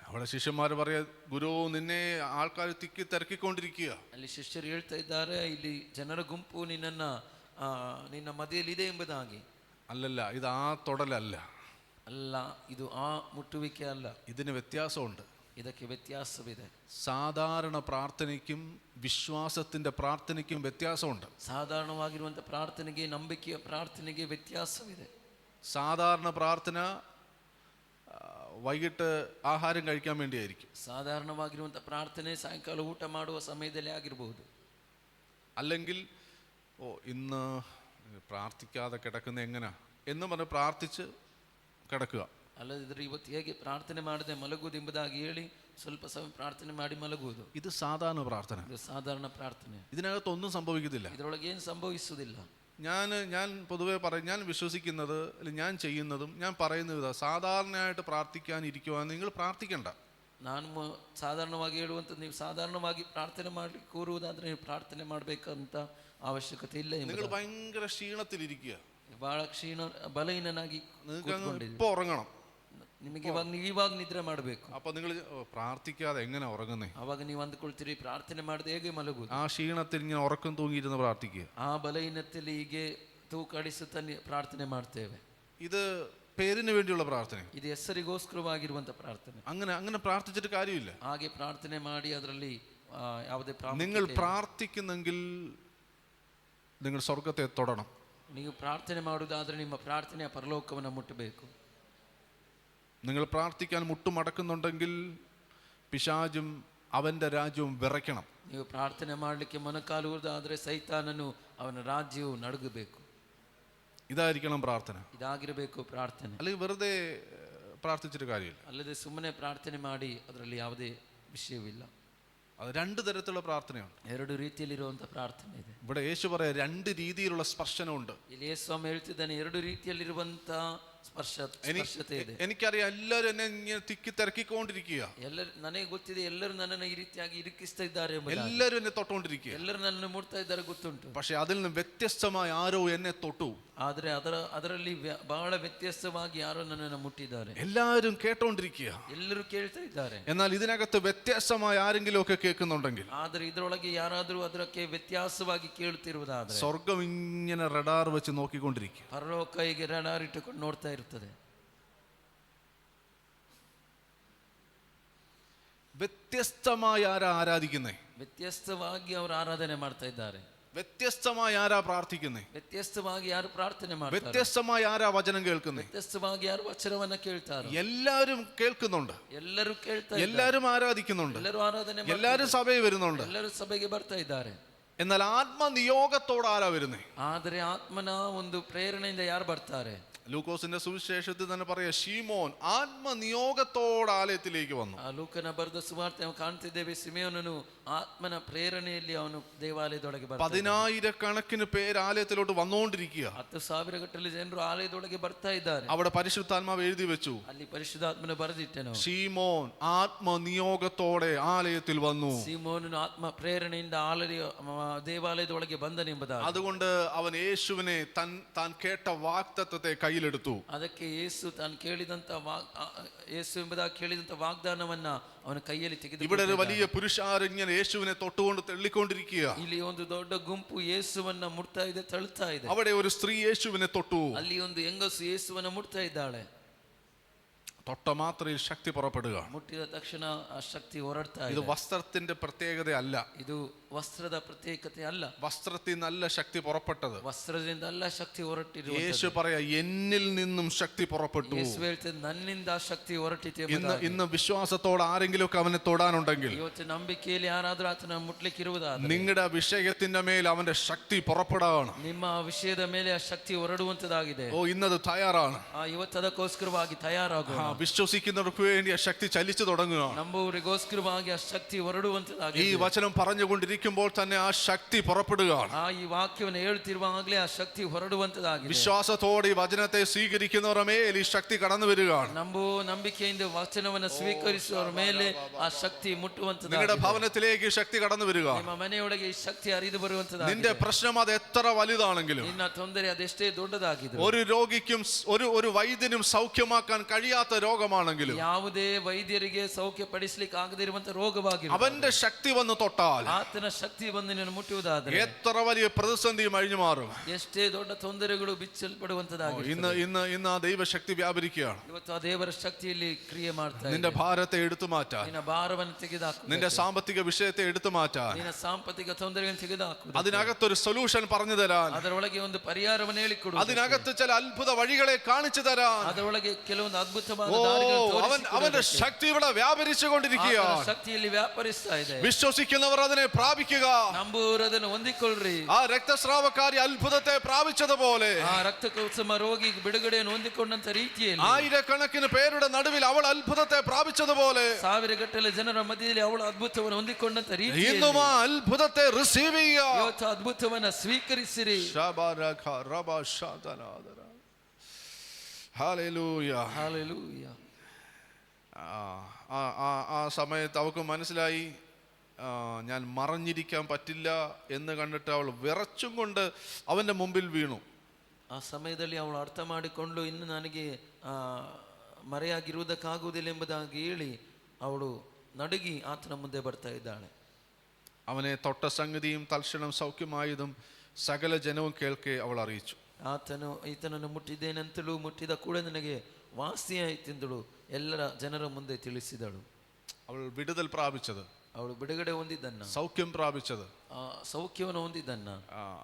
അവിടെ ശിഷ്യന്മാർ പറയാ, ഗുരു നിന്നെ ആൾക്കാർ തിക്കി തിരക്കിക്കൊണ്ടിരിക്കുക. ಅಲ್ಲಿ ಶಿಷ್ಯರು ಹೇಳ್ತಾ ಇದ್ದಾರೆ, ಇಲ್ಲಿ ಜನರ ಗುಂಪು ನಿನ್ನ ಮಧ್ಯೆಯಲ್ಲಿದೆ ಎಂಬುದಾಗಿ. അല്ലല്ല, ഇത് ആ തൊടലല്ല. ಅಲ್ಲ, ಇದು ಆ ಮುಟ್ಟುವಿಕೆ ಅಲ್ಲ. ഇതിന് വ്യത്യാസമുണ്ട്. ಇದಕ್ಕೆ ವ್ಯತ್ಯಾಸವಿದೆ. സാധാരണ പ്രാർത്ഥനയ്ക്കും വിശ്വാസത്തിന്റെ പ്രാർത്ഥനയ്ക്കും വ്യത്യാസമുണ്ട്. ಸಾಧಾರಣವಾಗಿರುವಂತಹ ಪ್ರಾರ್ಥನೆಗೆ, ನಂಬಿಕೆಯ ಪ್ರಾರ್ಥನೆಗೆ ವ್ಯತ್ಯಾಸವಿದೆ. സാധാരണ പ്രാർത്ഥന വൈകിട്ട് ആഹാരം കഴിക്കാൻ വേണ്ടിയായിരിക്കും. ಸಾಧಾರಣವಾಗಿರುವಂತಹ ಪ್ರಾರ್ಥನೆ ಸಾಯಂಕಾಲ ಊಟ ಮಾಡುವ ಸಮಯದಲ್ಲಿ ಆಗಿರಬಹುದು. അല്ലെങ്കിൽ ഇന്ന് പ്രാർത്ഥിക്കാതെ കിടക്കുന്ന എങ്ങനാ എന്ന് പറഞ്ഞ് പ്രാർത്ഥിച്ച് കിടക്കുക. ಅಲ್ಲದಿದ್ದರೆ ಇವತ್ತು ಹೇಗೆ ಪ್ರಾರ್ಥನೆ ಮಾಡದೆ ಮಲಗುವುದು ಎಂಬುದಾಗಿ ಹೇಳಿ ಸ್ವಲ್ಪ ಸಮಯ ಪ್ರಾರ್ಥನೆ ಮಾಡಿ ಮಲಗುವುದು. ഇത് സാധാരണ പ്രാർത്ഥന. ಇದು ಸಾಧಾರಣ ಪ್ರಾರ್ಥನೆ. ഇതിനകത്തൊന്നും സംഭവിക്കത്തില്ല. ಇದರೊಳಗೆ ಏನು ಸಂಭವಿಸುವುದಿಲ್ಲ. ഞാൻ പൊതുവെ പറയും, ഞാൻ വിശ്വസിക്കുന്നത്, അല്ലെങ്കിൽ ഞാൻ ചെയ്യുന്നതും ഞാൻ പറയുന്നത് ഇതാ, സാധാരണയായിട്ട് പ്രാർത്ഥിക്കാൻ ഇരിക്കുവാൻ നിങ്ങൾ പ്രാർത്ഥിക്കണ്ട. ನಾನು ಸಾಧಾರಣವಾಗಿ ಹೇಳುವಂಥದ್ದು, ನೀವು ಸಾಧಾರಣವಾಗಿ ಪ್ರಾರ್ಥನೆ ಮಾಡಿ ಕೂರುವುದಾದ್ರೆ ನೀವು ಪ್ರಾರ್ಥನೆ ಮಾಡಬೇಕಂತ ಅವಶ್ಯಕತೆ ಇಲ್ಲ. നിങ്ങൾ ഭയങ്കര ക്ഷീണത്തിലിരിക്കുക, ಬಹಳ ಬಲಹೀನನಾಗಿ നിങ്ങൾക്ക് ഇപ്പൊ ഉറങ്ങണം, ನಿಮಗೆ ಇವಾಗ ನಿದ್ರೆ ಮಾಡಬೇಕು. അപ്പൊ നിങ്ങൾ പ്രാർത്ഥിക്കാതെ എങ്ങനെ ഉറങ്ങുന്നേ? ಅವಾಗ ನೀವು ಅಂದುಕೊಳ್ತೀರಿ, ಪ್ರಾರ್ಥನೆ ಮಾಡದೆ ಹೇಗೆ ಮಲಗುವುದು? ആ ക്ഷീണത്തിൽ ഇങ്ങനെ ഉറക്കം തൂങ്ങിയിരുന്ന് പ്രാർത്ഥിക്കുക. ಆ ಬಲಹೀನತೆಯಲ್ಲಿ ಹೀಗೆ ತೂಕಡಿಸುತ್ತಾ ಪ್ರಾರ್ಥನೆ ಮಾಡ್ತೇವೆ. ഇത് പേരിന് വേണ്ടിയുള്ള പ്രാർത്ഥന. ಇದು ಹೆಸರಿಗೋಸ್ಕರವಾಗಿರುವಂತ ಪ್ರಾರ್ಥನೆ. അങ്ങനെ പ്രാർത്ഥിച്ചിട്ട് കാര്യമില്ല. ಹಾಗೆ ಪ್ರಾರ್ಥನೆ ಮಾಡಿ ಅದರಲ್ಲಿ ಯಾವುದೇ നിങ്ങൾ പ്രാർത്ഥിക്കുന്നെങ്കിൽ നിങ്ങൾ സ്വർഗത്തെ തൊടണം. ನೀವು ಪ್ರಾರ್ಥನೆ ಮಾಡುವುದಾದ್ರೆ ನಿಮ್ಮ ಪ್ರಾರ್ಥನೆಯ ಪರಲೋಕವನ್ನು ಮುಟ್ಟಬೇಕು. നിങ്ങൾ പ്രാർത്ഥിക്കാൻ മുട്ടുമടക്കുന്നുണ്ടെങ്കിൽ പിശാചും അവന്റെ രാജ്യവും വിറയ്ക്കണം. ನೀವು ಪ್ರಾರ್ಥನೆ ಮಾಡಲಿಕ್ಕೆ ಮೊಣಕಾಲುವುದಾದ್ರೆ ಸೈತಾನನು ಅವನ ರಾಜ್ಯವು ನಡುಗಬೇಕು. ഇതായിരിക്കണം പ്രാർത്ഥന. ಇದಾಗಿರಬೇಕು ಪ್ರಾರ್ಥನೆ. അല്ലെങ്കിൽ വെറുതെ പ്രാർത്ഥിച്ചിട്ട് കാര്യമില്ല. ಅಲ್ಲದೆ ಸುಮ್ಮನೆ ಪ್ರಾರ್ಥನೆ ಮಾಡಿ ಅದರಲ್ಲಿ ಯಾವುದೇ ವಿಷಯವಿಲ್ಲ. അത് രണ്ട് തരത്തിലുള്ള പ്രാർത്ഥനയുണ്ട്. ಎರಡು ರೀತಿಯಲ್ಲಿರುವಂತ ಪ್ರಾರ್ಥನೆ ಇದೆ. ഇവിടെ യേശു പറയാ, രണ്ട് രീതിയിലുള്ള സ്പർശനമുണ്ട്. ಇಲ್ಲಿ ಯೇಸು ಸ್ವಾಮಿ ಹೇಳ್ತಿದ್ದಾನೆ, ಎರಡು ರೀತಿಯಲ್ಲಿರುವಂತ ಸ್ಪರ್ಶತೆ ಇದೆ. എനിക്കറിയാം, എല്ലാവരും എന്നെ ഇങ്ങനെ തിക്കി തിരക്കിക്കൊണ്ടിരിക്കുക. ಎಲ್ಲರೂ, ನನಗೆ ಗೊತ್ತಿದೆ, ಎಲ್ಲರೂ ನನ್ನನ್ನು ಈ ರೀತಿಯಾಗಿ ಇರಿಕಿಸ್ತಾ ಇದ್ದಾರೆ, എല്ലാവരും എന്നെ തൊട്ടുകൊണ്ടിരിക്കുക. ಎಲ್ಲರೂ ನನ್ನನ್ನು ಮುಟ್ತಾ ಇದ್ದಾರೆ ಗೊತ್ತುಂಟು. പക്ഷെ അതിൽ നിന്ന് വ്യത്യസ്തമായി ആരോ എന്നെ തൊട്ടു. ಆದ್ರೆ ಅದರಲ್ಲಿ ಬಹಳ ವ್ಯತ್ಯಾಸವಾಗಿ ಯಾರೋ ನನ್ನನ್ನು ಮುಟ್ಟಿದ್ದಾರೆ. എല്ലാവരും കേട്ടോണ്ടിരിക്കുക, ಎಲ್ಲರೂ ಕೇಳ್ತಾ ಇದ್ದಾರೆ. എന്നാൽ ഇതിനകത്ത് വ്യത്യസ്തമായി ആരെങ്കിലും ഒക്കെ കേൾക്കുന്നുണ്ടെങ്കിൽ, ಆದ್ರೆ ಇದರೊಳಗೆ ಯಾರಾದರೂ ಅದಕ್ಕೆ ವ್ಯತ್ಯಾಸವಾಗಿ ಕೇಳುತ್ತಿರುವುದಾದ್ರೆ, സ്വർഗം ഇങ്ങനെ റഡാർ വെച്ച് നോക്കിക്കൊണ്ടിരിക്കുക. ಪರಲೋಕ ಹೀಗೆ ರಡಾರ್ ಇಟ್ಟುಕೊಂಡು ನೋಡ್ತಾ ಇರ್ತದೆ. വ്യത്യസ്തമായി ആരാ ആരാധിക്കുന്നേ? ವ್ಯತ್ಯಾಸವಾಗಿ ಅವರು ಆರಾಧನೆ ಮಾಡ್ತಾ ಇದ್ದಾರೆ. വ്യത്യസ്തമായി ആരാ പ്രാർത്ഥിക്കുന്നേ? ವ್ಯತ್ಯಾಸವಾಗಿ ಯಾರು ಪ್ರಾರ್ಥನೆ ಮಾಡ್ತಾರೆ? വ്യത്യസ്തമായി ആരാ വചനം കേൾക്കുന്നേ? ವ್ಯತ್ಯಾಸವಾಗಿ ಯಾರು ವಚನವನ್ನ ಕೇಳ್ತಾರೆ? എല്ലാവരും കേൾക്കുന്നുണ്ട്, ಎಲ್ಲರೂ ಕೇಳ್ತಾ, എല്ലാവരും ആരാധിക്കുന്നുണ്ട്, ಎಲ್ಲರೂ ಆರಾಧನೆ, എല്ലാരും സഭയിൽ വരുന്നുണ്ട്. ಎಲ್ಲರೂ ಸಭೆಗೆ ಬರ್ತಾ ಇದ್ದಾರೆ. എന്നാൽ ആത്മനിയോഗത്തോടെ ആരാ വരുന്നേ? ಆದರೆ ಆತ್ಮನ ಒಂದು ಪ್ರೇರಣೆಯಿಂದ ಯಾರು ಬರ್ತಾರೆ? ലൂക്കോസിന്റെ സുവിശേഷത്തിൽ തന്നെ പറയാ, ശീമോൻ ആത്മനിയോഗത്തോടെ ആലയത്തിലേക്ക് വന്നു. ಲೂಕನ ಬರೆದ ಸುವಾರ್ತೆ ನಾವು ಕಾಣ್ತಿದ್ದೇವೆ, ಸಿಮೆಯೋನನು ಆತ್ಮನ ಪ್ರೇರಣೆಯಲ್ಲಿ ಅವನು ದೇವಾಲಯದೊಳಗೆ ಬರ್ತಾನೆ. 10,000 പേര് ആലയത്തിലോട്ട് വന്നുകൊണ്ടിരിക്കുക. 10,000 ಗಟ್ಟಲೆ ಜನರು ಆಲಯದೊಳಗೆ ಬರ್ತಾ ಇದ್ದಾರೆ. അവിടെ പരിശുദ്ധാത്മാവ് എഴുതി വെച്ചു, ಅಲ್ಲಿ ಪರಿಶುದ್ಧಾತ್ಮನ ಬರೆದಿಟ್ಟನು, ശീമോൻ ആത്മനിയോഗത്തോടെ ആലയത്തിൽ വന്നു. ಸಿಮೋನನು ಆತ್ಮ ಪ್ರೇರಣೆಯಿಂದ ದೇವಾಲಯದೊಳಗೆ ಬಂದನೆಂಬುದಾಗಿ. അതുകൊണ്ട് അവൻ യേശുവിനെ താൻ കേട്ട വാഗ്ദത്തത്തെ കയ്യിലെടുത്തു. ಅದಕ್ಕೆ ಯೇಸು ತಾನು ಕೇಳಿದಂತ ಯೇಸು ಎಂಬುದಾಗಿ ಕೇಳಿದಂತ ವಾಗ್ದಾನವನ್ನ ಅವನ ಕೈಯಲ್ಲಿ ತೆಗೆದು. ഇവിടെ ഒരു വലിയ പുരുഷാരം ഇങ്ങനെ യേശുവിനെ തൊട്ടുകൊണ്ട് തെള്ളിക്കൊണ്ടിരിക്കുക. ಇಲ್ಲಿ ಒಂದು ದೊಡ್ಡ ಗುಂಪು ಯೇಸುವನ್ನ ಮುಟ್ತಾ ಇದೆ, ತಳ್ತಾ ಇದೆ. അവിടെ ഒരു സ്ത്രീ യേശുവിനെ തൊട്ടു. ಅಲ್ಲಿ ಒಂದು ಹೆಂಗಸು ಯೇಸುವನ್ನ ಮುಟ್ತಾ ಇದ್ದಾಳೆ. തൊട്ട മാത്രയിൽ ശക്തി പുറപ്പെടുക. ಮುಟ್ಟಿದ ತಕ್ಷಣ ಆ ಶಕ್ತಿ ಹೊರಡ್ತಾ ಇದೆ. ഇത് വസ്ത്രത്തിന്റെ പ്രത്യേകത അല്ല, ಇದು ವಸ್ತ್ರದ ಪ್ರತ್ಯೇಕತೆ ಅಲ್ಲ. വസ്ത്രത്തിൽ നല്ല ശക്തി പുറപ്പെട്ടത്. ವಸ್ತ್ರದಿಂದ ಅಲ್ಲ ಶಕ್ತಿ ಹೊರಟಿರುವ. യേശു പറയാ, എന്നിൽ നിന്നും ശക്തി പുറപ്പെട്ടു. ಯೇಸು ಹೇಳ್ತಾರೆ, ನನ್ನಿಂದ ಶಕ್ತಿ ಹೊರಟಿದೆ. ഇന്ന് വിശ്വാസത്തോടെ ആരെങ്കിലും ഒക്കെ അവനെ തൊടാനുണ്ടെങ്കിൽ, ಇವತ್ತು ನಂಬಿಕೆಯಲ್ಲಿ ಯಾರಾದ್ರೂ ಆತನ ಮುಟ್ಲಿಕ್ಕೆ ಇರುವುದಾದ್ರೆ, നിങ്ങളുടെ വിഷയത്തിന്റെ മേൽ അവന്റെ ശക്തി പുറപ്പെടാണ്. ನಿಮ್ಮ ವಿಷಯದ ಮೇಲೆ ಆ ಶಕ್ತಿ ಹೊರಡುವಂತದಾಗಿದೆ. ഇന്നത് തയ്യാറാണ്. ಇವತ್ತು ಅದಕ್ಕೋಸ್ಕರವಾಗಿ ತಯಾರಾಗುವ. വിശ്വസിക്കുന്നവർക്ക് വേണ്ടി ആ ശക്തി ചലിച്ചു തുടങ്ങുക. ನಂಬುವವರಿಗೋಸ್ಕರವಾಗಿ ಆ ಶಕ್ತಿ ಹೊರಡುವಂತದಾಗಿದೆ. ഈ വചനം പറഞ്ഞുകൊണ്ടിരിക്കുക പറഞ്ഞുകൊണ്ടിരിക്കുമ്പോൾ തന്നെ ആ ശക്തി പുറപ്പെടുകയാണ്. ಆ ಈ ವಾಕ್ಯವನ್ನು ಹೇಳ್ತಿರುವಾಗಲೇ ಆ ಶಕ್ತಿ ಹೊರಡುವಂತದಾಗಿದೆ. വിശ്വാസത്തോടെ ഈ വചനത്തെ സ്വീകരിക്കുന്നവരുടെ മേൽ ഈ ശക്തി കടന്നു വരികയാണ്. ನಂಬಿಕೆಯಿಂದ ವಚನವನ್ನು ಸ್ವೀಕರಿಸುವವರ ಮೇಲೆ ಆ ಶಕ್ತಿ ಮುಟ್ಟುವಂತದಾಗಿದೆ. നിങ്ങളുടെ ഭവനത്തിലേക്ക് ഈ ശക്തി കടന്നു വരിക. ನಿಮ್ಮ ಮನೆಯೊಳಗೆ ಈ ಶಕ್ತಿ ಹರಿದು ಬರುವಂತದಾಗಿದೆ. നിന്റെ പ്രശ്നം അത് എത്ര വലുതാണെങ്കിലും, ನಿನ್ನ ತೊಂದರೆ ಅದೆಷ್ಟೇ ದೊಡ್ಡದಾಗಿದ್ದರೂ, ഒരു രോഗിക്കും ഒരു വൈദ്യനും സൗഖ്യമാക്കാൻ കഴിയാത്ത രോഗമാണെങ്കിലും, ಯಾವುದೇ ವೈದ್ಯರಿಗೆ ಸೌಖ್ಯ ಪಡಿಸಲಿಕ್ಕೆ ಆಗದಿರುವಂತ ರೋಗವಾಗಿರಬಹುದು, അവന്റെ ശക്തി വന്ന് തൊട്ടാൽ, ಆತನ ಶಕ್ತಿ ಬಂದು ನಿನ್ನನ್ನು ಮುಟ್ಟುವುದಾದರೆ എത്ര വലിയ പ്രതിസന്ധിയും അഴിഞ്ഞു മാറും. ಎಷ್ಟೇ ದೊಡ್ಡ ತೊಂದರೆಗಳು ಬಿಚ್ಚಲ್ಪಡುವಂತದಾಗಿದೆ. ഇന്ന് ആ ദൈവശക്തി വ്യാപരിക്കുകയാണ്. ಇವತ್ತು ಆ ದೇವರ ಶಕ್ತಿಯಲ್ಲಿ ಕ್ರಿಯೆ ಮಾಡ್ತಾ ಇದೆ. നിന്റെ ഭാരത്തെ എടുത്തു മാറ്റാൻ, ನಿನ್ನ ಭಾರವನ್ನು ತೆಗೆದುಹಾಕು, നിന്റെ സാമ്പത്തിക വിഷയത്തെ എടുത്തു മാറ്റാൻ, ನಿನ್ನ ಸಾಂಪತ್ತಿಕ ತೊಂದರೆಗಳನ್ನು ತೆಗೆದುಹಾಕು, അതിനകത്തൊരു സൊല്യൂഷൻ പറഞ്ഞു തരാൻ, ಅದರೊಳಗೆ ಒಂದು ಪರಿಹಾರವನ್ನು ಹೇಳಿಕೊಡು, അതിനകത്ത് ചില അത്ഭുത വഴികളെ കാണിച്ചു തരാൻ, ಅದರೊಳಗೆ ಕೆಲವೊಂದು ಅದ್ಭುತವಾದ ದಾರಿಗಳನ್ನು ತೋರಿಸಿಕೊಡು. അവന്റെ ശക്തി ഇവിടെ വ്യാപരിച്ചു കൊണ്ടിരിക്കുകയാണ്. ಶಕ್ತಿಯಲ್ಲಿ ವ್ಯಾಪರಿಸ್ತಾ ಇದೆ. വിശ്വസിക്കുന്നവർ അതിനെ പ്രാപിക്കുക. ನಂಬುವವರು ಅದನ್ನು ಹೊಂದಿಕೊಳ್ಳ್ರಿ. ആ രക്തസ്രാവക്കാരി അത്ഭുതത്തെ പ്രാപിച്ചതുപോലെ, ಆ ರಕ್ತಕೋತ್ಸವ ರೋಗಿ ಬಿಡುಗಡೆಯನ್ನು ಹೊಂದಿಕೊಂಡಂತ ರೀತಿಯಲ್ಲಿ, ആയിരക്കണക്കിന് പേരുടെ നടുവിൽ അവൾ അത്ഭുതത്തെ പ്രാപിച്ചതുപോലെ, ಸಾವಿರಗಟ್ಟಲೆ ಜನರ ಮಧ್ಯದಲ್ಲಿ ಅವಳು ಅದ್ಭುತವನ್ನು ಹೊಂದಿಕೊಂಡಂತ ರೀತಿಯಲ್ಲಿ ഇന്നും ആ അത്ഭുതത്തെ റിസീവ് ചെയ്യുക. ಇವತ್ತು ಅದ್ಭುತವನ್ನ ಸ್ವೀಕರಿಸಿರಿ. ഹല്ലേലൂയ. ಹಲ್ಲೆಲೂಯ. ആ സമയത്ത് അവൾക്ക് മനസ്സിലായി, ഞാൻ മറഞ്ഞിരിക്കാൻ പറ്റില്ല എന്ന് കണ്ടിട്ട് അവൾ വിറച്ചും കൊണ്ട് അവന്റെ മുമ്പിൽ വീണു. ಆ ಸಮಯದಲ್ಲಿ ಅವಳು ಅರ್ಥ ಮಾಡಿಕೊಂಡು ಇನ್ನು ನನಗೆ ಮರೆಯಾಗಿರುವುದಕ್ಕಾಗುವುದಿಲ್ಲ ಎಂಬುದಾಗಿ ಹೇಳಿ ಅವಳು ನಡುಗಿ ಆತನ ಮುಂದೆ ಬರ್ತಾ ಇದ್ದಾಳೆ. അവനെ തൊട്ട സംഗതിയും തൽക്ഷണം സൗഖ്യമായതും സകല ജനവും കേൾക്കെ അവൾ അറിയിച്ചു. ಆತನು ಈತನನ್ನು ಮುಟ್ಟಿದ್ದೇನೆಂತಲೂ ಮುಟ್ಟಿದ ಕೂಡ ನನಗೆ ವಾಸಿಯಾಯಿತೆಂದಳು ಎಲ್ಲರ ಜನರ ಮುಂದೆ ತಿಳಿಸಿದಳು. അവൾ വിടുതൽ പ്രാപിച്ചത്, ಅವಳು ಬಿಡುಗಡೆ ಹೊಂದಿದ್ದನ್ನ, സൗഖ്യം പ്രാപിച്ചത്, ಸೌಖ್ಯವನ್ನು ಹೊಂದಿದ್ದನ್ನ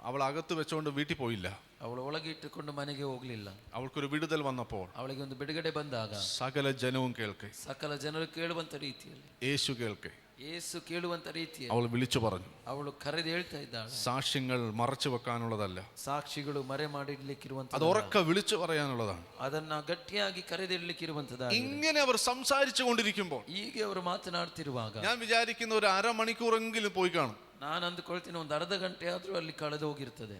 അവൾ അകത്ത് വെച്ചുകൊണ്ട് വീട്ടിൽ പോയില്ല. ಅವಳು ಒಳಗೆ ಇಟ್ಟುಕೊಂಡು ಮನೆಗೆ ಹೋಗ್ಲಿಲ್ಲ. അവൾക്കൊരു വിടുതൽ വന്നപ്പോൾ ಅವಳಿಗೆ ಒಂದು ಬಿಡುಗಡೆ ಬಂದಾಗ സകല ജനവും കേൾക്കെ, ಸಕಲ ಜನರು ಕೇಳುವಂತ ರೀತಿಯಲ್ಲಿ, യേശു കേൾക്കെ ಯೇಸು ಕೇಳುವಂತ ರೀತಿಯಲ್ಲಿ അവൾ വിളിച്ചു പറഞ്ഞു. ಅವಳು ಕರೆದು ಹೇಳ್ತಾ ಇದ್ದಾಳೆ. സാക്ഷ്യങ്ങൾ മറച്ചു വെക്കാനുള്ളതല്ല, ಸಾಕ್ಷಿಗಳು ಮರೆ ಮಾಡಿಡ್ಲಿಕ್ಕಿರುವಂತ, അത് ഉറക്കെ വിളിച്ചു പറയാനുള്ളതാണ്. ಅದನ್ನ ಗಟ್ಟಿಯಾಗಿ ಕರೆದಿಡ್ಲಿಕ್ಕಿರುವಂತದ. ഇങ്ങനെ അവർ സംസാരിച്ചു കൊണ്ടിരിക്കുമ്പോൾ ಹೀಗೆ ಅವರು ಮಾತನಾಡ್ತಿರುವಾಗ ഞാൻ വിചാരിക്കുന്ന ഒരു അരമണിക്കൂറെങ്കിലും പോയി കാണും. ನಾನು ಅಂದುಕೊಳ್ತೀನಿ ಒಂದು ಅರ್ಧ ಗಂಟೆ ಆದ್ರೂ ಅಲ್ಲಿ ಕಳೆದು ಹೋಗಿರ್ತದೆ.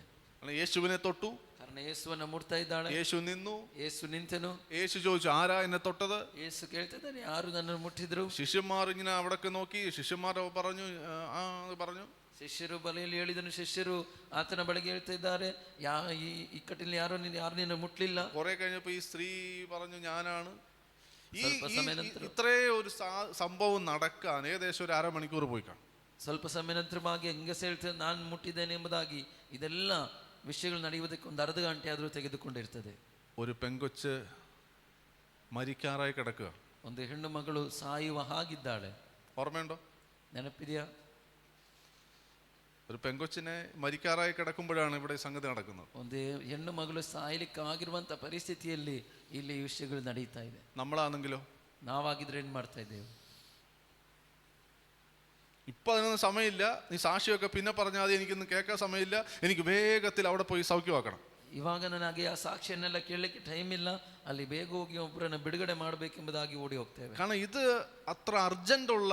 യേശുവിനെ തൊട്ടു, ಕಾರಣ ಯೇಸುವನ್ನ ಮುಟ್ತಾ ಇದ್ದಾಳೆ. യേശു നിന്നു, ಯೇಸು ನಿಂತನು. യേശു ചോദിച്ചു, ആരാ എന്നെ തൊട്ടത്? ಯೇಸು ಕೇಳ್ತಿದ್ದಾನೆ, ಯಾರು ನನ್ನನ್ನು ಮುಟ್ಟಿದ್ರು? ശിഷ്യന്മാർ ഇങ്ങനെ അവിടൊക്കെ നോക്കി, ശിഷ്യന്മാർ പറഞ്ഞു. ಶಿಷ್ಯರು ಬಲೆಯಲ್ಲಿ ಹೇಳಿದನು. ಶಿಷ್ಯರು ಆತನ ಬಳಿಗೆ ಹೇಳ್ತಾ ಇದ್ದಾರೆ, ಈ ಇಕ್ಕಟ್ಟಿನಲ್ಲಿ ಯಾರು ನಿನ್ನ ಮುಟ್ಲಿಲ್ಲ. കുറെ കഴിഞ്ഞപ്പോ ഈ സ്ത്രീ പറഞ്ഞു, ഞാനാണ്. ഇത്രേ ഒരു സംഭവം നടക്കാൻ ഏകദേശം ഒരു അരമണിക്കൂർ പോയി കാണും. ಸ್ವಲ್ಪ ಸಮಯ ನಂತರವಾಗಿ ಹೆಂಗಸ ಹೇಳ್ತದೆ, ನಾನು ಮುಟ್ಟಿದ್ದೇನೆ ಎಂಬುದಾಗಿ. ಇದೆಲ್ಲ ವಿಷಯಗಳು ನಡೆಯುವುದಕ್ಕೆ ಒಂದು ಅರ್ಧ ಗಂಟೆ ಆದರೂ ತೆಗೆದುಕೊಂಡಿರ್ತದೆ. ഒരു പെങ്കൊച്ച് മരിക്കാറായി കിടക്കുക, ಒಂದು ಹೆಣ್ಣು ಮಗಳು ಸಾಯುವ ಹಾಗಿದ್ದಾಳೆ. ഓർമ്മയുണ്ടോ? ನೆನಪಿದೆಯಾ? ഒരു പെങ്കൊച്ചിനെ മരിക്കാറായി കിടക്കുമ്പോഴാണ് ഇവിടെ സംഗതി നടക്കുന്നത്. ಒಂದು ಹೆಣ್ಣು ಮಗಳು ಸಾಯಲಿಕ್ಕೆ ಆಗಿರುವಂತ ಪರಿಸ್ಥಿತಿಯಲ್ಲಿ ಇಲ್ಲಿ ಈ ವಿಷಯಗಳು ನಡೀತಾ ಇದೆ. നമ്മളാണെങ്കിലോ? ನಾವಾಗಿದ್ರೆ ಏನ್ ಮಾಡ್ತಾ ಇದ್ದೇವೆ? ഇപ്പൊ അതിനൊന്നും സമയമില്ല, നീ സാക്ഷിയൊക്കെ പിന്നെ പറഞ്ഞാൽ മതി, എനിക്കൊന്നും കേൾക്കാൻ സമയമില്ല, എനിക്ക് വേഗത്തിൽ അവിടെ പോയി സൗഖ്യമാക്കണം. ಇವಾಗ ನನಗೆ ಆ ಸಾಕ್ಷಿಯನ್ನೆಲ್ಲ ಕೇಳಲಿಕ್ಕೆ ಟೈಮ್ ಇಲ್ಲ, ಅಲ್ಲಿ ಬೇಗ ಹೋಗಿ ಒಬ್ಬರನ್ನ ಬಿಡುಗಡೆ ಮಾಡಬೇಕೆಂಬುದಾಗಿ ಓಡಿ ಹೋಗ್ತೇವೆ. കാരണം ഇത് അത്ര അർജന്റ് ഉള്ള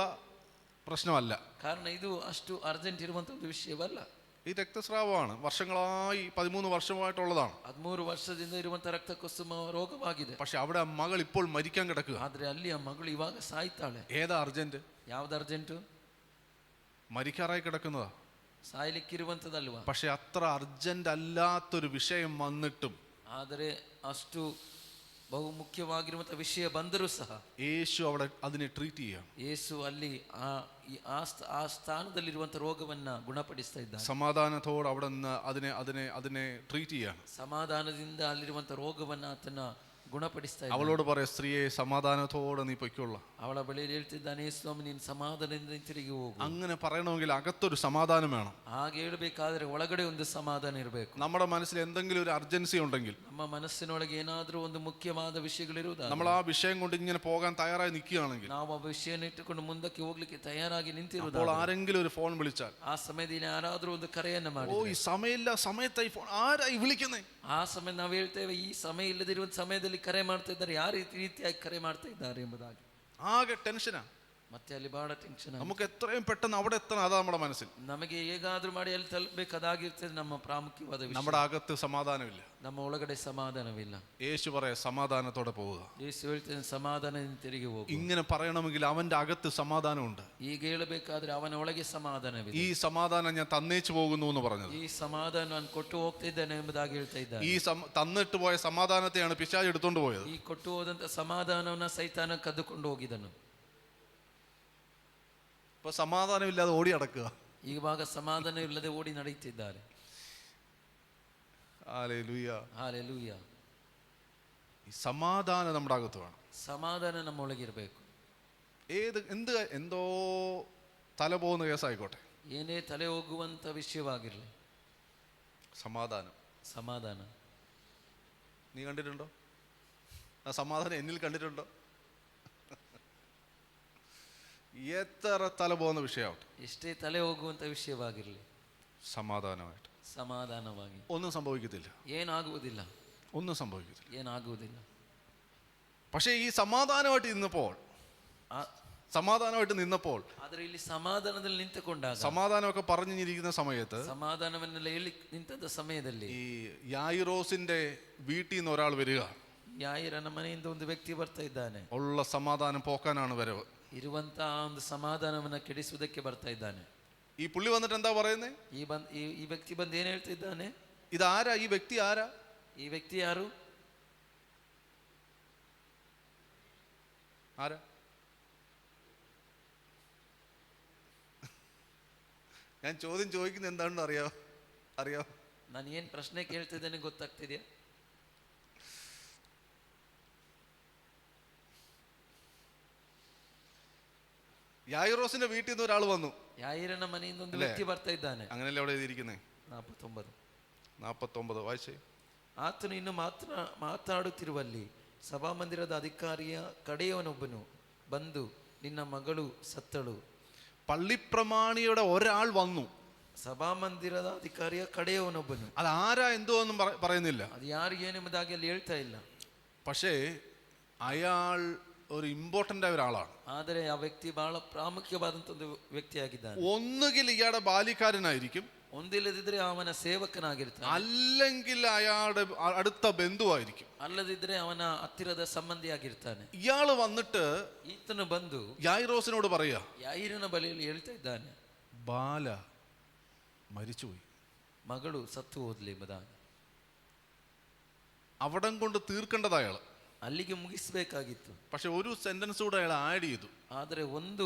പ്രശ്നമല്ല. ಕಾರಣ ಇದು ಅಷ್ಟು ಅರ್ಜೆಂಟ್ ಇರುವಂತ ಒಂದು ವಿಷಯವಲ್ಲ. ഈ രക്തസ്രാവമാണ്, വർഷങ്ങളായി 13 വർഷമായിട്ടുള്ളതാണ്. 13 ವರ್ಷದಿಂದ ಇರುವಂತ ರಕ್ತಕೋತ್ಸವ ರೋಗವಾಗಿದೆ. പക്ഷെ അവിടെ മകൾ ഇപ്പോൾ മരിക്കാൻ കിടക്കുക. ಆದ್ರೆ ಅಲ್ಲಿ ಆ ಮಗಳು ಇವಾಗ ಸಾಯ್ತಾಳೆ. ഏതാ അർജന്റ്? ಯಾವ್ದು ಅರ್ಜೆಂಟು? മരിക്കാറായി കിടക്കുന്നതാ, ಸಾಯ್ಲಿಕ್ಕಿರುವಂತದಲ್ವಾ? പക്ഷെ അത്ര അർജന്റ് അല്ലാത്തൊരു വിഷയം വന്നിട്ടും, ಆದರೆ ಅಷ್ಟು ಬಹು ಮುಖ್ಯವಾಗಿರುವಂತಹ ವಿಷಯ ಬಂದರೂ ಸಹ യേശു അവിടെ അതിനെ ട്രീറ്റ് ചെയ്യാം. ಯೇಸು ಅಲ್ಲಿ ಆ ಸ್ಥಾನದಲ್ಲಿರುವಂತಹ ರೋಗವನ್ನ ಗುಣಪಡಿಸ್ತಾ ಇದ್ದಾನೆ. സമാധാനത്തോടെ അവിടെ നിന്ന് അതിനെ ട്രീറ്റ് ചെയ്യാം. ಸಮಾಧಾನದಿಂದ ಅಲ್ಲಿರುವಂತಹ ರೋಗವನ್ನ ಆತನ ಗುಣಪಡಿಸ್ತಾ ಇದ್ದಾನೆ. അവളോട് പറയാ, സ്ത്രീയെ സമാധാനത്തോടെ നീ പൊയ്ക്കൊള്ള. ಅವಳ ಬಳಿಯಲ್ಲಿ ಹೇಳ್ತಿದ್ದಾನೆ, ಸ್ವಾಮಿ ನೀನು ಸಮಾಧಾನದಿಂದ ತಿರುಗಿ ಹೋಗು. അങ്ങനെ പറയണമെങ്കിൽ അകത്തൊരു സമാധാനം വേണം. ಹಾಗೆ ಹೇಳ್ಬೇಕಾದ್ರೆ ಒಳಗಡೆ ಒಂದು ಸಮಾಧಾನ ಇರಬೇಕು. നമ്മുടെ മനസ്സിൽ എന്തെങ്കിലും ഒരു അർജൻസി ഉണ്ടെങ്കിൽ, ನಮ್ಮ ಮನಸ್ಸಿನೊಳಗೆ ಏನಾದ್ರೂ ಒಂದು ಮುಖ್ಯವಾದ ವಿಷಯಗಳಿರುವುದಾದ್ರೆ, നമ്മൾ ആ വിഷയം കൊണ്ട് ഇങ്ങനെ പോകാൻ തയ്യാറായി നിൽക്കുകയാണെങ്കിൽ, ನಾವು ಆ ವಿಷಯನ ಇಟ್ಟುಕೊಂಡು ಮುಂದಕ್ಕೆ ಹೋಗ್ಲಿಕ್ಕೆ ತಯಾರಾಗಿ അപ്പോൾ ನಿಂತಿರುವುದಾದ್ರೆ, ആരെങ്കിലും ഒരു ഫോൺ വിളിച്ചാൽ, ಆ ಸಮಯದಲ್ಲಿ ಯಾರಾದ್ರೂ ಒಂದು ಕರೆಯನ್ನ ಮಾಡಿ, ഓ ഈ സമയമില്ല, സമയത്തായി ഫോൺ ആരായി വിളിക്കുന്നേ? ಆ ಸಮಯ ನಾವು ಹೇಳ್ತೇವೆ, ಈ ಸಮಯ ಇಲ್ಲದಿರುವಂತ ಸಮಯದಲ್ಲಿ ಕರೆ ಮಾಡ್ತಾ ಇದ್ದಾರೆ, ಯಾವ ರೀತಿಯಾಗಿ ಕರೆ ಮಾಡ್ತಾ ಇದ್ದಾರೆ ಎಂಬುದಾಗಿ ആകെ ടെൻഷനാ. ಮತ್ತೆ ಅಲ್ಲಿ ಬಹಳ ಟೆನ್ಷನ್. നമുക്ക് എത്രയും പെട്ടെന്ന് അവിടെ എത്തണം, അതാ നമ്മുടെ മനസ്സിൽ. ನಮಗೆ ಹೇಗಾದ್ರೂ ಮಾಡಿ ಅಲ್ಲಿ ತಲುಪಬೇಕು, ಅದಾಗಿರ್ತದೆ ನಮ್ಮ ಪ್ರಾಮುಖ್ಯವಾದ ವಿಷಯ. നമ്മുടെ അകത്ത് സമാധാനമില്ല. ನಮ್ಮ ಒಳಗಡೆ ಸಮಾಧಾನವಿಲ್ಲ. യേശു പറയാ സമാധാനത്തോടെ പോവുക. ಯೇಸು ಹೇಳ್ತಾನೆ ಸಮಾಧಾನದಿಂದ ತಿರುಗಿ ಹೋಗು. ഇങ്ങനെ പറയണമെങ്കിൽ അവന്റെ അകത്ത് സമാധാനമുണ്ട്. ಈಗ ಹೇಳಬೇಕಾದ್ರೆ ಅವನ ಒಳಗೆ ಸಮಾಧಾನವಿದೆ. ഈ സമാധാനം ഞാൻ തന്നേച്ചു പോകുന്നു എന്ന് പറഞ്ഞത്. ಈ ಸಮಾಧಾನ ನಾನು ಕೊಟ್ಟು ಹೋಗ್ತಿದ್ದೇನೆ ಎಂಬುದಾಗಿ ಹೇಳ್ತಾ ಇದ್ದಾನೆ. ഈ തന്നിട്ട് പോയ സമാധാനത്തെയാണ് പിശാച് എടുത്തോണ്ട് പോയത്. ಈ ಕೊಟ್ಟು ಹೋದಂತ ಸಮಾಧಾನವನ್ನ ಸೈತಾನ ಕದ್ದುಕೊಂಡು ಹೋಗಿದನು. ഇപ്പൊ സമാധാനമില്ലാതെ ഓടി നടക്കുക. ಇವಾಗ ಸಮಾಧಾನ ಇಲ್ಲದೆ ಓಡಿ ನಡೆಯುತ್ತಿದ್ದಾರೆ. Hallelujah, hallelujah. ഈ സമാധാനം നമ്മുടെ അകത്ത് വേണം. സമാധാന ನಮ್ಮೊಳಗಿರಬೇಕು. എന്തോ തല പോകുന്ന കേസായിക്കോട്ടെ, ಏನೇ ತಲೆ ಹೋಗುವಂತ ವಿಷಯವಾಗಿರಲಿ, സമാധാനം. സമാധാന നീ കണ്ടിട്ടുണ്ടോ? ആ സമാധാനം എന്നിൽ കണ്ടിട്ടുണ്ടോ? എത്ര തല പോകുന്ന വിഷയമാവട്ടെ, ಎಷ್ಟೇ ತಲೆ ಹೋಗುವಂತ ವಿಷಯವಾಗಿರಲಿ, സമാധാനമായിട്ട് ಸಮಾಧಾನವಾಗಿ ഒന്നും സംഭവിക്കത്തില്ല. ಏನಾಗುವುದಿಲ್ಲ, ഒന്നും സംഭവിക്കത്തില്ല. ಏನಾಗುವುದಿಲ್ಲ. പക്ഷേ ഈ സമാധാനമായിട്ട് നിന്നപ്പോൾ ಆದರೆ ಇಲ್ಲಿ ಸಮಾಧಾನದಲ್ಲಿ ನಿಂತುಕೊಂಡಾಗ, സമാധാനമൊക്കെ പറഞ്ഞിരിക്കുന്ന സമയത്ത്, ಸಮಾಧಾನವನ್ನೆಲ್ಲ ಹೇಳಿ ನಿಂತದ ಸಮಯದಲ್ಲಿ ഈ യായിറോസിന്റെ വീട്ടിൽ നിന്ന് ഒരാൾ വരിക. ಯಾಯಿರನ ಮನೆಯಿಂದ ಒಂದು ವ್ಯಕ್ತಿ ಬರ್ತಾ ಇದ್ದಾನೆ. ഉള്ള സമാധാനം പോക്കാനാണ് വരവ്. ಇರುವಂತಹ ಒಂದು ಸಮಾಧಾನವನ್ನ ಕೆಡಿಸುವುದಕ್ಕೆ ಬರ್ತಾ ಇದ್ದಾನೆ. ഈ പുള്ളി വന്നിട്ട് എന്താ പറയുന്നേ? ಈ ವ್ಯಕ್ತಿ ಬಂದು ಏನ್ ಹೇಳ್ತಾ ಇದ್ದಾನೆ? ഇതാരാ? ഈ വ്യക്തി ആരാ? ಈ ವ್ಯಕ್ತಿ ಯಾರು? ആരാ? ഞാൻ ചോദ്യം ചോദിക്കുന്നത് എന്താണെന്ന് അറിയാവോ? ನಾನು ಏನ್ ಪ್ರಶ್ನೆ ಕೇಳ್ತಿದ್ದೇನೆ ಗೊತ್ತಾಗ್ತಿದ್ಯಾ? യായിറോസിന്റെ വീട്ടിൽ നിന്ന് ഒരാൾ വന്നു. ಯಾಯಿರನ ಮನೆಯಿಂದ ಒಂದು ವ್ಯಕ್ತಿ ಬರ್ತಾ ಇದ್ದಾನೆ. അങ്ങനെയല്ലേ അവിടെ എഴുതിയിരിക്കുന്നേ? 49 വായിച്ചേ. ಆತನು ಇನ್ನು ಮಾತಾಡುತ್ತಿರುವಲ್ಲಿ ಸಭಾಮಂದಿರದ ಅಧಿಕಾರಿಯ ಕಡೆಯವನೊಬ್ಬನು ಬಂದು, ನಿನ್ನ ಮಗಳು ಸತ್ತಳು. പള്ളിപ്രമാണിയുടെ ഒരാൾ വന്നു. ಸಭಾಮಂದಿರದ ಅಧಿಕಾರಿಯ ಕಡೆಯವನೊಬ್ಬನು. അത് ആരാ എന്തോ ഒന്നും പറയുന്നില്ല. ಅದು ಯಾರು ಏನೆಂಬುದಾಗಿ ಅಲ್ಲಿ ಹೇಳ್ತಾ ಇಲ್ಲ. പക്ഷേ അയാൾ ഒരു ഇമ്പോർട്ടന്റ് ആയ ഒരാളാണ്. ಆದರೆ ಆ ವ್ಯಕ್ತಿ ಬಹಳ ಪ್ರಾಮುಖ್ಯವಾದಂತ ಒಂದು ವ್ಯಕ್ತಿಯಾಗಿದ್ದಾನೆ. ഒന്നുകിൽ ഇയാളുടെ ബാല്യക്കാരനായിരിക്കും, ಒಂದಿಲ್ಲದಿದ್ರೆ ಅವನ ಸೇವಕನಾಗಿರ್ತಾನೆ, അല്ലെങ്കിൽ അയാളുടെ അടുത്ത ബന്ധുവായിരിക്കും, ಅಲ್ಲದಿದ್ರೆ ಅವನ ಹತ್ತಿರದ ಸಂಬಂಧಿಯಾಗಿರ್ತಾನೆ. ഇയാള് വന്നിട്ട് ಈತನು ಬಂದು യായിറോസിനോട് പറയാ, ಯಾಯಿರನ ಬಳಿಯಲ್ಲಿ ಹೇಳ್ತಾ ಇದ್ದಾನೆ, ബാല മരിച്ചുപോയി, ಮಗಳು ಸತ್ತು ಹೋದ್ಲಿ ಎಂಬುದಾಗಿ. അവിടം കൊണ്ട് തീർക്കേണ്ടത് അയാൾ, ಅಲ್ಲಿಗೆ ಮುಗಿಸ್ಬೇಕಾಗಿತ್ತು. പക്ഷെ ഒരു സെന്റൻസ് കൂടെ അയാൾ ആഡ് ചെയ്തു. ಆದರೆ ಒಂದು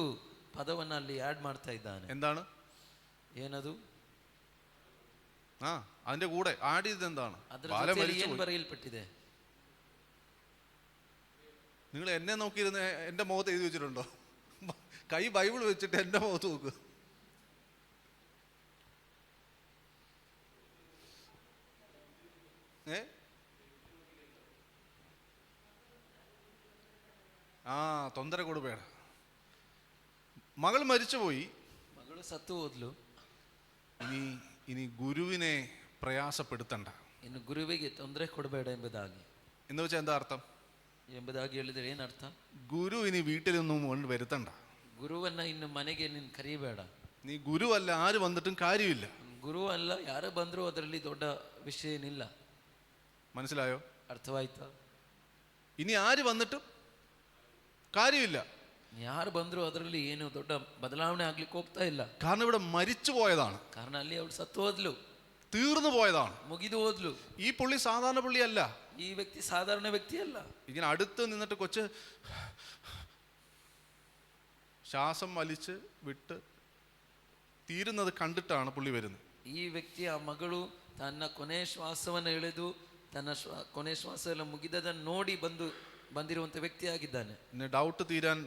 ಪದವನ್ನ ಅಲ್ಲಿ ಆಡ್ ಮಾಡ್ತಾ ಇದ್ದಾನೆ. എന്താണ്? ಏನದು? അതിന്റെ കൂടെ ആഡ് ചെയ്തത് എന്താണ്? ബാല ಏನು ಬರೆಯಲ್ಪಟ್ಟಿದೆ? നിങ്ങൾ എന്നെ നോക്കിയിരുന്ന് എന്റെ മുഖത്ത് എഴുതി വെച്ചിട്ടുണ്ടോ? കൈ ബൈബിൾ വെച്ചിട്ട് എന്റെ മുഖത്ത് നോക്കുക. ತೊಂದರೆ ಕೊಡಬೇಡ. മകൾ മരിച്ചുപോയി, ಮಗಳು ಸತ್ತು ಹೋದ್ಲು. ഇനി ഗുരുവിനെ പ്രയാസപ്പെടുത്തണ്ട, ಇನ್ನು ಗುರುವಿಗೆ ತೊಂದರೆ ಕೊಡಬೇಡ ಎಂಬುದಾಗಿ. എന്ന് വെച്ചാൽ എന്താ അർത്ഥം? ಎಂಬುದಾಗಿ ಹೇಳಿದ್ರೆ ಏನರ್ಥ? ഗുരു ഇനി വീട്ടിലൊന്നും കൊണ്ട് വരുത്തണ്ട, ಗುರುವನ್ನ ಇನ್ನು ಮನೆಗೆ ನೀನು ಕರಿಬೇಡ. നീ ഗുരു അല്ല, ആര് വന്നിട്ടും കാര്യമില്ല. ಗುರು ಅಲ್ಲ, ಯಾರು ಬಂದರೂ ಅದರಲ್ಲಿ ದೊಡ್ಡ ವಿಷಯ ಏನಿಲ್ಲ. മനസ്സിലായോ? ಅರ್ಥವಾಯ್ತಾ? ഇനി ആര് വന്നിട്ടും കാര്യമില്ല, ಯಾರು ಬಂದರೂ ಅದರಲ್ಲಿ ಏನು ದೊಡ್ಡ ಬದಲಾವಣೆ ಆಗ್ಲಿಕ್ಕೆ ಹೋಗ್ತಾ ಇಲ್ಲ. കാരണം ഇവിടെ മരിച്ചു പോയതാണ്, ಕಾರಣ ಅಲ್ಲಿ ಅವಳು ಸತ್ತು ಹೋದ್ಲು, തീർന്നു പോയതാണ്. ಮುಗಿದು ಹೋದ್ಲು. ഈ പുള്ളി സാധാരണ പുള്ളിയല്ല, ಈ ವ್ಯಕ್ತಿ ಸಾಧಾರಣ ವ್ಯಕ್ತಿ ಅಲ್ಲ. ഇങ്ങനെ അടുത്ത് നിന്നിട്ട് കൊച്ച് ശ്വാസം വലിച്ച് വിട്ട് തീരുന്നത് കണ്ടിട്ടാണ് പുള്ളി വരുന്നത്. ಈ ವ್ಯಕ್ತಿ, ಆ ಮಗಳು ತನ್ನ ಕೊನೆ ಶ್ವಾಸವನ್ನು ಎಳೆದು ತನ್ನ ಕೊನೆ ಶ್ವಾಸ ಎಲ್ಲ ಮುಗಿದದನ್ನು ನೋಡಿ ಬಂದಿರುವಂತ ವ್ಯಕ್ತಿ ಆಗಿದ್ದಾನೆ. ഡൗട്ട് തീരാൻ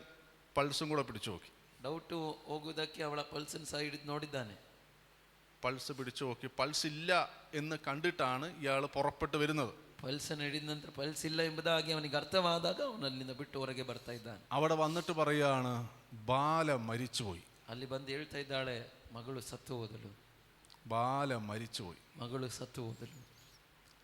പൾസും കൂടെ പിടിച്ചു നോക്കി. ಡೌಟ್ ಹೋಗುವುದಕ್ಕೆ ಅವಳ ಪಲ್ಸನ್ ಸಹ ಹಿಡಿದು ನೋಡಿದ್ದಾನೆ. പൾസ് പിടിച്ചു നോക്കി, പൾസ് ഇല്ല എന്ന് കണ്ടിട്ടാണ് ഇയാൾ പുറപ്പെട്ട് വരുന്നത്. ಪಲ್ಸನ್ನು ಹಿಡಿದ ನಂತರ ಪಲ್ಸ್ ಇಲ್ಲ ಎಂಬುದಾಗಿ ಅವನಿಗೆ ಅರ್ಥವಾದಾಗ ಅವನಲ್ಲಿಂದ ಬಿಟ್ಟು ಹೊರಗೆ ಬರ್ತಾ ಇದ್ದಾನೆ. അവിടെ വന്നിട്ട് പറയാണ്, ബാല മരിച്ചുപോയി. ಅಲ್ಲಿ ಬಂದು ಹೇಳ್ತಾ ಇದ್ದಾಳೆ, ಮಗಳು ಸತ್ತು ಹೋದಳು, ബാല മരിച്ചുപോയി, ಮಗಳು ಸತ್ತು ಹೋದಳು.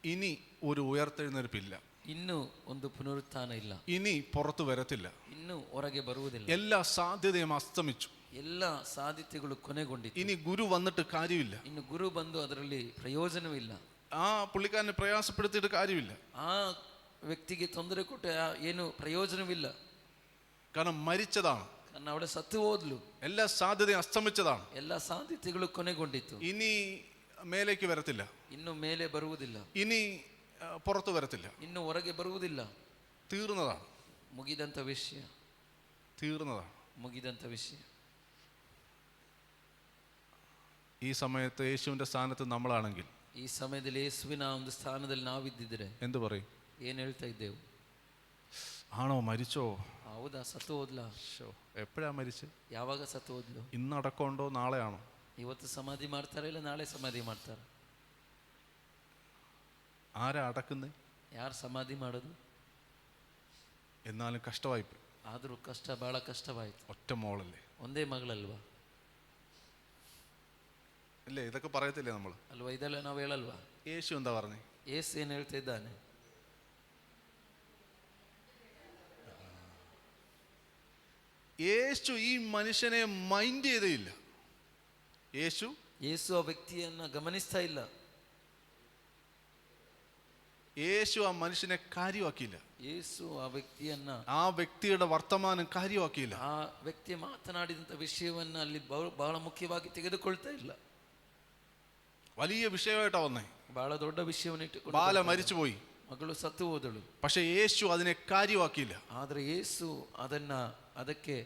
ഇനി ഒരു ഉയർത്തെഴുന്നേൽപ്പില്ല. ಇನ್ನೂ ಒಂದು ಪುನರುತ್ಥಾನ ಇಲ್ಲ, ഇനി പുറത്തു വരത്തില്ല. ಇನ್ನೂ ಹೊರಗೆ ಬರುವುದಿಲ್ಲ. എല്ലാ സാധ്യതയും അസ്തമിച്ചു. ಎಲ್ಲ ಸಾಧ್ಯತೆಗಳು ಕೊನೆಗೊಂಡಿತು. ഇനി ഗുരു വന്നിട്ട് കാര്യമില്ല. ಇನ್ನು ಗುರು ಬಂದು ಅದರಲ್ಲಿ ಪ್ರಯೋಜನವಿಲ್ಲ. ആ പുള്ളിക്കാരനെ പ്രയാസപ്പെടുത്തിയിട്ട് കാര്യമില്ല. ಆ ವ್ಯಕ್ತಿಗೆ ತೊಂದರೆ ಕೊಟ್ಟ ಏನು ಪ್ರಯೋಜನವಿಲ್ಲ. കാരണം മരിച്ചതാണ്. കാരണം അവിടെ ಸತ್ತು ಹೋದ್ಲು. എല്ലാ സാധ്യതയും അസ്തമിച്ചതാണ്. ಎಲ್ಲ ಸಾಧ್ಯತೆಗಳು ಕೊನೆಗೊಂಡಿತು. ഇനി മേലേക്ക് വരത്തില്ല. ಇನ್ನು ಮೇಲೆ ಬರುವುದಿಲ್ಲ. ഇനി പുറത്തു വരത്തില്ല. ಇನ್ನು ಹೊರಗೆ ಬರುವುದಿಲ್ಲ. തീർന്നതാണ്. ಮುಗಿದಂತ ವಿಷಯ, തീർന്നതാണ്. ಮುಗಿದಂತ ವಿಷಯ. ഈ സമയത്ത് യേശുവിന്റെ സ്ഥാനത്ത് നമ്മളാണെങ്കിൽ ಈ ಸಮಯದಲ್ಲಿ ಯೇಸುವಿನ ಒಂದು ಸ್ಥಾನದಲ್ಲಿ ನಾವಿದ್ದಿದ್ರೆ എന്ത് പറയും? ಏನ್ ಹೇಳ್ತಾ ಇದ್ದೆವು? ആണോ മരിച്ചോ? ಹೌದಾ, ಸತ್ತು ಹೋದ್ಲಾ? എപ്പോഴാ മരിച്ച്? ಯಾವಾಗ ಸತ್ತು ಹೋದ್ಲು? ഇന്ന് അടക്കമുണ്ടോ നാളെ ആണോ? ಇವತ್ತು ಸಮಾಧಿ ಮಾಡ್ತಾರೆ, ಇಲ್ಲ ನಾಳೆ ಸಮಾಧಿ ಮಾಡ್ತಾರೆ? ആരാ അടക്കുന്നേ? ಯಾರು ಸಮಾಧಿ ಮಾಡೋದು? എന്നാലും കഷ്ടമായിപ്പോയി. ಆದರೂ ಕಷ್ಟ, ಬಹಳ ಕಷ್ಟವಾಯಿತು. ഒറ്റ മോളല്ലേ? ಒಂದೇ ಮಗಳಲ್ವಾ? അല്ലേ? ഇതൊക്കെ പറയത്തില്ലേ നമ്മൾ? ಅಲ್ವಾ? ಇದೆಲ್ಲ ನಾವು ಹೇಳಲ್ವಾ? യേശു എന്താ പറഞ്ഞേ? ಯೇಸು ಏನು ಹೇಳ್ತಾ ಇದ್ದಾನೆ? യേശു ഈ മനുഷ്യനെ മൈൻഡ് ചെയ്തേയില്ല. ಯೇಸು ಆ ವ್ಯಕ್ತಿಯನ್ನ ಗಮನಿಸ್ತಾ ಇಲ್ಲ. യേശു ആ മനുഷ്യനെ കാര്യമാക്കിയില്ല. ಯೇಸು ಆ ವ್ಯಕ್ತಿಯನ್ನ, ആ വ്യക്തിയുടെ വർത്തമാനം കാര്യമാക്കിയില്ല. ಆ ವ್ಯಕ್ತಿ ಮಾತನಾಡಿದಂತ ವಿಷಯವನ್ನ ಅಲ್ಲಿ ಬಹಳ ಮುಖ್ಯವಾಗಿ ತೆಗೆದುಕೊಳ್ತಾ ಇಲ್ಲ. വലിയ വിഷയമായിട്ടാ വന്നേ. ಬಹಳ ದೊಡ್ಡ ವಿಷಯವನ್ನು ಇಟ್ಟುಕೊಂಡು ബാല മരിച്ചുപോയി. ಮಗಳು ಸತ್ತು ಹೋದಳು. പക്ഷെ യേശു അതിനെ കാര്യമാക്കിയില്ല. ಆದ್ರೆ ಯೇಸು ಅದಕ್ಕೆ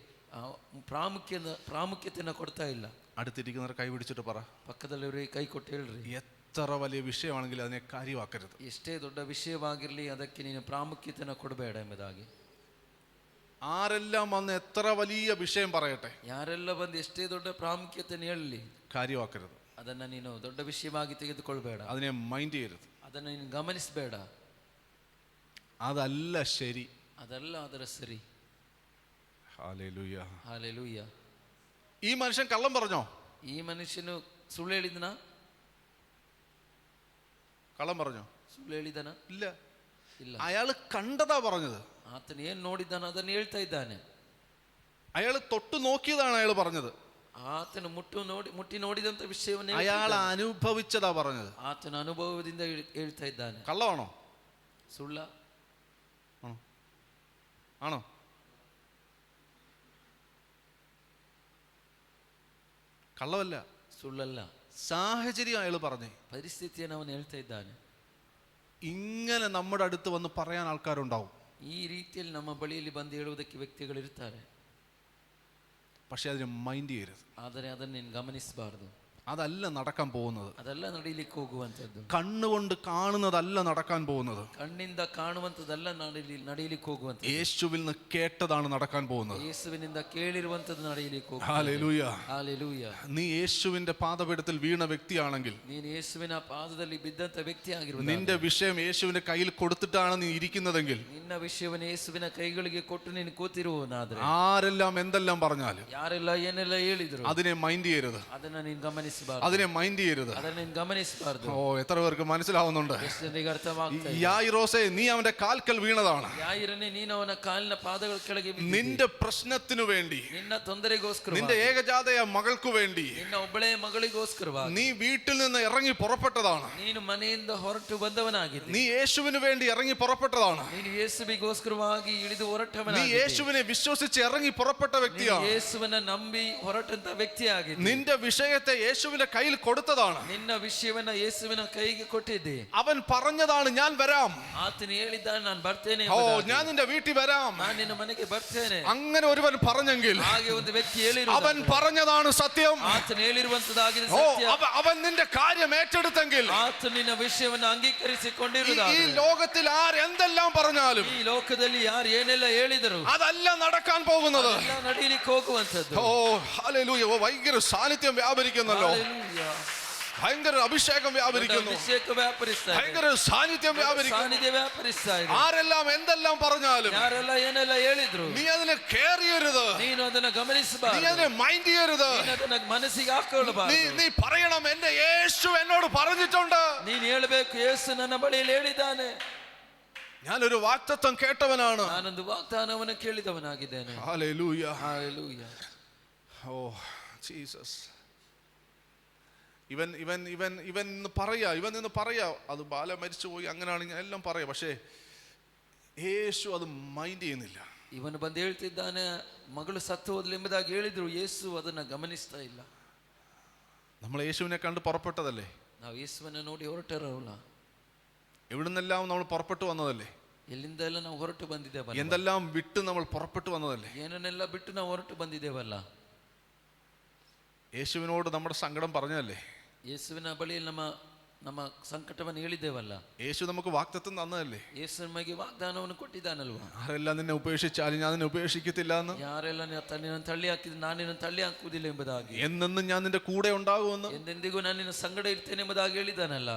ಪ್ರಾಮುಖ್ಯತೆಯನ್ನು ಕೊಡ್ತಾ ಇಲ್ಲ. അടുത്തിരിക്കുന്നവർ കൈ പിടിച്ചിട്ട് പറ, ಪಕ್ಕದಲ್ಲಿವರಿಗೆ ಕೈ ಕೊಟ್ಟು ಹೇಳ್ರಿ, എത്ര വലിയ വിഷയമാണെങ്കിലും അതിനെ കാര്യമാക്കരുത്. ಎಷ್ಟೇ ದೊಡ್ಡ ವಿಷಯವಾಗಿರ್ಲಿ ಅದಕ್ಕೆ ನೀನು ಪ್ರಾಮುಖ್ಯತೆಯನ್ನು ಕೊಡಬೇಡ ಎಂಬುದಾಗಿ. ആരെല്ലാം വന്ന് എത്ര വലിയ വിഷയം പറയട്ടെ, ಯಾರೆಲ್ಲ ಬಂದು ಎಷ್ಟೇ ದೊಡ್ಡ ಪ್ರಾಮುಖ್ಯತೆಯನ್ನು ಹೇಳಲಿ, കാര്യമാക്കരുത്. ಅದನ್ನ ನೀನು ದೊಡ್ಡ ವಿಷಯವಾಗಿ ತೆಗೆದುಕೊಳ್ಬೇಡ. അതിനെ മൈൻഡ് ചെയ്യരുത്. ಅದನ್ನ ನೀನು ಗಮನಿಸಬೇಡ. അതല്ല ശരി. ಅದಲ್ಲ ಅದರ ಸರಿ. Hallelujah, hallelujah. ഈ മനുഷ്യൻ കള്ളം പറഞ്ഞോ? ഈ മനുഷ്യನು ಸುಳ್ಳು ಹೇಳಿದನ? കള്ളം പറഞ്ഞോ? ಸುಳ್ಳು ಹೇಳಿದನ? ഇല്ല. ಇಲ್ಲ. അയാള് കണ്ടതാ പറഞ്ഞത്. ಆತನು ಏನ್ ನೋಡಿದ್ದಾನ ಅದನ್ನು ಹೇಳ್ತಾ ಇದ್ದಾನೆ. അയാള് തൊട്ടു നോക്കിയതാണ് അയാൾ പറഞ്ഞത്. ಆತನು ಮುಟ್ಟಿ ನೋಡಿದಂತ ವಿಷಯವನ್ನು അയാൾ അനുഭവിച്ചതാ പറഞ്ഞത്. ಆತನ ಅನುಭವದಿಂದ ಹೇಳ್ತಾ ಇದ್ದಾನೆ. കള്ളമാണോ? ಸುಳ್ಳ? ആണോ? കള്ളമല്ല, ಸುಳ್ಳಲ್ಲ. സാഹചര്യം അയാൾ പറഞ്ഞേ. ಪರಿಸ್ಥಿತಿಯನ್ನು ಅವನು ಹೇಳ್ತಾ ಇದ್ದಾನೆ. ഇങ്ങനെ നമ്മുടെ അടുത്ത് വന്ന് പറയാൻ ആൾക്കാരുണ്ടാവും. ಈ ರೀತಿಯಲ್ಲಿ ನಮ್ಮ ಬಳಿಯಲ್ಲಿ ಬಂದು ಹೇಳುವುದಕ್ಕೆ ವ್ಯಕ್ತಿಗಳಿರ್ತಾರೆ. പക്ഷെ അതിനെ മൈൻഡ് ചെയ്യരുത്. ಆದರೆ ಅದನ್ನು ನೀನು ಗಮನಿಸಬಾರದು. അതല്ല നടക്കാൻ പോകുന്നത്. ಅದೆಲ್ಲ ನಡೀಲಿಕ್ಕೆ ಹೋಗುವಂಥದ್ದು. കണ്ണുകൊണ്ട് കാണുന്നതല്ല നടക്കാൻ പോകുന്നത്. ಕಣ್ಣಿಂದ ಕಾಣುವಂಥದ್ದಲ್ಲ ನಡೀಲಿಕ್ಕೆ ಹೋಗುವಂಥದ್ದು. യേശുവിൽ നിന്ന് കേട്ടതാണ് നടക്കാൻ പോകുന്നത്. ಯೇಸುವಿನಿಂದ ಕೇಳಿರುವಂಥದ್ದು ನಡೀಲಿಕ್ಕೆ ಹೋಗುತ್ತದೆ. Hallelujah, hallelujah. നീ യേശുവിന്റെ പാദപീഠത്തിൽ വീണ വ്യക്തിയാണെങ്കിൽ, ನೀನು ಯೇಸುವಿನ ಪಾದದಲ್ಲಿ ಬಿದ್ದಂತ ವ್ಯಕ್ತಿ ಆಗಿರುವುದು, നിന്റെ വിഷയം യേശുവിന്റെ കയ്യിൽ കൊടുത്തിട്ടാണ് നീ ഇരിക്കുന്നതെങ്കിൽ, ನಿನ್ನ ವಿಷಯವನ್ನು ಯೇಸುವಿನ ಕೈಗಳಿಗೆ ಕೊಟ್ಟು ನೀನು ಕೂತಿರುವನಾದ್ರೆ, ആരെല്ലാം എന്തെല്ലാം പറഞ്ഞാലും ಯಾರೆಲ್ಲ ಏನೆಲ್ಲ ಹೇಳಿದ್ರು അതിനെ മൈൻഡ് ചെയ്യരുത്. ಅದನ್ನ ನೀನು ಗಮನಿಸಬಾರದು. അതിനെ മൈൻഡ് ചെയ്യരുത്. ಅದನ್ನ ನೀನು ಗಮನಿಸಬಾರದು. ഓ, എത്ര പേർക്ക് മനസ്സിലാവുന്നുണ്ട്? ಎಷ್ಟು ಜನರಿಗೆ ಅರ್ಥವಾಗ್ತಾ ಇದೆ? യായിറോസേ, നീ അവന്റെ കാൽക്കൽ വീണതാണ്. ಯಾಯಿರನೇ, ನೀನು ಅವನ ಕಾಲಿನ ಪಾದಗಳ ಕೆಳಗೆ ಬಿದ್ದಿದ್ದಿ. നിന്റെ പ്രശ്നത്തിനു വേണ്ടി, ನಿನ್ನ ತೊಂದರೆಗೋಸ್ಕರ, നിന്റെ ഏകജാതയ മകൾക്കു വേണ്ടി, ನಿನ್ನ ಒಬ್ಬಳೇ ಮಗಳಿಗೋಸ್ಕರವಾಗಿ നീ വീട്ടിൽ നിന്ന് ഇറങ്ങി പുറപ്പെട്ടതാണ്. ನೀನು ಮನೆಯಿಂದ ಹೊರಟು ಬಂದವನಾಗಿದ್ದಿ. നീ യേശുവിന് വേണ്ടി ഇറങ്ങി പുറപ്പെട്ടതാണ്. ನೀನು ಯೇಸುವಿಗೋಸ್ಕರವಾಗಿ ಇಳಿದು നീ ಹೊರಟವನಾಗಿದ್ದಿ. യേശുവിനെ വിശ്വസിച്ച് ഇറങ്ങി പുറപ്പെട്ട ನೀನು വ്യക്തിയാണ്. ಯೇಸುವನ್ನ ನಂಬಿ ಹೊರಟಂತ ವ್ಯಕ್ತಿಯಾಗಿದ್ದಿ. നിന്റെ വിഷയത്തെ യേശുവിന്റെ കയ്യിൽ കൊടുത്തതാണ്. ನಿನ್ನ ವಿಷಯವನ್ನ ಯೇಸುವಿನ ಕೈಗೆ ಕೊಟ್ಟಿದ್ದೆ. അവൻ പറഞ്ഞതാണ്, ഞാൻ വരാം. ಆತನು ಹೇಳಿದ್ದಾನೆ, ನಾನು ಬರ್ತೇನೆ ഓ, ಎಂಬುದಾಗಿ. ഞാൻ നിന്റെ വീട്ടിൽ വരാം. ನಾನು ನಿನ್ನ ಮನೆಗೆ ಬರ್ತೇನೆ. അങ്ങനെ ഒരുവൻ പറഞ്ഞെങ്കിൽ, ಹಾಗೆ ಒಂದು ವ್ಯಕ್ತಿ അവൻ ಹೇಳಿರುವುದು, പറഞ്ഞതാണ് സത്യം. ಆತನು ಹೇಳಿರುವಂತದಾಗಿದೆ ഓ, ಸತ್ಯ. അവൻ നിന്റെ കാര്യം ഏറ്റെടുത്തെങ്കിൽ, ಆತನು ನಿನ್ನ ವಿಷಯವನ್ನು ഈ ಅಂಗೀಕರಿಸಿಕೊಂಡಿರುವುದಾದರೆ, ലോകത്തിൽ ആരെന്തെല്ലാം പറഞ്ഞാലും ಈ ಲೋಕದಲ್ಲಿ ಯಾರು ಏನೆಲ್ಲ ಹೇಳಿದರು അതല്ല നടക്കാൻ പോകുന്നത്. ಅದೆಲ್ಲ ನಡೀಲಿಕ್ಕೆ ಹೋಗುವಂತದ್ದು. ഓ, ഹല്ലേലൂയ. ഓ, ഭയങ്കര സാന്നിധ്യം വ്യാപരിക്കുന്നല്ലോ. ಹಲ್ಲೆಲೂಯಾ. ഭയങ്കര അഭിഷേകം വ്യാപരിക്കുന്നു. ಅಭಿಷೇಕ ವ್ಯಾಪರಿಸ್ತಾ ಇದೆ. ഭയങ്കര സാന്നിധ്യം വ്യാപരിക്കുന്നു. ಸಾನ್ನಿಧ್ಯ ವ್ಯಾಪರಿಸ್ತಾ ಇದೆ. ആരെല്ലാം എന്തെല്ലാം പറഞ്ഞാലും ಯಾರೆಲ್ಲ ಏನೆಲ್ಲ ಹೇಳಿದ್ರು നീ അതിനെ കേറിയരുത്. ನೀನು ಅದನ್ನ നീ ಗಮನಿಸಬಾರದು. അതിനെ മൈൻഡ് ചെയ്യരുത്. ನೀನು ಅದನ್ನ ಮನಸ್ಸಿಗೆ ಹಾಕೊಳ್ಳಬಾರದು. നീ പറയണം, എന്റെ യേശു എന്നോട് പറഞ്ഞിട്ടുണ്ട്. ನೀನು ಹೇಳಬೇಕು, ಯೇಸು ನನ್ನ ಬಳಿಯಲ್ಲಿ ಹೇಳಿದ್ದಾನೆ. ഞാനൊരു വാഗ്ദത്തം കേട്ടവനാണ്. ನಾನೊಂದು ವಾಗ್ದಾನವನ್ನು ಕೇಳಿದವನಾಗಿದ್ದೇನೆ. ഹല്ലേലൂയ. ഹല്ലേലൂയ. Oh Jesus. ഇവൻ ഇവൻ ഇവൻ ഇവൻ ഇന്ന് പറയാ അത് ബാല മരിച്ചുപോയി അങ്ങനെയാണെങ്കിൽ എല്ലാം പറയാം. പക്ഷേ യേശു അത് മൈൻഡ് ചെയ്യുന്നില്ല. ಇವನು ಬಂದು ಹೇಳ್ತಿದ್ದಾನೆ ಮಗಳು ಸತ್ತು ಹೋದ್ಲು ಎಂಬುದಾಗಿ ಹೇಳಿದ್ರು. ಯೇಸು ಅದನ್ನ ಗಮನಿಸ್ತಾ ಇಲ್ಲ. നമ്മൾ യേശുവിനെ കണ്ട് പുറപ്പെട്ടതല്ലേ? ನಾವು ಯೇಸುವನ್ನ ನೋಡಿ ಹೊರಟರಲ್ಲ. എവിടുന്നെല്ലാം നമ്മൾ പുറപ്പെട്ടു വന്നതല്ലേ? ಎಲ್ಲಿಂದ ಎಲ್ಲ ನಾವು ಹೊರಟು ಬಂದಿದ್ದೇವಲ್ಲ. എന്തെല്ലാം വിട്ട് നമ്മൾ പുറപ്പെട്ടു വന്നതല്ലേ? ಏನನ್ನೆಲ್ಲ ಬಿಟ್ಟು ನಾವು ಹೊರಟು ಬಂದಿದ್ದೇವಲ್ಲ. യേശുവിനോട് നമ്മുടെ സങ്കടം പറഞ്ഞതല്ലേ? ಯೇಸುವಿನ ಬಳಿಯಲ್ಲಿ ನಮ್ಮ ಸಂಕಟವನ್ನು ಹೇಳಿದ್ದೇವಲ್ಲ. യേശു നമുക്ക് വാഗ്ദത്തം തന്നതല്ലേ? ಯೇಸು ನಮಗೆ ವಾಗ್ದಾನವನ್ನು ಕೊಟ್ಟಿದ್ದಾನಲ್ವಾ? ആരെല്ലാം നിന്നെ ഉപേക്ഷിച്ചാലും ഞാൻ നിന്നെ ഉപേക്ഷിക്കത്തില്ല എന്ന്. ಯಾರೆಲ್ಲ ನಿನ್ನನ್ನು ತಳ್ಳಿ ಹಾಕಿದ್ರು ನಾನು ನಿನ್ನನ್ನು ತಳ್ಳಿ ಹಾಕುವುದಿಲ್ಲ ಎಂಬುದಾಗಿ. എന്നെന്നും ഞാൻ നിന്റെ കൂടെ ഉണ്ടാകുമെന്ന്. ಎಂದೆಂದಿಗೂ ನಾನು ನಿನ್ನ ಸಂಗಡ ಇರ್ತೇನೆ ಎಂಬುದಾಗಿ ಹೇಳಿದ್ದಾನಲ್ಲ.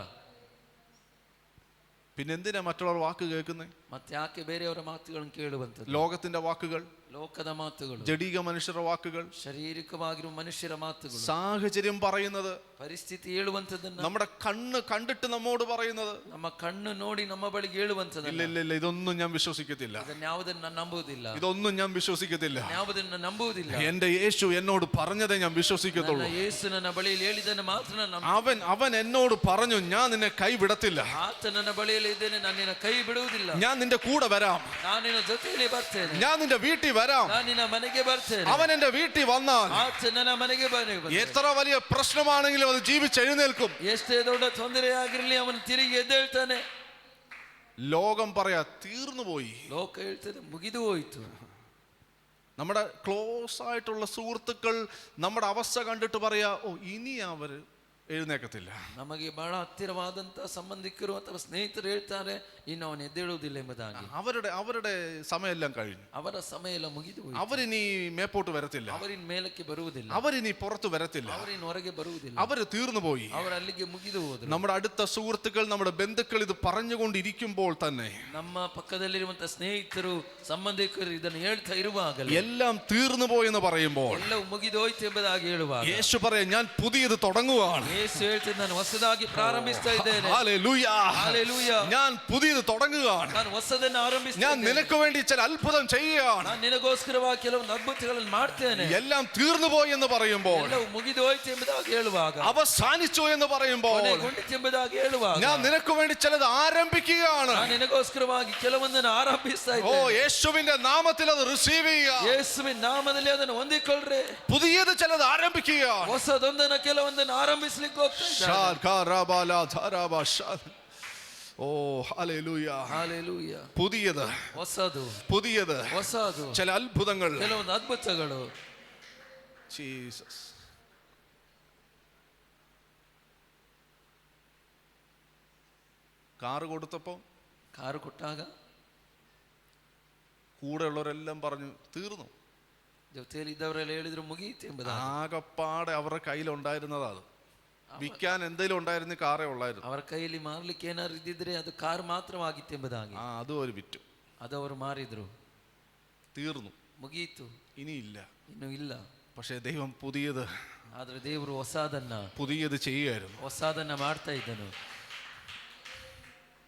പിന്നെന്തിനാ മറ്റുള്ളവർ വാക്ക് കേൾക്കുന്നത്? ಮತ್ತೆ ಯಾಕೆ ಬೇರೆಯವರ ಮಾತುಗಳನ್ನು ಕೇಳುವಂಥದ್ದು? ലോകത്തിന്റെ വാക്കുകൾ, ಲೋಕದ ಮಾತುಗಳು, ജഡിക മനുഷ്യരുടെ വാക്കുകൾ, ശാരീരിಕವಾಗಿರುವ മനുഷ്യರ ಮಾತುಗಳು, സാഹചര്യം പറയുന്നത്, ಪರಿಸ್ಥಿತಿ ಹೇಳುವಂಥದ್ದನ್ನ, നമ്മുടെ കണ്ണ് കണ്ടിട്ട് നമ്മോട് പറയുന്നത്, ನಮ್ಮ കണ്ണ് ನೋಡಿ ನಮ್ಮ ಬಳಿಗೆ ಹೇಳುವಂಥದ್ದನ್ನ, ഇല്ല ഇല്ല ഇതൊന്നും ഞാൻ വിശ്വസിക്കത്തില്ല, ಇದನ್ನ ಯಾವುದನ್ನ ನಂಬುವುದಿಲ್ಲ, ഇതൊന്നും ഞാൻ വിശ്വസിക്കത്തില്ല, ಯಾವುದನ್ನ ನಂಬುವುದಿಲ್ಲ. എന്റെ യേശു എന്നോട് പറഞ്ഞതേ ഞാൻ വിശ്വസിക്കത്തുള്ളൂ. യേಸು ನನ್ನ ಬಳಿಯಲ್ಲಿ ಹೇಳಿದ್ದನ್ನು ಮಾತ್ರ അവൻ എന്നോട് പറഞ്ഞു ഞാൻ നിന്നെ കൈവിടത്തില്ല, ಆತ ನನ್ನ ಬಳಿಯಲ್ಲಿ ಇದ್ದೇನೆ, ನಾನು ನಿನ್ನ ಕೈ ಬಿಡುವುದಿಲ್ಲ, ഞാൻ നിന്റെ കൂടെ വരാം, ನಾನು ನಿನ್ನ ಜೊತೆಯಲ್ಲಿ ಬರ್ತೇನೆ, ഞാൻ നിന്റെ വീട്ടിൽ വരാം, ನಾನು ನಿನ್ನ മನೆಗೆ ಬರ್ತೇನೆ. അവൻ എന്റെ വീട്ടിൽ വന്നാൽ ಆತ ನನ್ನ ಮನೆಗೆ എത്ര വലിയ പ്രശ്നമാണെങ്കിലും അത് ജീവിച്ചെഴുന്നേൽക്കും. ಎಷ್ಟೇ ದೊಡ್ಡ ತೊಂದರೆಯಾಗಿರಲಿ ಅವನು ತಿರುಗಿ ಎದ್ದೇಳ್ತಾನೆ. ലോകം പറയാ തീർന്നു പോയി, ಲೋಕ ಹೇಳ್ತದೆ ಮುಗಿದು ಹೋಯಿತು. നമ്മുടെ ക്ലോസ് ആയിട്ടുള്ള സുഹൃത്തുക്കൾ നമ്മുടെ അവസ്ഥ കണ്ടിട്ട് പറയാ ഓ ഇനി അവര് എഴുന്നേക്കത്തില്ല. ನಮಗೆ ಬಹಳ ಹತ್ತಿರವಾದಂತ ಸಂಬಂಧಿಕರು ಅಥವಾ ಸ್ನೇಹಿತರು ಹೇಳ್ತಾರೆ ಇನ್ನು ಅವನು ಎದ್ದೇಳುವುದಿಲ್ಲ ಎಂಬುದಾಗಿ. അവരുടെ സമയമെല്ലാം കഴിഞ്ഞു, ಅವರ ಸಮಯ ಎಲ್ಲ ಮುಗಿದು ಹೋಯಿತು. അവരിനി മേപ്പോട്ട് വരത്തില്ല, ಅವರಿನ್ ಮೇಲಕ್ಕೆ ಬರುವುದಿಲ್ಲ, അവരിനി പുറത്ത് വരത്തില്ല, ಅವರಿನ್ ಹೊರಗೆ ಬರುವುದಿಲ್ಲ, അവര് തീർന്നു പോയി. ಅವರು ಅಲ್ಲಿಗೆ ಮುಗಿದು ಹೋದರು. നമ്മുടെ അടുത്ത സുഹൃത്തുക്കൾ, നമ്മുടെ ബന്ധുക്കൾ ഇത് പറഞ്ഞുകൊണ്ടിരിക്കുമ്പോൾ തന്നെ, ನಮ್ಮ ಪಕ್ಕದಲ್ಲಿರುವಂತ ಸ್ನೇಹಿತರು ಸಂಬಂಧಿಕರು ಇದನ್ನು ಹೇಳ್ತಾ ಇರುವಾಗ എല്ലാം തീർന്നു പോയെന്ന് പറയുമ്പോൾ ಎಲ್ಲವೂ ಮುಗಿದು ಹೋಯ್ತು ಎಂಬುದಾಗಿ ಹೇಳುವಾಗ യേശു പറയാം ഞാൻ പുതിയത് തുടങ്ങുവാണ്. ಯೇಸು ಹೇಳ್ತಿದ್ದ ನಾನು ಹೊಸದಾಗಿ ಪ್ರಾರಂಭಿಸ್ತಾ ಇದ್ದೇನೆ. Hallelujah, hallelujah. ഞാൻ പുതിയത് തുടങ്ങുകയാണ്. ನಾನು ಹೊಸದನ್ನು ಆರಂಭಿಸ್ತಾ ഞാൻ ಇದ್ದೇನೆ. നിനക്ക് വേണ്ടി ചില അത്ഭുതം ചെയ്യുകയാണ്. ನಾನು ನಿನಗೋಸ್ಕರವಾಗಿ ಕೆಲವೊಂದು ಅದ್ಭುತಗಳನ್ನು ಮಾಡ್ತೇನೆ. എല്ലാം തീർന്നു പോയി എന്ന് പറയുമ്പോൾ, ಎಲ್ಲವೂ ಮುಗಿದು ಹೋಯ್ತು ಎಂಬುದಾಗಿ ಹೇಳುವಾಗ, അവസാനിച്ചു എന്ന് പറയുമ്പോൾ, ಕೊನೆಗೊಂಡಿತು ಎಂಬುದಾಗಿ ಹೇಳುವಾಗ, ഞാൻ നിനക്ക് വേണ്ടി ചിലത് ആരംഭിക്കുകയാണ്. ನಾನು ನಿನಗೋಸ್ಕರವಾಗಿ ಕೆಲವೊಂದನ್ನು ಆರಂಭಿಸ್ತಾ ഓ ಇದ್ದೇನೆ. യേശുവിന്റെ നാമത്തിൽ അത് റിസീവ് ചെയ്യുക. ಯೇಸುವಿನ ನಾಮದಲ್ಲಿ ಅದನ್ನು ಹೊಂದಿಕೊಳ್ಳ್ರಿ. പുതിയത് ചിലത് ആരംഭിക്കുക. ಹೊಸದೊಂದನ್ನು ಕೆಲವೊಂದನ್ನು ಆರಂಭಿಸ್ಲಿಕ್ಕೆ ಹೋಗ್ತಾ ಇದ್ದಾರೆ. ഓ ഹല്ലേലൂയ, ഹല്ലേലൂയ. പുതിയത്, ಹೊಸದು, പുതിയത്, ಹೊಸದು, ചില അത്ഭുതങ്ങൾ. ಕೆಲವೊಂದು ಅದ್ಭುತಗಳು. ജീസസ്. കാറ് കൊടുത്തപ്പോ, ಕಾರು ಕೊಟ್ಟಾಗ കൂടെ ഉള്ളവരെല്ലാം പറഞ്ഞു തീർന്നു. ಜೊತೆಯಲ್ಲಿ ಇದ್ದವರೆಲ್ಲ ಹೇಳಿದ್ರು ಮುಗಿಯಿತು ಎಂಬುದಾಗಿ. ആകപ്പാടെ അവരുടെ കയ്യിലുണ്ടായിരുന്നതാ അത്. വിൽക്കാൻ എന്തെങ്കിലും ഉണ്ടായിരുന്ന കാറേ ഉള്ളായിരുന്നു. ಅವರ ಕೈಯಲ್ಲಿ ಮಾರ್ಲಿಕ್ಕೆ ಏನಾದ್ರು ಇದ್ದಿದ್ರೆ ಅದು ಕಾರು ಮಾತ್ರವಾಗಿತ್ತು ಎಂಬುದಾಗಿ. അതും ഒരു വിറ്റു. ಅದು ಅವರು ಮಾರಿದ್ರು. തീർന്നു, ಮುಗಿಯಿತು, ഇനിയില്ല. ಇನ್ನು ಇಲ್ಲ. പക്ഷേ ദൈവം പുതിയത്, ಆದ್ರೆ ದೇವರು ಹೊಸದನ್ನ പുതിയത് ചെയ്യുകയായിരുന്നു. ಹೊಸದನ್ನ ಮಾಡ್ತಾ ಇದ್ದನು.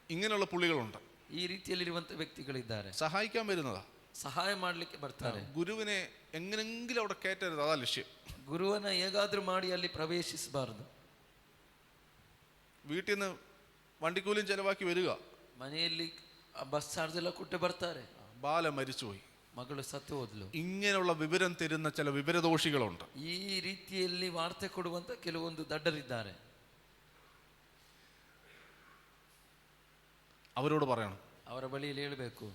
ഇങ്ങനെയുള്ള പുള്ളികളുണ്ട്, ಈ ರೀತಿಯಲ್ಲಿರುವಂತ ವ್ಯಕ್ತಿಗಳಿದ್ದಾರೆ. സഹായിക്കാൻ വരുന്നതാ, ಸಹಾಯ ಮಾಡ್ಲಿಕ್ಕೆ ಬರ್ತಾರೆ. ഗുരുവിനെ എങ്ങനെങ്കിലും അവിടെ കയറ്റരുത്, അതാ ലക്ഷ്യം. ಗುರುವನ್ನ ಹೇಗಾದ್ರೂ ಮಾಡಿ ಅಲ್ಲಿ ಪ್ರವೇಶಿಸಬಾರದು. വീട്ടിൽ നിന്ന് വണ്ടിക്കൂലിയും ചെലവാക്കി വരിക, ಮನೆಯಲ್ಲಿ ಬಸ್ ಚಾರ್ಜ್ ಎಲ್ಲ ಕೊಟ್ಟು ಬರ್ತಾರೆ. ബാല മരിച്ചുപോയി, ಮಗಳು ಸತ್ತು ಹೋದ್ಲು. ഇങ്ങനെയുള്ള വിവരം തരുന്ന ചില വിവരദോഷികളുണ്ട്. ಈ ರೀತಿಯಲ್ಲಿ ವಾರ್ತೆ ಕೊಡುವಂತ ಕೆಲವೊಂದು ದಡ್ಡರಿದ್ದಾರೆ. അവരോട് പറയണം, ಅವರ ಬಳಿಯಲ್ಲಿ ಹೇಳಬೇಕು,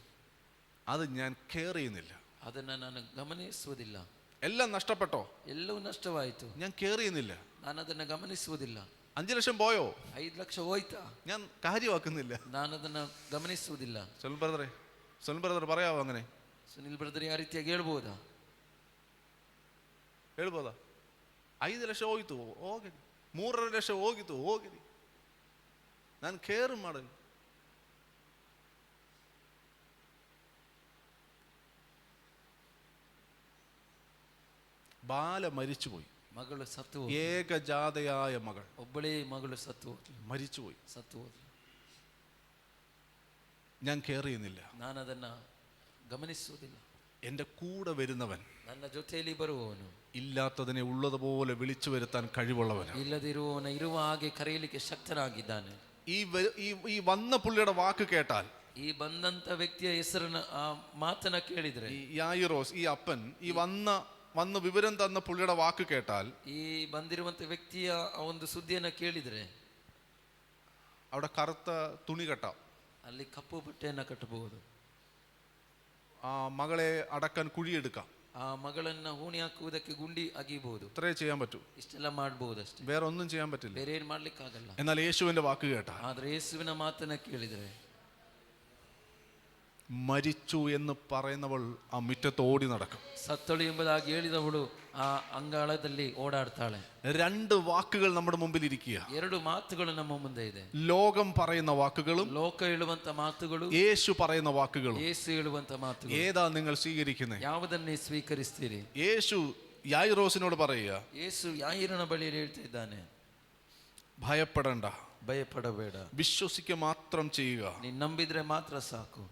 അത് ഞാൻ കെയർ ചെയ്യുന്നില്ല. ಅದನ್ನ ನಾನು ಗಮನಿಸುವುದಿಲ್ಲ. എല്ലാം നഷ്ടപ്പെട്ടോ, ಎಲ್ಲವೂ ನಷ್ಟವಾಯಿತು, ഞാൻ കെയർ ചെയ്യുന്നില്ല. ನಾನು ಅದನ್ನ ಗಮನಿಸುವುದಿಲ್ಲ. 5 ലക്ഷം പോയോ, 5 ಲಕ್ಷ ಹೋಯ್ತಾ, ഞാൻ കാര്യമാക്കുന്നില്ല. ನಾನು ಅದನ್ನ ಗಮನಿಸುವುದಿಲ್ಲ. സുനിൽ ബ്രദർ പറയാവോ അങ്ങനെ? ಸುನಿಲ್ ಬ್ರದರ್ ಆ ರೀತಿಯಾಗಿ ಹೇಳ್ಬೋದಾ? 5 ಲಕ್ಷ ಹೋಗಿತ್ತು ಹೋಗಲಿ, 3.5 ಲಕ್ಷ ಹೋಗಿತ್ತು ಹೋಗಲಿ, ನಾನು ಕೇರ್ ಮಾಡಲಿ. ബാല മരിച്ചുപോയി, ಮಗಳು ಸತ್ತು, ഏകജാതയായ മകൾ, ಒಬ್ಬಳೇ ಮಗಳು ಸತ್ತು മരിച്ചുപോയി. ಸತ್ತು ಹೋದ್ಲು. ഞാൻ കെയർ ചെയ്യുന്നില്ല. ನಾನು ಅದನ್ನ ಗಮನಿಸುವುದಿಲ್ಲ. എൻ്റെ കൂടെ വരുന്നവൻ ನನ್ನ ಜೊತೆಯಲ್ಲಿ ಬರುವವನು ഇല്ലാത്തതിനെ ഉള്ളതുപോലെ വിളിച്ചു വരുത്താൻ കഴിവുള്ളവൻ, ಇಲ್ಲದಿರುವವನ ಇರುವ ಹಾಗೆ ಕರೆಯಲಿಕ್ಕೆ ಶಕ್ತನಾಗಿದ್ದಾನೆ. ഈ വന്ന പുള്ളിയുടെ വാക്ക് കേട്ടാൽ, ಈ ಬಂದಂತ ವ್ಯಕ್ತಿಯ ಹೆಸರನ್ನ ಆ ಮಾತನ್ನ ಕೇಳಿದ್ರೆ, ഈ യായിറോസ്, ഈ അപ്പൻ, ഈ വന്ന് വിവരം തന്ന പുള്ളിയുടെ വാക്ക് കേട്ടാൽ, ಈ ಬಂದಿರುವಂತ ವ್ಯಕ್ತಿಯ ಆ ಒಂದು ಸುದ್ದಿಯನ್ನ ಕೇಳಿದ್ರೆ അവിടെ കറുത്ത തുണി കെട്ടാം, ಅಲ್ಲಿ ಕಪ್ಪು ಬಟ್ಟೆಯನ್ನ ಕಟ್ಟಬಹುದು, ആ മകളെ അടക്കാൻ കുഴിയെടുക്കാം, ಆ ಮಗಳನ್ನ ಹೂಣಿ ಹಾಕುವುದಕ್ಕೆ ಗುಂಡಿ ಅಗಿಬಹುದು. ഇത്രേ ചെയ്യാൻ പറ്റൂ. ಇಷ್ಟೆಲ್ಲ ಮಾಡಬಹುದು ಅಷ್ಟೇ, വേറെ ഒന്നും ചെയ്യാൻ പറ്റില്ല. ಬೇರೆ ಏನ್ ಮಾಡ್ಲಿಕ್ಕಾಗಲ್ಲ. എന്നാൽ യേശുവിന്റെ വാക്ക് കേട്ടാൽ, ಆದ್ರೆ ಯೇಸುವಿನ ಮಾತನ್ನ ಕೇಳಿದ್ರೆ, മരിച്ചു എന്ന് പറയുന്നവൾ ആ മുറ്റത്ത് ഓടി നടക്കും. ಸತ್ತಳು ಎಂಬುದಾಗಿ ಹೇಳಿದವಳು ಆ ಅಂಗಾಳದಲ್ಲಿ ಓಡಾಡ್ತಾಳೆ. രണ്ട് വാക്കുകൾ നമ്മുടെ മുമ്പിൽ ഇരിക്കുക. ಎರಡು ಮಾತುಗಳು ನಮ್ಮ ಮುಂದೆ ಇದೆ. ലോകം പറയുന്ന വാക്കുകളും ಲೋಕ ಹೇಳುವಂತ ಮಾತುಗಳು, യേശു പറയുന്ന വാക്കുകളും. ಯೇಸು ಹೇಳುವಂತ ಮಾತುಗಳು. ഏതാ നിങ്ങൾ സ്വീകരിക്കുന്നത്? ಯಾವುದನ್ನೇ ಸ್ವೀಕರಿಸ್ತೀರಿ? യേശു യായിറോസിനോട് പറയുക, ಯೇಸು ಯಾಯಿರನ ಬಳಿಯಲ್ಲಿ ಹೇಳ್ತಾ ಇದ್ದಾನೆ, ഭയപ്പെടണ്ട, ಭಯಪಡಬೇಡ, വിശ്വസിക്കുക മാത്രം ചെയ്യുക, ನೀನ್ ನಂಬಿದ್ರೆ ಮಾತ್ರ ಸಾಕು,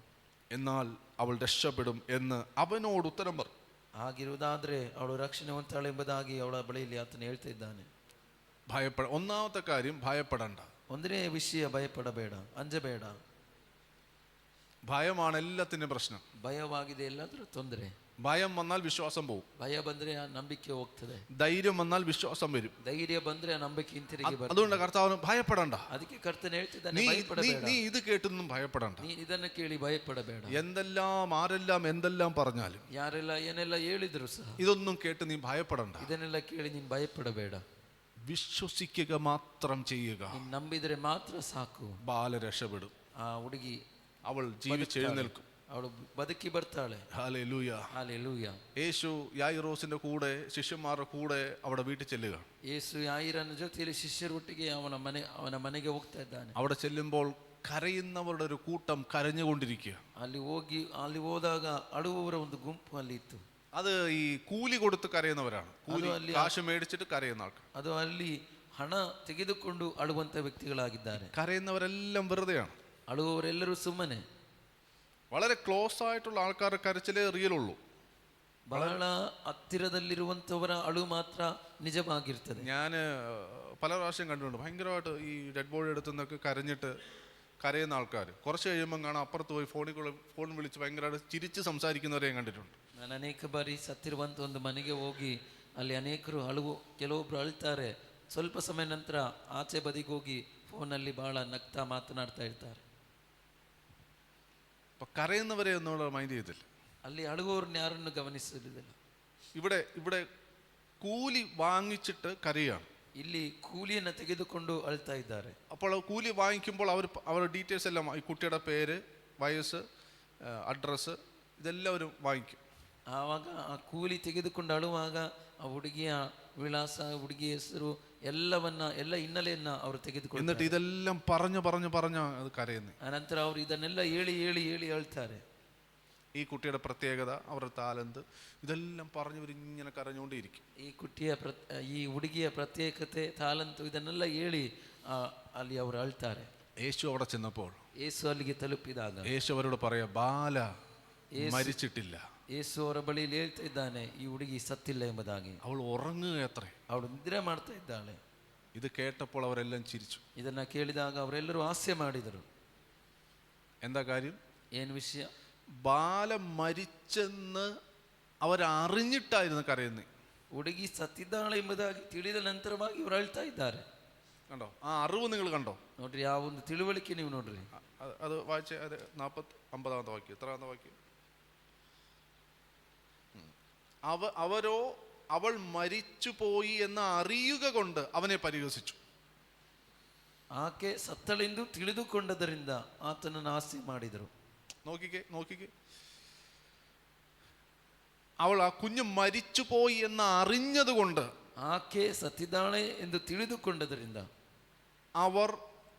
എന്നാൽ അവൾ രക്ഷപ്പെടും എന്ന് അവനോട് ഉത്തരം പറഞ്ഞു. ಆಗಿರುವುದಾದ್ರೆ ಅವಳು ರಕ್ಷಣೆ ಹೊಂತಾಳೆ ಎಂಬುದಾಗಿ ಅವಳ ಬಳಿಯಲ್ಲಿ ಆತನು ಹೇಳ್ತಾ ಇದ್ದಾನೆ. ഒന്നാമത്തെ കാര്യം, ഭയപ്പെടണ്ട. ಒಂದನೇ ವಿಷಯ, ಭಯಪಡಬೇಡ, ಅಂಜಬೇಡ. ഭയമാണ് എല്ലാത്തിനും പ്രശ്നം. ಭಯವಾಗಿದೆ ಎಲ್ಲಾದ್ರೂ ತೊಂದರೆ. ഭയം വന്നാൽ വിശ്വാസം പോകും. ಭಯ ಬಂದ್ರೆ ಆ ನಂಬಿಕೆ ಹೋಗ್ತದೆ. ധൈര്യം വന്നാൽ വിശ്വാസം വരും. ಧೈರ್ಯ ಬಂದ್ರೆ ಆ ನಂಬಿಕೆ ಹಿಂತಿರುಗಿ ಬರ್ತದೆ. അതുകൊണ്ട് കർത്താവ് ഭയപ്പെടണ്ട. ಅದಕ್ಕೆ ಕರ್ತನು ಹೇಳ್ತಿದ್ದಾನೆ, ಭಯಪಡಬೇಡ. നീ ഇത് കേട്ടൊന്നും ഭയപ്പെടണ്ട. ನೀ ಇದನ್ನ ಕೇಳಿ ಭಯಪಡಬೇಡ. ആരെല്ലാം എന്തെല്ലാം പറഞ്ഞാലും, ಯಾರೆಲ್ಲ ಏನೆಲ್ಲ ಹೇಳಿದ್ರು ಸಹ ഇതൊന്നും കേട്ട് നീ ഭയപ്പെടണ്ട. ಇದನ್ನೆಲ್ಲ ಕೇಳಿ ನೀನ್ ಭಯಪಡಬೇಡ. വിശ്വസിക്കുക മാത്രം ചെയ്യുക. ನೀನ್ ನಂಬಿದ್ರೆ ಮಾತ್ರ ಸಾಕು. ബാല രക്ഷപ്പെടും. ಆ ಹುಡುಗಿ അവൾ ജീവിച്ചെഴുന്നേൽക്കും. ಅವಳು ಬದುಕಿ ಬರ್ತಾಳೆ. ഹല്ലേലൂയ. ഹല്ലേലൂയ. യേശു യായിറോസിന്റെ കൂടെ, ശിഷ്യന്മാരുടെ കൂടെ അവിടെ വീട്ടിൽ ചെല്ലുക. ಯೇಸು ಯಾಯಿರನ ಜೊತೆಯಲ್ಲಿ ಶಿಷ್ಯರೊಟ್ಟಿಗೆ ಅವನ ಮನೆಗೆ ಹೋಗ್ತಾ ಇದ್ದಾನೆ. അവിടെ ചെല്ലുമ്പോൾ കരയുന്നവരുടെ ഒരു കൂട്ടം കരഞ്ഞുകൊണ്ടിരിക്കുക. ಅಲ್ಲಿ ಹೋದಾಗ ಅಳುವವರ ಒಂದು ಗುಂಪು ಅಲ್ಲಿ ಇತ್ತು. അത് ഈ കൂലി കൊടുത്ത് കരയുന്നവരാണ്. കാശ് മേടിച്ചിട്ട് കരയുന്ന ആൾക്കാർ. ಅದು ಅಲ್ಲಿ ಹಣ ತೆಗೆದುಕೊಂಡು ಅಳುವಂತ ವ್ಯಕ್ತಿಗಳಾಗಿದ್ದಾರೆ. കരയുന്നവരെല്ലാം വെറുതെയാണ്. ಅಳುವವರೆಲ್ಲರೂ ಸುಮ್ಮನೆ. വളരെ ക്ലോസ് ആയിട്ടുള്ള ആൾക്കാരുടെ കരച്ചിലേ റിയൽ ഉള്ളൂ. ಬಹಳ ಹತ್ತಿರದಲ್ಲಿರುವಂತವರ ಅಳು ಮಾತ್ರ ನಿಜವಾಗಿರ್ತದೆ. ഞാൻ പല പ്രാവശ്യം കണ്ടിട്ടുണ്ട്. ഭയങ്കരമായിട്ട് ഈ ഡെഡ് ബോഡി എടുത്തു നിന്നൊക്കെ കരഞ്ഞിട്ട് കരയുന്ന ആൾക്കാർ കുറച്ച് കഴിയുമ്പോൾ കാണാം അപ്പുറത്ത് പോയി ഫോൺ വിളിച്ച് ഭയങ്കരമായിട്ട് ചിരിച്ച് സംസാരിക്കുന്നവരെയും കണ്ടിട്ടുണ്ട്. ನಾನು ಅನೇಕ ಬಾರಿ ಸತ್ತಿರುವಂತ ಒಂದು ಮನೆಗೆ ಹೋಗಿ ಅಲ್ಲಿ ಅನೇಕರು ಕೆಲವೊಬ್ರು ಅಳ್ತಾರೆ. ಸ್ವಲ್ಪ ಸಮಯ ನಂತರ ಆಚೆ ಬದಿಗೆ ಹೋಗಿ ಫೋನಲ್ಲಿ ಬಹಳ ನಗ್ತಾ ಮಾತನಾಡ್ತಾ ಇರ್ತಾರೆ. അപ്പൊ കരയുന്നവരെ ഒന്നും മൈൻഡ് ചെയ്തില്ല. ಅಲ್ಲಿ ಅಳುವವ್ರನ್ನ ಯಾರನ್ನು ಗಮನಿಸುವುದಿಲ್ಲ. ഇവിടെ കൂലി വാങ്ങിച്ചിട്ട് കരയാണ്. ಇಲ್ಲಿ ಕೂಲಿಯನ್ನು ತೆಗೆದುಕೊಂಡು ಅಳ್ತಾ ಇದ್ದಾರೆ. അപ്പോൾ കൂലി വാങ്ങിക്കുമ്പോൾ അവരുടെ ഡീറ്റെയിൽസ് എല്ലാം, ഈ കുട്ടിയുടെ പേര്, വയസ്സ്, അഡ്രസ്സ്, ഇതെല്ലാം അവർ വാങ്ങിക്കും. ಆವಾಗ ಆ ಕೂಲಿ ತೆಗೆದುಕೊಂಡು ಅಳುವಾಗ ಆ ಹುಡುಗಿಯ ವಿಳಾಸ, ಹುಡುಗಿಯ ಹೆಸರು ಎಲ್ಲ ಹಿನ್ನೆಲೆಯನ್ನ ಅವರು ತೆಗೆದುಕೊಂಡು, എന്നിട്ട് ഇതെല്ലാം പറഞ്ഞ് അത് കരയുന്നു. ಅನಂತರ ಅವರು ಇದನ್ನೆಲ್ಲ ಹೇಳಿ ಹೇಳ್ತಾರೆ. ഈ കുട്ടിയുടെ പ്രത്യേകത, അവരുടെ താലന്ത്, ഇതെല്ലാം പറഞ്ഞവരിങ്ങനെ കരഞ്ഞുകൊണ്ടേയിരിക്കും. ಈ ಹುಡುಗಿಯ ಪ್ರತ್ಯೇಕತೆ, ತಾಲಂತು, ಇದನ್ನೆಲ್ಲ ಹೇಳಿ ಅಲ್ಲಿ ಅವರು ಅಳ್ತಾರೆ. യേശു അവിടെ ചെന്നപ്പോൾ, ಯೇಸು ಅಲ್ಲಿಗೆ ತಲುಪಿದಾಗ യേശു അവരോട് പറയാ, ബാല മരിച്ചിട്ടില്ല. ಯೇಸು ಅವರ ಬಳಿಯಲ್ಲಿ ಹೇಳ್ತಾ ಇದ್ದಾನೆ, ಈ ಹುಡುಗಿ ಸತ್ತಿಲ್ಲ ಎಂಬುದಾಗಿ. അവൾ ഉറങ്ങുകയത്രേ. ಅವಳು ನಿದ್ರೆ ಮಾಡ್ತಾ ಇದ್ದಾಳೆ. ഇത് കേട്ടപ്പോൾ അവരെല്ലാം ചിരിച്ചു. ಇದನ್ನ ಕೇಳಿದಾಗ ಅವರೆಲ್ಲರೂ ಹಾಸ್ಯ ಮಾಡಿದರು. എന്താ കാര്യം? ಏನು ವಿಷಯ? ബാല മരിച്ചെന്ന് അവരറിഞ്ഞിട്ടായിരുന്നു കരയുന്നത്. ಹುಡುಗಿ ಸತ್ತಿದ್ದಾಳೆ ಎಂಬುದಾಗಿ ತಿಳಿದ ನಂತರವಾಗಿ ಇವರು ಅಳ್ತಾ ಇದ್ದಾರೆ. കണ്ടോ? ആ അറിവ് നിങ്ങൾ കണ്ടോ? ನೋಡ್ರಿ, ಆ ಒಂದು ತಿಳುವಳಿಕೆ ನೀವು ನೋಡ್ರಿ. അത് വായിച്ച 50 വാക്യം, എത്രാമത്തെ വാക്യം? അവൾ മരിച്ചു പോയി എന്ന് അറിയുക കൊണ്ട് അവനെ പരിഹസിച്ചു. ಆಕೆ ಸತ್ತಳೆಂದು ತಿಳಿದುಕೊಂಡದರಿಂದ ಆತನನ್ನು ಹಾಸ್ಯ ಮಾಡಿದರು. നോക്കിക്കേ, അവൾ ആ കുഞ്ഞ് മരിച്ചു പോയി എന്ന് അറിഞ്ഞത് കൊണ്ട്, ಆಕೆ ಸತ್ತಿದ್ದಾಳೆ ಎಂದು ತಿಳಿದುಕೊಂಡದರಿಂದ അവർ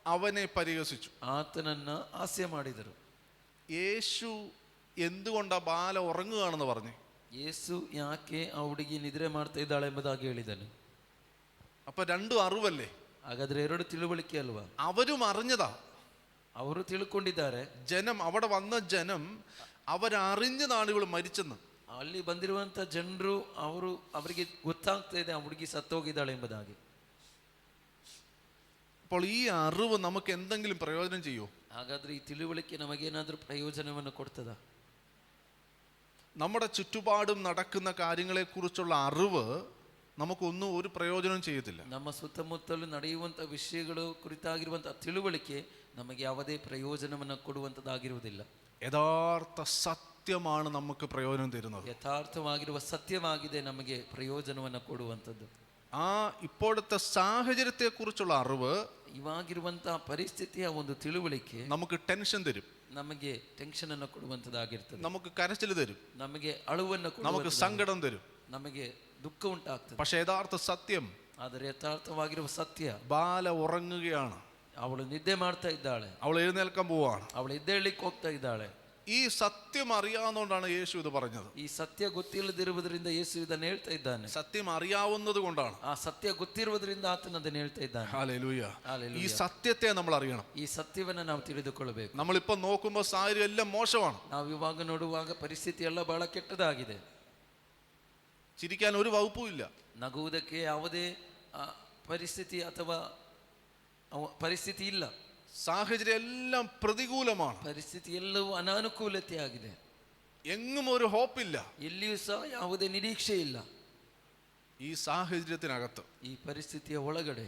അവനെ പരിഹസിച്ചു, ಆತನನ್ನ ಹಾಸ್ಯ ಮಾಡಿದರು. യേശു എന്തുകൊണ്ടാ ബാല ഉറങ്ങുകയാണെന്ന് പറഞ്ഞു. ಯೇಸು ಯಾಕೆ ಆ ಹುಡುಗಿ ನಿದ್ರೆ ಮಾಡ್ತಾ ಇದ್ದಾಳೆ ಎಂಬುದಾಗಿ ಹೇಳಿದನು. അപ്പൊ രണ്ടും അറിവല്ലേ? ಹಾಗಾದ್ರೆ ಎರಡು ತಿಳುವಳಿಕೆ ಅಲ್ವಾ? അവരും അറിഞ്ഞതാ. ಅವರು ತಿಳ್ಕೊಂಡಿದ್ದಾರೆ, ജനം, അവിടെ വന്ന ജനം അവരറിഞ്ഞതാണ് ഇവൾ മരിച്ചെന്ന്. ಅಲ್ಲಿ ಬಂದಿರುವಂತ ಜನರು ಅವರಿಗೆ ಗೊತ್ತಾಗ್ತಾ ಇದೆ ಆ ಹುಡುಗಿ ಸತ್ತೋಗಿದ್ದಾಳೆ ಎಂಬುದಾಗಿ. അപ്പോൾ ഈ അറിവ് നമുക്ക് എന്തെങ്കിലും പ്രയോജനം ചെയ്യോ? ಹಾಗಾದ್ರೆ ಈ ತಿಳುವಳಿಕೆ ನಮಗೇನಾದ್ರೂ ಪ್ರಯೋಜನವನ್ನು ಕೊಡ್ತದ? നമ്മുടെ ചുറ്റുപാടും നടക്കുന്ന കാര്യങ്ങളെക്കുറിച്ചുള്ള അറിവ് നമുക്കൊന്നും ഒരു പ്രയോജനം ചെയ്യത്തില്ല. ನಮ್ಮ ಸುತ್ತಮುತ್ತಲು ನಡೆಯುವಂಥ ವಿಷಯಗಳು ಕುರಿತಾಗಿರುವಂತಹ ತಿಳುವಳಿಕೆ ನಮಗೆ ಯಾವುದೇ ಪ್ರಯೋಜನವನ್ನು ಕೊಡುವಂಥದ್ದಾಗಿರುವುದಿಲ್ಲ. യഥാർത്ഥ സത്യമാണ് നമുക്ക് പ്രയോജനം തരുന്നത്. ಯಥಾರ್ಥವಾಗಿರುವ ಸತ್ಯವಾಗಿದೆ ನಮಗೆ ಪ್ರಯೋಜನವನ್ನು ಕೊಡುವಂಥದ್ದು. ആ ഇപ്പോഴത്തെ സാഹചര്യത്തെക്കുറിച്ചുള്ള അറിവ്, ಇವಾಗಿರುವಂತಹ ಪರಿಸ್ಥಿತಿಯ ಒಂದು ತಿಳುವಳಿಕೆ നമുക്ക് ടെൻഷൻ തരും, ನಮಗೆ ಟೆನ್ಷನ್ ಅನ್ನು ಕೊಡುವಂಥದ್ದಾಗಿರ್ತದೆ, നമുക്ക് കരച്ചിൽ തരും, ನಮಗೆ ಅಳುವನ್ನು നമുക്ക് സങ്കടം തരും. ನಮಗೆ ದುಃಖ ಉಂಟಾಗ್ತದೆ. പക്ഷെ യഥാർത്ഥ സത്യം, ಆದರೆ ಯಥಾರ್ಥವಾಗಿರುವ ಸತ್ಯ, ബാല ഉറങ്ങുകയാണ്, ಅವಳು ನಿದ್ದೆ ಮಾಡ್ತಾ ಇದ್ದಾಳೆ, അവൾ എഴുന്നേൽക്കാൻ പോവാണ്, ಅವಳು ಎದ್ದೇಳಲಿಕ್ಕೆ ಹೋಗ್ತಾ ಇದ್ದಾಳೆ. ഈ സത്യം അറിയാവുന്നതുകൊണ്ടാണ് യേശു ഇത് പറഞ്ഞത്. ಈ ಸತ್ಯ ಗೊತ್ತಿಲ್ಲದಿರುವುದರಿಂದ ಯೇಸು ಇದನ್ನು ಹೇಳ್ತಾ ಇದ್ದಾನೆ. സത്യം അറിയാവുന്നത് കൊണ്ടാണ്, ಆ ಸತ್ಯ ಗೊತ್ತಿರುವುದರಿಂದ ಆತನ ಅದನ್ನು ಹೇಳ್ತಾ ಇದ್ದಾನೆ. ഹല്ലേലൂയ. ഹല്ലേലൂയ. ഈ സത്യത്തെ നമ്മൾ അറിയണം. ಈ ಸತ್ಯವನ್ನ ನಾವು ತಿಳಿದುಕೊಳ್ಳಬೇಕು. നമ്മളിപ്പോ നോക്കുമ്പോൾ സാഹചര്യം എല്ലാം മോശമാണ്, ನಾವು ಇವಾಗ ನೋಡುವಾಗ ಪರಿಸ್ಥಿತಿ ಎಲ್ಲ ಬಹಳ ಕೆಟ್ಟದಾಗಿದೆ. ചിരിക്കാൻ ഒരു വകുപ്പും ഇല്ല, ನಗುವುದಕ್ಕೆ ಯಾವುದೇ ಪರಿಸ್ಥಿತಿ ಅಥವಾ ಪರಿಸ್ಥಿತಿ ಇಲ್ಲ. സാഹചര്യം എല്ലാം പ്രതികൂലമാണ്, ಪರಿಸ್ಥಿತಿ ಎಲ್ಲವೂ ಅನಾನುಕೂಲತೆ ಆಗಿದೆ. എങ്ങും ഒരു ഹോപ്പില്ല. ಎಲ್ಲಿಯೂ ಸಹ ಯಾವುದೇ ನಿರೀಕ್ಷೆ ಇಲ್ಲ. ഈ സാഹചര്യത്തിനകത്ത്, ಈ ಪರಿಸ್ಥಿತಿಯ ಒಳಗಡೆ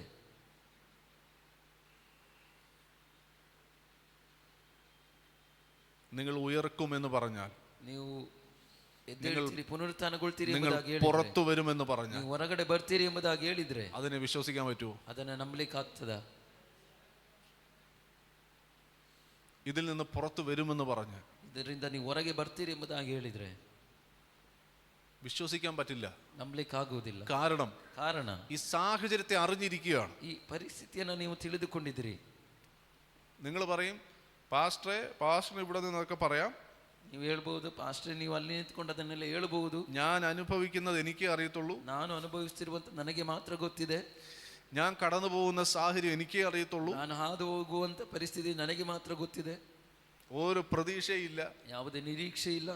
നിങ്ങൾ ഉയർക്കുമെന്ന് പറഞ്ഞാൽ, ನೀವು ಎದ್ದೇಳ್ತೀರಿ, ಪುನರುತ್ಥಾನಗೊಳ್ತೀರಿ നിങ്ങൾ ಎಂಬುದಾಗಿ ಹೇಳಿದ್ರೆ, പുറത്തു വരുമെന്ന് പറഞ്ഞാൽ ನೀವು ಹೊರಗಡೆ ಬರ್ತೀರಿ ಎಂಬುದಾಗಿ ಹೇಳಿದ್ರೆ അതിനെ വിശ്വസിക്കാൻ പറ്റുമോ? ಅದನ್ನ ನಂಬಲಿಕ್ಕೆ ಆಗ್ತದ? ഇതിൽ നിന്ന് പുറത്തു വരുമെന്ന് പറഞ്ഞ് ಇದರಿಂದ ನೀವು ಹೊರಗೆ ಬರ್ತೀರಿ ಎಂಬುದಾಗಿ ಹೇಳಿದ್ರೆ വിശ്വസിക്കാൻ പറ്റില്ല. ನಂಬಲಿಕ್ಕೆ ಆಗುವುದಿಲ್ಲ. കാരണ ഈ സാഹചര്യത്തെ അറിഞ്ഞിരിക്കുകയാണ്. ಈ ಪರಿಸ್ಥಿತಿಯನ್ನು ನೀವು ತಿಳಿದುಕೊಂಡಿದ್ದೀರಿ. നിങ്ങൾ പറയും, പാസ്റ്റർ ഇവിടെ നിന്നൊക്കെ പറയാം, ನೀವು ಹೇಳ್ಬಹುದು, ಪಾಸ್ಟರ್ ನೀವು ಅಲ್ಲಿ ನಿಂತ್ಕೊಂಡು ಅದನ್ನೆಲ್ಲ ಹೇಳ್ಬಹುದು, ഞാൻ അനുഭവിക്കുന്നത് എനിക്കേ അറിയത്തുള്ളൂ, ನಾನು ಅನುಭವಿಸ್ತಿರುವಂತ ನನಗೆ ಮಾತ್ರ ಗೊತ್ತಿದೆ, ഞാൻ കടന്നു പോകുന്ന സാഹചര്യം എനിക്കേ അറിയത്തുള്ളൂ, ನಾನು ಹಾದು ಹೋಗುವಂತ ಪರಿಸ್ಥಿತಿ ನನಗೆ ಮಾತ್ರ ಗೊತ್ತಿದೆ, ഒരു പ്രതീക്ഷയില്ല, ಯಾವುದೇ ನಿರೀಕ್ಷೆ ಇಲ್ಲ.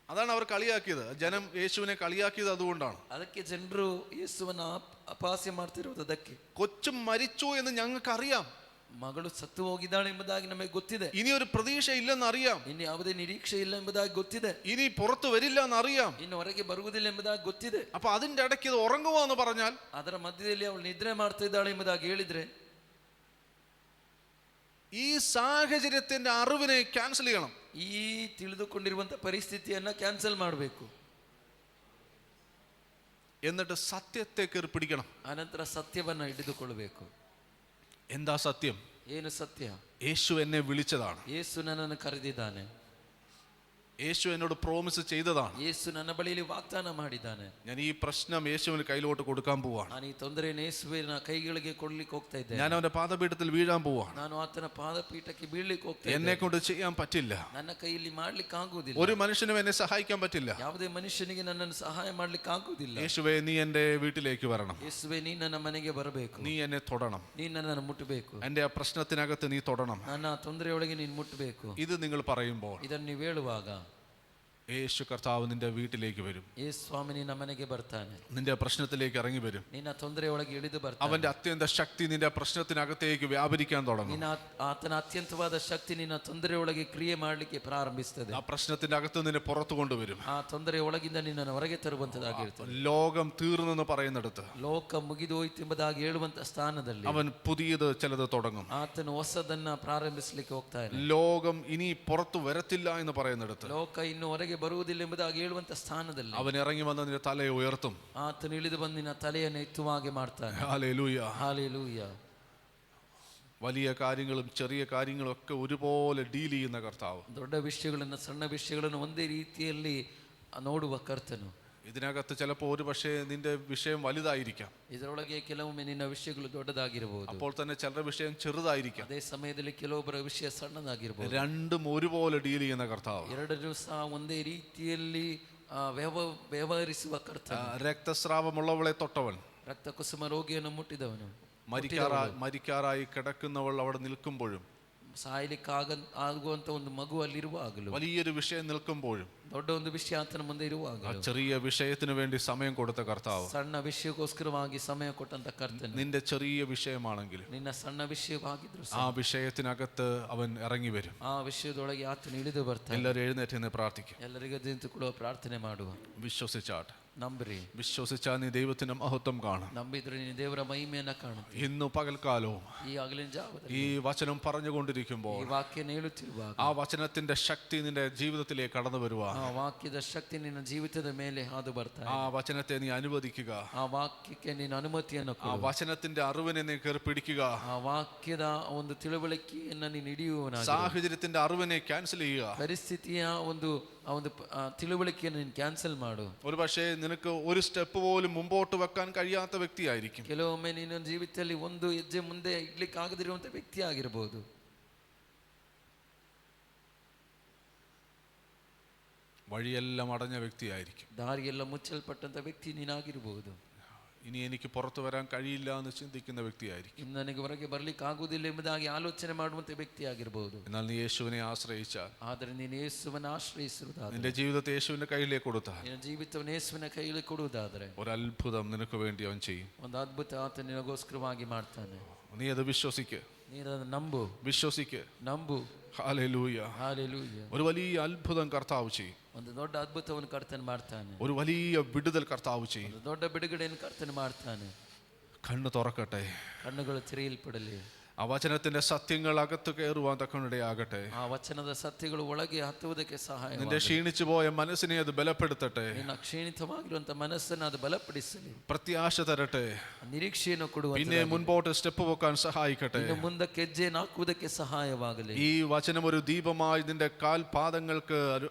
അതാണ് അവർ കളിയാക്കിയത്. ജനം യേശുവിനെ കളിയാക്കിയത് അതുകൊണ്ടാണ്. ಅದಕ್ಕೆ ಜನರು ಯೇಸುವನ್ನು ಅಪಹಾಸ್ಯ ಮಾಡ್ತಿರೋದು ಅದಕ್ಕೆ. കൊച്ചു മരിച്ചു എന്ന് ഞങ്ങൾക്കറിയാം, ಮಗಳು ಸತ್ತು ಹೋಗಿದ್ದಾಳೆ ಎಂಬುದಾಗಿ ನಮಗೆ ಗೊತ್ತಿದೆ, ഇനി ഒരു പ്രതീക്ഷ ഇല്ലെന്ന് അറിയാം, ಇನ್ನು ಯಾವುದೇ ನಿರೀಕ್ಷೆ ಇಲ್ಲ ಎಂಬುದಾಗಿ ಗೊತ್ತಿದೆ, ഇനി പുറത്തു വരില്ല എന്നറിയാം, ಇನ್ನು ಹೊರಗೆ ಬರುವುದಿಲ್ಲ ಎಂಬುದಾಗಿ ಗೊತ್ತಿದೆ. അപ്പൊ അതിന്റെ ഇടയ്ക്ക് ഇത് ഉറങ്ങുവാന്ന് പറഞ്ഞാൽ, ಅದರ ಮಧ್ಯದಲ್ಲಿ ಅವಳು ನಿದ್ರೆ ಮಾಡ್ತಾ ಇದ್ದಾಳೆ ಎಂಬುದಾಗಿ ಹೇಳಿದ್ರೆ, ഈ സാഹചര്യത്തിന്റെ അറിവിനെ ക്യാൻസൽ ചെയ്യണം. ಈ ತಿಳಿದುಕೊಂಡಿರುವಂತ ಪರಿಸ್ಥಿತಿಯನ್ನ ಕ್ಯಾನ್ಸಲ್ ಮಾಡಬೇಕು. എന്നിട്ട് സത്യത്തെ കയറി പിടിക്കണം. ಅನಂತರ ಸತ್ಯವನ್ನ ಹಿಡಿದುಕೊಳ್ಳಬೇಕು. എന്താ സത്യം? ಏನು ಸತ್ಯ? യേശു എന്നെ വിളിച്ചതാണ്, ಯೇಸು ನನ್ನನ್ನು ಕರೆದಿದ್ದಾನೆ, യേശു എന്നോട് പ്രോമിസ് ചെയ്തതാണ്. ಯೇಸು ನನ್ನ ಬಳಿಯಲ್ಲಿ ವಾಗ್ದಾನ ಮಾಡಿದ್ದಾನೆ. ഞാൻ ഈ പ്രശ്നം യേശുവിന് കയ്യിലോട്ട് കൊടുക്കാൻ പോവാണ്. ನಾನು ಈ ತೊಂದರೆಯನ್ನು ಯೇಸುವಿನ ಕೈಗಳಿಗೆ ಕೊಡ್ಲಿಕ್ಕೆ ಹೋಗ್ತಾ ಇದ್ದೇನೆ. ഞാൻ അവന്റെ പാദപീഠത്തിൽ വീഴാൻ പോവാണ്. ನಾನು ಆತನ ಪಾದಪೀಠಕ್ಕೆ ಬೀಳ್ಲಿಕ್ಕೆ ಹೋಗ್ತಾ എന്നെ ಇದ್ದೇನೆ. കൊണ്ട് ചെയ്യാൻ പറ്റില്ല, ನನ್ನ ಕೈಯಲ್ಲಿ ಮಾಡ್ಲಿಕ್ಕೆ ಆಗುವುದಿಲ್ಲ, ഒരു മനുഷ്യനും എന്നെ സഹായിക്കാൻ പറ്റില്ല. ಯಾವುದೇ ಮನುಷ್ಯನಿಗೆ ನನ್ನನ್ನು ಸಹಾಯ ಮಾಡ್ಲಿಕ್ಕೆ ಆಗುವುದಿಲ್ಲ. യേശുവേ, നീ എന്റെ വീട്ടിലേക്ക് വരണം, ಯೇಸುವೆ, ನೀ ನನ್ನ ಮನೆಗೆ ಬರಬೇಕು, നീ എന്നെ തൊടണം, ನೀ ನನ್ನನ್ನು ಮುಟ್ಟಬೇಕು, എന്റെ ആ പ്രശ്നത്തിനകത്ത് നീ തൊടണം. ನನ್ನ ತೊಂದರೆಯೊಳಗೆ ನೀನು ಮುಟ್ಟಬೇಕು. ഇത് നിങ്ങൾ പറയുമ്പോൾ ಇದನ್ನು ನೀವು ಹೇಳುವಾಗ യേശു കർത്താവ് നിന്റെ വീട്ടിലേക്ക് വരും, ಯೇಸು ಸ್ವಾಮಿ ನಿನ್ನ ಮನೆಗೆ ಬರ್ತಾನೆ, നിന്റെ പ്രശ്നത്തിലേക്ക് ഇറങ്ങി വരും. ನಿನ್ನ ತೊಂದರೆಯೊಳಗೆ ಇಳಿದು ಬರ್ತಾನೆ. അവന്റെ അത്യന്ത ശക്തി നിന്റെ പ്രശ്നത്തിനകത്തേക്ക് വ്യാപരിക്കാൻ തുടങ്ങും. ನಿನ್ನ ಆತನ ಅತ್ಯಂತವಾದ ಶಕ್ತಿ ನಿನ್ನ ತೊಂದರೆಯೊಳಗೆ ಕ್ರಿಯೆ ಮಾಡಲಿಕ್ಕೆ ಪ್ರಾರಂಭಿಸುತ್ತದೆ. ആ പ്രശ്നത്തിന്റെ അകത്ത് നിന്നെ പുറത്തു കൊണ്ടുവരും. ಆ ತೊಂದರೆ ಒಳಗಿಂದ ನಿನ್ನನ್ನು ಹೊರಗೆ ತರುವಂತದಾಗಿರ್ತದೆ. ലോകം തീർന്നെന്ന് പറയുന്നിടത്ത് ಲೋಕ ಮುಗಿದೋಯ್ತು ಎಂಬುದಾಗಿ ಹೇಳುವಂತ ಸ್ಥಾನದಲ್ಲಿ അവൻ പുതിയത് ചിലത് തുടങ്ങും. ಆತನು ಹೊಸದನ್ನ ಪ್ರಾರಂಭಿಸಲಿಕ್ಕೆ ಹೋಗ್ತಾ ಇದ್ದಾನೆ. ലോകം ഇനി പുറത്തു വരത്തില്ല എന്ന് പറയുന്നിടത്ത് ಲೋಕ ಇನ್ನು ಹೊರಗೆ ಬರುವುದಿಲ್ಲ ಎಂಬುದಾಗಿ ಹೇಳುವಂತ ಸ್ಥಾನದಲ್ಲಿ അവൻ ഇറങ്ങി വന്ന് നിന്റെ തലയെ ഉയർത്തും. ಆತನು ಇಳಿದು ಬಂದು ನಿನ್ನ ತಲೆಯನ್ನು ಎತ್ತುವ ಹಾಗೆ ಮಾಡ್ತಾನೆ. ഹല്ലേലൂയ. ಹಾಲೆಲೂಯ. വലിയ കാര്യങ്ങളും ചെറിയ കാര്യങ്ങളും ഒക്കെ ഒരുപോലെ ഡീൽ ചെയ്യുന്ന കർത്താവ്, ದೊಡ್ಡ ವಿಷಯಗಳನ್ನು ಸಣ್ಣ ವಿಷಯಗಳನ್ನು ಒಂದೇ ರೀತಿಯಲ್ಲಿ ನೋಡುವ ಕರ್ತನು. ഇതിനകത്ത് ചിലപ്പോൾ ഒരു പക്ഷേ നിന്റെ വിഷയം വലുതായിരിക്കാം, ಇದರೊಳಗೆ ಕೆಲವೊಮ್ಮೆ ನಿನ್ನ ವಿಷಯಗಳು ದೊಡ್ಡದಾಗಿರಬಹುದು, അപ്പോൾ തന്നെ ചിലരുടെ വിഷയം ചെറുതായിരിക്കാം. ಅದೇ ಸಮಯದಲ್ಲಿ ಕೆಲವೊಬ್ಬರ ವಿಷಯ ಸಣ್ಣದಾಗಿರಬಹುದು. രണ്ടും ഒരുപോലെ ഡീൽ ചെയ്യുന്ന കർത്താവ്, ಎರಡರೂ ಸಹ ಒಂದೇ ರೀತಿಯಲ್ಲಿ ವ್ಯವಹರಿಸುವ ಕರ್ತನು. രക്തസ്രാവമുള്ളവളെ തൊട്ടവൻ, ರಕ್ತ ಕುಸುಮ ರೋಗಿಯನ್ನು ಮುಟ್ಟಿದವನು, മരിക്കാറായി കിടക്കുന്നവൾ അവിടെ നിൽക്കുമ്പോഴും ಆಗುವಂತ ಒಂದು ಮಗು ಅಲ್ಲಿರುವಾಗಲೂ, വലിയൊരു വിഷയം നിൽക്കുമ്പോഴും ದೊಡ್ಡ ಒಂದು ವಿಷಯ ಆತನ ಮುಂದೆ ആ ಇರುವಾಗಲೂ, ചെറിയ വിഷയത്തിന് വേണ്ടി സമയം കൊടുത്ത കർത്താവ്, ಸಣ್ಣ ವಿಷಯಕ್ಕೋಸ್ಕರವಾಗಿ ಸಮಯ ಕೊಟ್ಟಂತ ಕರ್ತನು, നിന്റെ ചെറിയ വിഷയമാണെങ്കിൽ ನಿನ್ನ ಸಣ್ಣ ವಿಷಯವಾಗಿದ್ರು ആ വിഷയത്തിനകത്ത് അവൻ ഇറങ്ങി വരും. ಆ ವಿಷಯದೊಳಗೆ ಆತನು ಇಳಿದು ಬರ್ತಾನೆ. എല്ലാവരും എഴുന്നേറ്റ് നിന്ന് പ്രാർത്ഥിക്കും. ಎಲ್ಲರಿಗೂ ನಿಂತುಕೊಳ್ಳುವ ಪ್ರಾರ್ಥನೆ ಮಾಡುವ. വിശ്വസിച്ചാട്ട്, ನಂಬ್ರಿ. വിശ്വസിച്ചാൽ നീ ദൈവത്തിന്റെ മഹത്വം കാണും. ನಂಬಿದ್ರೆ ನೀನು ದೇವರ ಮಹಿಮೆಯನ್ನ ಕಾಣುತ್ತೆ. ഇന്ന് പകൽക്കാലവും ಈ ಹಗಲಿನ ಜಾವದಲ್ಲಿ ഈ വചനം പറഞ്ഞുകൊണ്ടിരിക്കുമ്പോൾ ಈ ವಾಕ್ಯನ ಹೇಳುತ್ತಿರುವಾಗ ആ വചനത്തിന്റെ ശക്തി നിന്റെ ജീവിതത്തിലേക്ക് കടന്നു വരുവാൻ, ಆ ವಾಕ್ಯದ ಶಕ್ತಿ ನಿನ್ನ ಜೀವಿತದ ಮೇಲೆ ಹಾದು ಬರ್ತಾ ആ വചനത്തെ നീ അനുവദിക്കുക. ಆ ವಾಕ್ಯಕ್ಕೆ ನೀನು ಅನುಮತಿಯನ್ನು ആ ಕೊಡು. വചനത്തിന്റെ അറിവിനെ നീ കയറി പിടിക്കുക. ಆ ವಾಕ್ಯದ ಒಂದು ತಿಳುವಳಿಕೆಯನ್ನ ನೀನು ಹಿಡಿಯುವವನಾಗಿ, സാഹചര്യത്തിന്റെ അറിവിനെ ക്യാൻസൽ ചെയ്യുക. ಪರಿಸ್ಥಿತಿಯ ಒಂದು ತಿಳುವಳಿಕೆಯನ್ನು ನೀನು ಕ್ಯಾನ್ಸಲ್ ಮಾಡು. ഒരു പക്ഷേ നിനക്ക് ഒരു സ്റ്റെപ്പ് പോലും മുമ്പോട്ട് വെക്കാൻ കഴിയാത്ത വ്യക്തിയായിരിക്കും. ಕೆಲವೊಮ್ಮೆ ನೀನು ಜೀವಿತದಲ್ಲಿ ಒಂದು ಹೆಜ್ಜೆ ಮುಂದೆ ಇಡ್ಲಿಕ್ಕೆ ಆಗದಿರುವಂತ ವ್ಯಕ್ತಿ ಆಗಿರಬಹುದು. വഴിയെല്ലാം അടഞ്ഞ വ്യക്തിയായിരിക്കും. ದಾರಿಯೆಲ್ಲ ಮುಚ್ಚಲ್ಪಟ್ಟಂತ ವ್ಯಕ್ತಿ ನೀನಾಗಿರಬಹುದು. ഇനി എനിക്ക് പുറത്തു വരാൻ കഴിയില്ല എന്ന് ചിന്തിക്കുന്ന വ്യക്തിയായിരിക്കും. ಇನ್ನು ನನಗೆ ಹೊರಗೆ ಬರ್ಲಿಕ್ಕೆ ಆಗುವುದಿಲ್ಲ ಎಂಬುದಾಗಿ ಆಲೋಚನೆ ಮಾಡುವಂತ ವ್ಯಕ್ತಿ ಆಗಿರಬಹುದು. എന്നാൽ നീ യേശുവിനെ ആശ്രയിച്ചാൽ, ಆದರೆ ನೀನು ಯೇಸುವನ್ನು ಆಶ್ರಯಿಸುವುದಾದರೆ, നിന്റെ ജീവിതത്തെ യേശുവിന്റെ കയ്യിലേക്ക് കൊടുത്താൽ, ನಿನ್ನ ಜೀವಿತವನ್ನು ಯೇಸುವಿನ ಕೈಯಲ್ಲಿ ಕೊಡುವುದಾದರೆ ഒരു അത്ഭുതം നിനക്ക് വേണ്ടി അവൻ ചെയ്യും. ಒಂದು ಅದ್ಭುತ ಆತ ನಿನಗೋಸ್ಕರವಾಗಿ ಮಾಡ್ತಾನೆ. നീ അത് വിശ്വസിക്ക്, ನೀನು ಅದನ್ನು ನಂಬು, വിശ്വസിക്ക്. ನಂಬು. ഹല്ലേലൂയ. ಹಾಲೆಲೂಯ. ഒരു വലിയ അത്ഭുതം കർത്താവ് ചെയ്യും. ಒಂದು ದೊಡ್ಡ ಅದ್ಭುತವನ್ನು ಕರ್ತನು ಮಾಡ್ತಾನೆ. ഒരു വലിയ വിടുതൽ കർത്താവ് ചെയ്യും. ಒಂದು ದೊಡ್ಡ ಬಿಡುಗಡೆಯನ್ನು ಕರ್ತನು ಮಾಡ್ತಾನೆ. കണ്ണ് തുറക്കട്ടെ, ಕಣ್ಣುಗಳು ತೆರೆಯಲ್ಪಡಲಿ. ആ വചനത്തിന്റെ സത്യങ്ങൾ അകത്ത് കയറുവാൻ തക്കണിടയാകട്ടെ. ಆ ವಚನದ ಸತ್ಯಗಳು ಒಳಗೆ ಹತ್ತುವುದಕ್ಕೆ ಸಹಾಯ. നിന്റെ ക്ഷീണിച്ചു പോയ മനസ്സിനെ അത് ബലപ്പെടുത്തട്ടെ. ನಿನ್ನ ಕ್ಷೀಣಿತವಾಗಿರುವಂತ ಮನಸ್ಸನ್ನು ಅದು ಬಲಪಡಿಸಲಿ. പ്രത്യാശ തരട്ടെ. ನಿರೀಕ್ಷೆಯನ್ನು ಕೊಡುವ. പിന്നെ മുൻപോട്ട് സ്റ്റെപ്പ് വെക്കാൻ സഹായിക്കട്ടെ. ಇನ್ನು ಮುಂದಕ್ಕೆ ಹೆಜ್ಜೆಯನ್ನು ಹಾಕುವುದಕ್ಕೆ ಸಹಾಯವಾಗಲಿ. ഈ വചനം ഒരു ദീപമായി നിന്റെ കാൽപാദങ്ങൾക്ക്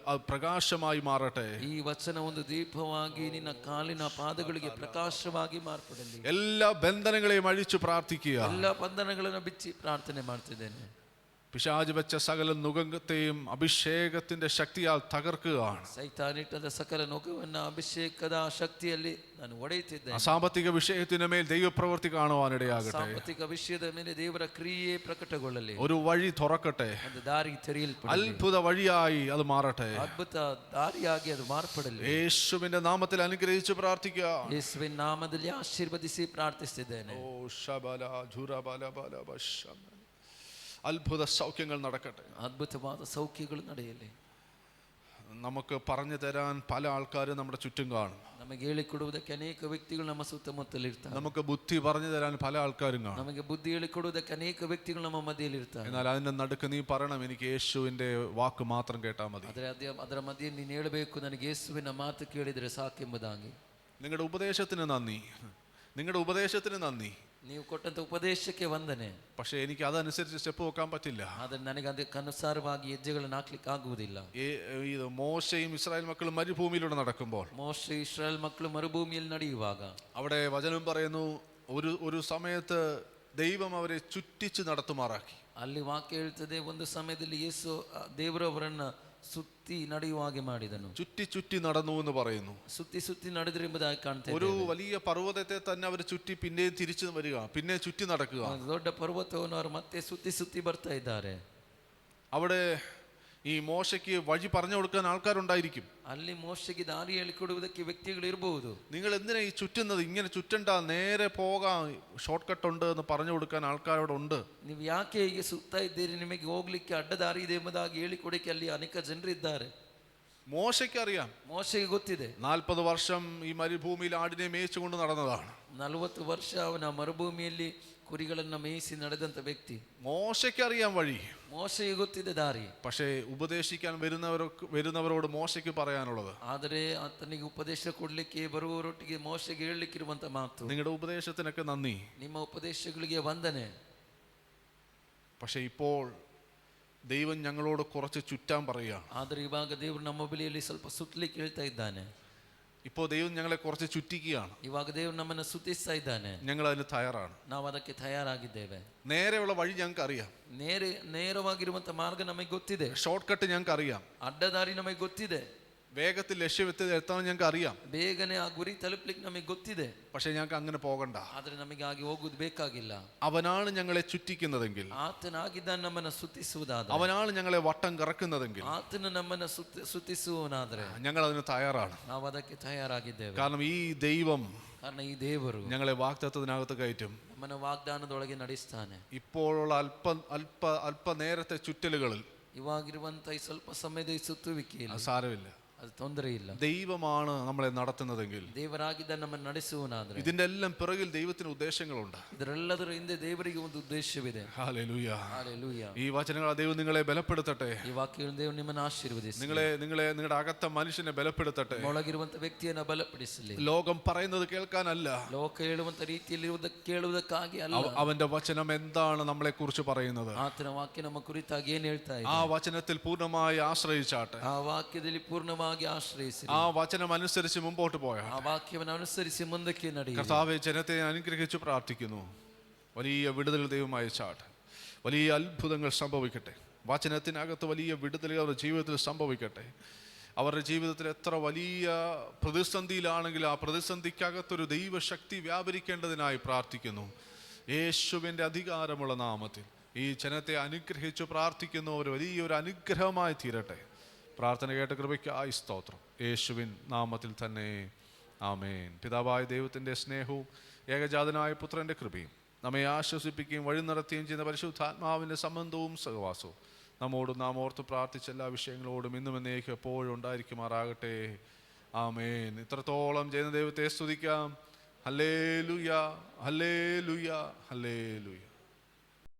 പ്രകാശമായി മാറട്ടെ. ಈ ವಚನ ಒಂದು ದೀಪವಾಗಿ ನಿನ್ನ ಕಾಲಿನ ಪಾದಗಳಿಗೆ ಪ್ರಕಾಶವಾಗಿ ಮಾರ್ಪಡಲಿ. എല്ലാ ബന്ധനങ്ങളെയും അഴിച്ചു പ്രാർത്ഥിക്കുക. ಎಲ್ಲ ಬಂಧನಗಳನ್ನು ಬಿಚ್ಚಿ ಪ್ರಾರ್ಥನೆ ಮಾಡ್ತಿದ್ದೇನೆ. പിശാച് വെച്ച സകല നുകത്തെയും അഭിഷേകത്തിന്റെ ശക്തിയാൽ തകർക്കുകയാണ്. ಸೈತಾನಿಟ್ಟದ ಸಕಲ ನುಕವನ್ನ ಅಭಿಷೇಕದ ಶಕ್ತಿಯಲ್ಲಿ ನಾನು ಒಡೆಯುತ್ತಿದ್ದೇನೆ. സാമ്പത്തിക വിഷയത്തിന് മേൽ ദൈവപ്രവൃത്തി കാണുവാനിടയാകട്ടെ. ಸಾಂಪತ್ತಿಕ ವಿಷಯದ ಮೇಲೆ ದೇವರ ಕ್ರಿಯೆ ಪ್ರಕಟಗೊಳ್ಳಲಿ. ഒരു വഴി തുറക്കട്ടെ. ಒಂದು ದಾರಿ ತೆರೆಯಲ್ಪಡಲಿ. അത്ഭുത വഴിയായി അത് മാറട്ടെ. ಅದ್ಭುತ ದಾರಿಯಾಗಿ ಅದು ಮಾರ್ಪಡಲಿ. യേശുവിന്റെ നാമത്തിൽ അനുഗ്രഹിച്ച് പ്രാർത്ഥിക്കുക. ಯೇಸುವಿನ ನಾಮದಲ್ಲಿ ಆಶೀರ್ವದಿಸಿ ಪ್ರಾರ್ಥಿಸುತ್ತಿದ್ದೇನೆ. ഓ ശബല ഝുരബല ബല ബശം. അത്ഭുത സൗഖ്യങ്ങൾ നടക്കട്ടെ. ಅದ್ಭುತವಾದ ಸೌಖ್ಯಗಳು ನಡೆಯಲಿ. നമുക്ക് പറഞ്ഞു തരാൻ പല ആൾക്കാരും നമ്മുടെ ചുറ്റും കാണും. ನಮಗೆ ಹೇಳಿಕೊಡುವುದಕ್ಕೆ ಅನೇಕ ವ್ಯಕ್ತಿಗಳು ನಮ್ಮ ಸುತ್ತಮುತ್ತಲಿರ್ತಾರೆ. നമുക്ക് ബുദ്ധി പറഞ്ഞു തരാൻ പല ആൾക്കാരും കാണും. ನಮಗೆ ಬುದ್ಧಿ ಹೇಳಿಕೊಡುವುದಕ್ಕೆ ಅನೇಕ ವ್ಯಕ್ತಿಗಳು ನಮ್ಮ ಮಧ್ಯದಲ್ಲಿ ಇರ್ತಾರೆ. എന്നാൽ അതിന്റെ നടുക്ക് നീ പറയണം, എനിക്ക് യേശുവിന്റെ വാക്ക് മാത്രം കേട്ടാൽ മതി. ಅದರ ಮಧ್ಯೆ ನೀನು ಹೇಳಬೇಕು, ನನಗೆ ಯೇಸುವಿನ ಮಾತು ಕೇಳಿದರೆ ಸಾಕೆಂಬುದಾಗಿ. നിങ്ങളുടെ ഉപദേശത്തിന് നന്ദി, നിങ്ങളുടെ ഉപദേശത്തിന് നന്ദി. ನೀವು ಕೊಟ್ಟಂತ ಉಪದೇಶಕ್ಕೆ ವಂದನೆ. പക്ഷെ എനിക്ക് അതനുസരിച്ച് സ്റ്റെപ്പ് വെക്കാൻ പറ്റില്ല. ಆದರೆ ನನಗೆ ಅದಕ್ಕನುಸಾರವಾಗಿ ಹೆಜ್ಜೆಗಳನ್ನು ಹಾಕ್ಲಿಕ್ಕೆ ಆಗುವುದಿಲ್ಲ. ഇത് മോശയും ഇസ്രായേൽ മക്കളും മരുഭൂമിയിലൂടെ നടക്കുമ്പോൾ, ಮೋಶೆ ಇಸ್ರಾಯೇಲ್ ಮಕ್ಕಳು ಮರುಭೂಮಿಯಲ್ಲಿ ನಡೆಯುವಾಗ അവിടെ വചനം പറയുന്നു, ഒരു സമയത്ത് ദൈവം അവരെ ചുറ്റിച്ച് നടത്തുമാറാക്കി. ಅಲ್ಲಿ ವಾಕ್ಯ ಹೇಳ್ತದೆ, ಒಂದು ಸಮಯದಲ್ಲಿ ಯೇಸು ದೇವರು ಅವರನ್ನ ಸುತ್ತಿ ನಡೆಯುವ ಹಾಗೆ ಮಾಡಿದನು. ചുറ്റി ചുറ്റി നടന്നു എന്ന് പറയുന്നു. ಸುತ್ತಿ ಸುತ್ತಿ ನಡೆದ್ರು ಎಂಬುದಾಗಿ ಕಾಣ್ತೇವೆ. ഒരു വലിയ പർവ്വതത്തെ തന്നെ അവർ ചുറ്റി പിന്നെയും തിരിച്ചു വരിക, പിന്നെ ചുറ്റി നടക്കുക. ಒಂದು ದೊಡ್ಡ ಪರ್ವತವನ್ನು ಅವರು ಮತ್ತೆ ಸುತ್ತಿ ಸುತ್ತಿ ಬರ್ತಾ ಇದ್ದಾರೆ. അവിടെ ഈ മോശയ്ക്ക് വഴി പറഞ്ഞു കൊടുക്കാൻ ആൾക്കാരുണ്ടായിരിക്കും. ಅಲ್ಲಿ ಮೋಶೆಗೆ ದಾರಿ ಹೇಳಿಕೊಡುವುದಕ್ಕೆ ವ್ಯಕ್ತಿಗಳು ಇರಬಹುದು. നിങ്ങൾ എന്തിനാ ഈ ചുറ്റുന്നത്, ഇങ്ങനെ ചുറ്റണ്ട, നേരെ പോകാം, ഷോർട്ട് കട്ട് ഉണ്ട് എന്ന് പറഞ്ഞു കൊടുക്കാൻ ആൾക്കാരോട് ഉണ്ട്. ನೀವು ಯಾಕೆ ಹೀಗೆ ಸುತ್ತಾ ಇದ್ದೀರಿ, ನಿಮಗೆ ಹೋಗ್ಲಿಕ್ಕೆ ಅಡ್ಡ ದಾರಿ ಇದೆ ಎಂಬುದಾಗಿ ಹೇಳಿಕೊಡಕ್ಕೆ ಅಲ್ಲಿ ಅನೇಕ ಜನರಿದ್ದಾರೆ. മോശയ്ക്ക് അറിയാം. ಮೋಶೆಗೆ ಗೊತ್ತಿದೆ. 40 വർഷം ഈ മരുഭൂമിയിൽ ആടിനെ മേയിച്ചുകൊണ്ട് നടന്നതാണ്. 40 ವರ್ಷ ಅವನ ಮರುಭೂಮಿಯಲ್ಲಿ ಕುರಿಗಳನ್ನ ಮೇಯಿಸಿ ನಡೆದಂತ ವ್ಯಕ್ತಿ. മോശയ്ക്ക് അറിയാം വഴി. ಮೋಶೆಗೆ ಗೊತ್ತಿದೆ ದಾರಿ. പക്ഷേ ഉപദേശിക്കാൻ വരുന്നവരോട് മോശയ്ക്ക് പറയാനുള്ളത്, ಆದರೆ ಆತನಿಗೆ ಉಪದೇಶ ಕೊಡ್ಲಿಕ್ಕೆ ಬರುವವರೊಟ್ಟಿಗೆ ಮೋಶೆಗೆ ಹೇಳಲಿಕ್ಕಿರುವಂತ ಮಾತು, നിങ്ങളുടെ ഉപദേശത്തിനൊക്കെ നന്ദി, ನಿಮ್ಮ ಉಪದೇಶಗಳಿಗೆ ವಂದನೆ. പക്ഷെ ഇപ്പോൾ ദൈവം ഞങ്ങളോട് കുറച്ച് ചുറ്റാൻ പറയുകയാണ്. ಆದರೆ ಇವಾಗ ದೇವರು ನಮ್ಮ ಬಳಿಯಲ್ಲಿ ಸ್ವಲ್ಪ ಸುತ್ತಲಿಕ್ಕೆ ಹೇಳ್ತಾ ಇದ್ದಾನೆ. ഇപ്പോൾ ദൈവം ഞങ്ങളെ കുറച്ച് ചുറ്റിക്കുകയാണ്. ಇವಾಗ ದೇವರು ನಮ್ಮನ್ನು ಸುತ್ತಿಸ್ತಾ ಇದ್ದಾನೆ. ഞങ്ങൾ അതിന് തയ്യാറാണ്. ನಾವು ಅದಕ್ಕೆ ತಯಾರಾಗಿದ್ದೇವೆ. നേരെയുള്ള വഴി ഞങ്ങൾക്ക് അറിയാം. ನೇರವಾಗಿರುವಂತ ಮಾರ್ಗ ನಮಗೆ ಗೊತ್ತಿದೆ. ഷോർട്ട് കട്ട് ഞങ്ങൾക്ക് അറിയാം. ಅಡ್ಡದಾರಿ ನಮಗೆ ಗೊತ್ತಿದೆ. വേഗത്തിൽ ലക്ഷ്യമെത്താൻ ഞങ്ങൾക്ക് അറിയാം. ಬೇಗನೆ ಆ ಗುರಿ ತಲುಪಲಿಕ್ಕೆ ನಮಗೆ ಗೊತ್ತಿದೆ. പക്ഷെ ഞങ്ങൾക്ക് അങ്ങനെ പോകണ്ട. ಆದ್ರೆ ನಮಗೆ ಹಾಗೆ ಹೋಗುವುದು ಬೇಕಾಗಿಲ್ಲ. അവനാണ് ഞങ്ങളെ ചുറ്റിക്കുന്നതെങ്കിൽ, ಆತನಾಗಿದ್ದ ನಮ್ಮನ್ನ ಸುತ್ತಿಸುವುದಾದರೆ, അവനാണ് ഞങ്ങളെ വട്ടം കറക്കുന്നതെങ്കിൽ, ಆತನು ನಮ್ಮನ್ನ ಸುತ್ತಿಸುವನಾದ್ರೆ ഞങ്ങൾ അതിന് തയ്യാറാണ്. ನಾವು ಅದಕ್ಕೆ ತಯಾರಾಗಿದ್ದೇವೆ. കാരണം ഈ ദൈവം ಕಾರಣ ಈ ದೇವರು ഞങ്ങളെ വാഗ്ദത്തത്തിനകത്ത് കയറ്റും. ನಮ್ಮನ್ನ ವಾಗ್ದಾನದೊಳಗೆ ನಡೆಸ್ತಾನೆ. ഇപ്പോഴുള്ള അല്പ നേരത്തെ ചുറ്റലുകളിൽ ಇವಾಗಿರುವಂತ ಈ ಸ್ವಲ್ಪ ಸಮಯದ ಈ ಸುತ್ತುವಿಕೆಯಲ್ಲಿ സാരമില്ല, ಅದು ತೊಂದರೆ ಇಲ್ಲ. ദൈവമാണ് നമ്മളെ നടത്തുന്നതെങ്കിൽ, ದೇವರಾಗಿದ್ದ ನಮ್ಮನ್ನು ನಡೆಸುವನಾದ್ರೆ, ഇതിന്റെ എല്ലാം പിറകിൽ ദൈവത്തിന് ഉദ്ദേശങ്ങളുണ്ട്. ಇದರೆಲ್ಲದರ ಹಿಂದೆ ದೇವರಿಗೆ ಒಂದು ಉದ್ದೇಶವಿದೆ. ഹല്ലേലൂയ. ഹല്ലേലൂയ. ഈ വചനങ്ങൾ ദൈവം നിങ്ങളെ ബലപ്പെടുത്തട്ടെ. ಈ ವಾಕ್ಯಗಳು ದೇವರು ನಿಮ್ಮನ್ನು ಆಶೀರ್ವದಿಸಲಿ. നിങ്ങളുടെ അകത്ത മനുഷ്യനെ ബലപ്പെടുത്തട്ടെ. ಒಳಗಿರುವಂತ ವ್ಯಕ್ತಿಯನ್ನು ಬಲಪಡಿಸಲಿ. ലോകം പറയുന്നത് കേൾക്കാനല്ല, ಲೋಕ ಹೇಳುವಂತ ರೀತಿಯಲ್ಲಿ ಕೇಳುವುದಕ್ಕಾಗಿ ಅಲ್ಲ. അവന്റെ വചനം എന്താണ് നമ്മളെ കുറിച്ച് പറയുന്നത്, ಆತನ ವಾಕ್ಯ ನಮ್ಮ ಕುರಿತಾಗಿ ಏನ್ ಹೇಳ್ತಾ ಇದೆ, ആ വചനത്തിൽ പൂർണ്ണമായി ആശ്രയിച്ചാട്ടെ. ಆ ವಾಕ್ಯದಲ್ಲಿ ಪೂರ್ಣವಾಗಿ ಆಶ್ರಯಿಸಿ, ആ വചനം അനുസരിച്ച് മുമ്പോട്ട് പോയാൽ, ಆ ವಾಕ್ಯವನ್ನು ಅನುಸರಿಸಿ ಮುಂದಕ್ಕೆ ನಡೆಯಿರಿ. കർത്താവേ, ജനത്തെ അനുഗ്രഹിച്ചു പ്രാർത്ഥിക്കുന്നു. വലിയ വിടുതൽ ദൈവം അയച്ചാട്ടെ. വലിയ അത്ഭുതങ്ങൾ സംഭവിക്കട്ടെ. വചനത്തിനകത്ത് വലിയ വിടുതലുകൾ അവരുടെ ജീവിതത്തിൽ സംഭവിക്കട്ടെ. അവരുടെ ജീവിതത്തിൽ എത്ര വലിയ പ്രതിസന്ധിയിലാണെങ്കിൽ ആ പ്രതിസന്ധിക്കകത്തൊരു ദൈവശക്തി വ്യാപരിക്കേണ്ടതിനായി പ്രാർത്ഥിക്കുന്നു. യേശുവിൻ്റെ അധികാരമുള്ള നാമത്തിൽ ഈ ജനത്തെ അനുഗ്രഹിച്ചു പ്രാർത്ഥിക്കുന്നു. ഒരു വലിയൊരു അനുഗ്രഹമായി തീരട്ടെ. പ്രാർത്ഥന കേട്ട കൃപയ്ക്കായി സ്തോത്രം. യേശുവിൻ നാമത്തിൽ തന്നെ ആമേൻ. പിതാവായ ദൈവത്തിൻ്റെ സ്നേഹവും ഏകജാതനായ പുത്രൻ്റെ കൃപയും നമ്മെ ആശ്വസിപ്പിക്കുകയും വഴി നടത്തുകയും ചെയ്യുന്ന പരിശുദ്ധാത്മാവിൻ്റെ സംബന്ധവും സഹവാസവും നമ്മോടും നാം ഓർത്ത് പ്രാർത്ഥിച്ച എല്ലാ വിഷയങ്ങളോടും ഇന്നും എന്നേക്കും എപ്പോഴും ഉണ്ടായിരിക്കുമാറാകട്ടെ. ആമേൻ. ഇത്രത്തോളം ചെയ്യുന്ന ദൈവത്തെ സ്തുതിക്കാം. Hallelujah, hallelujah, hallelujah.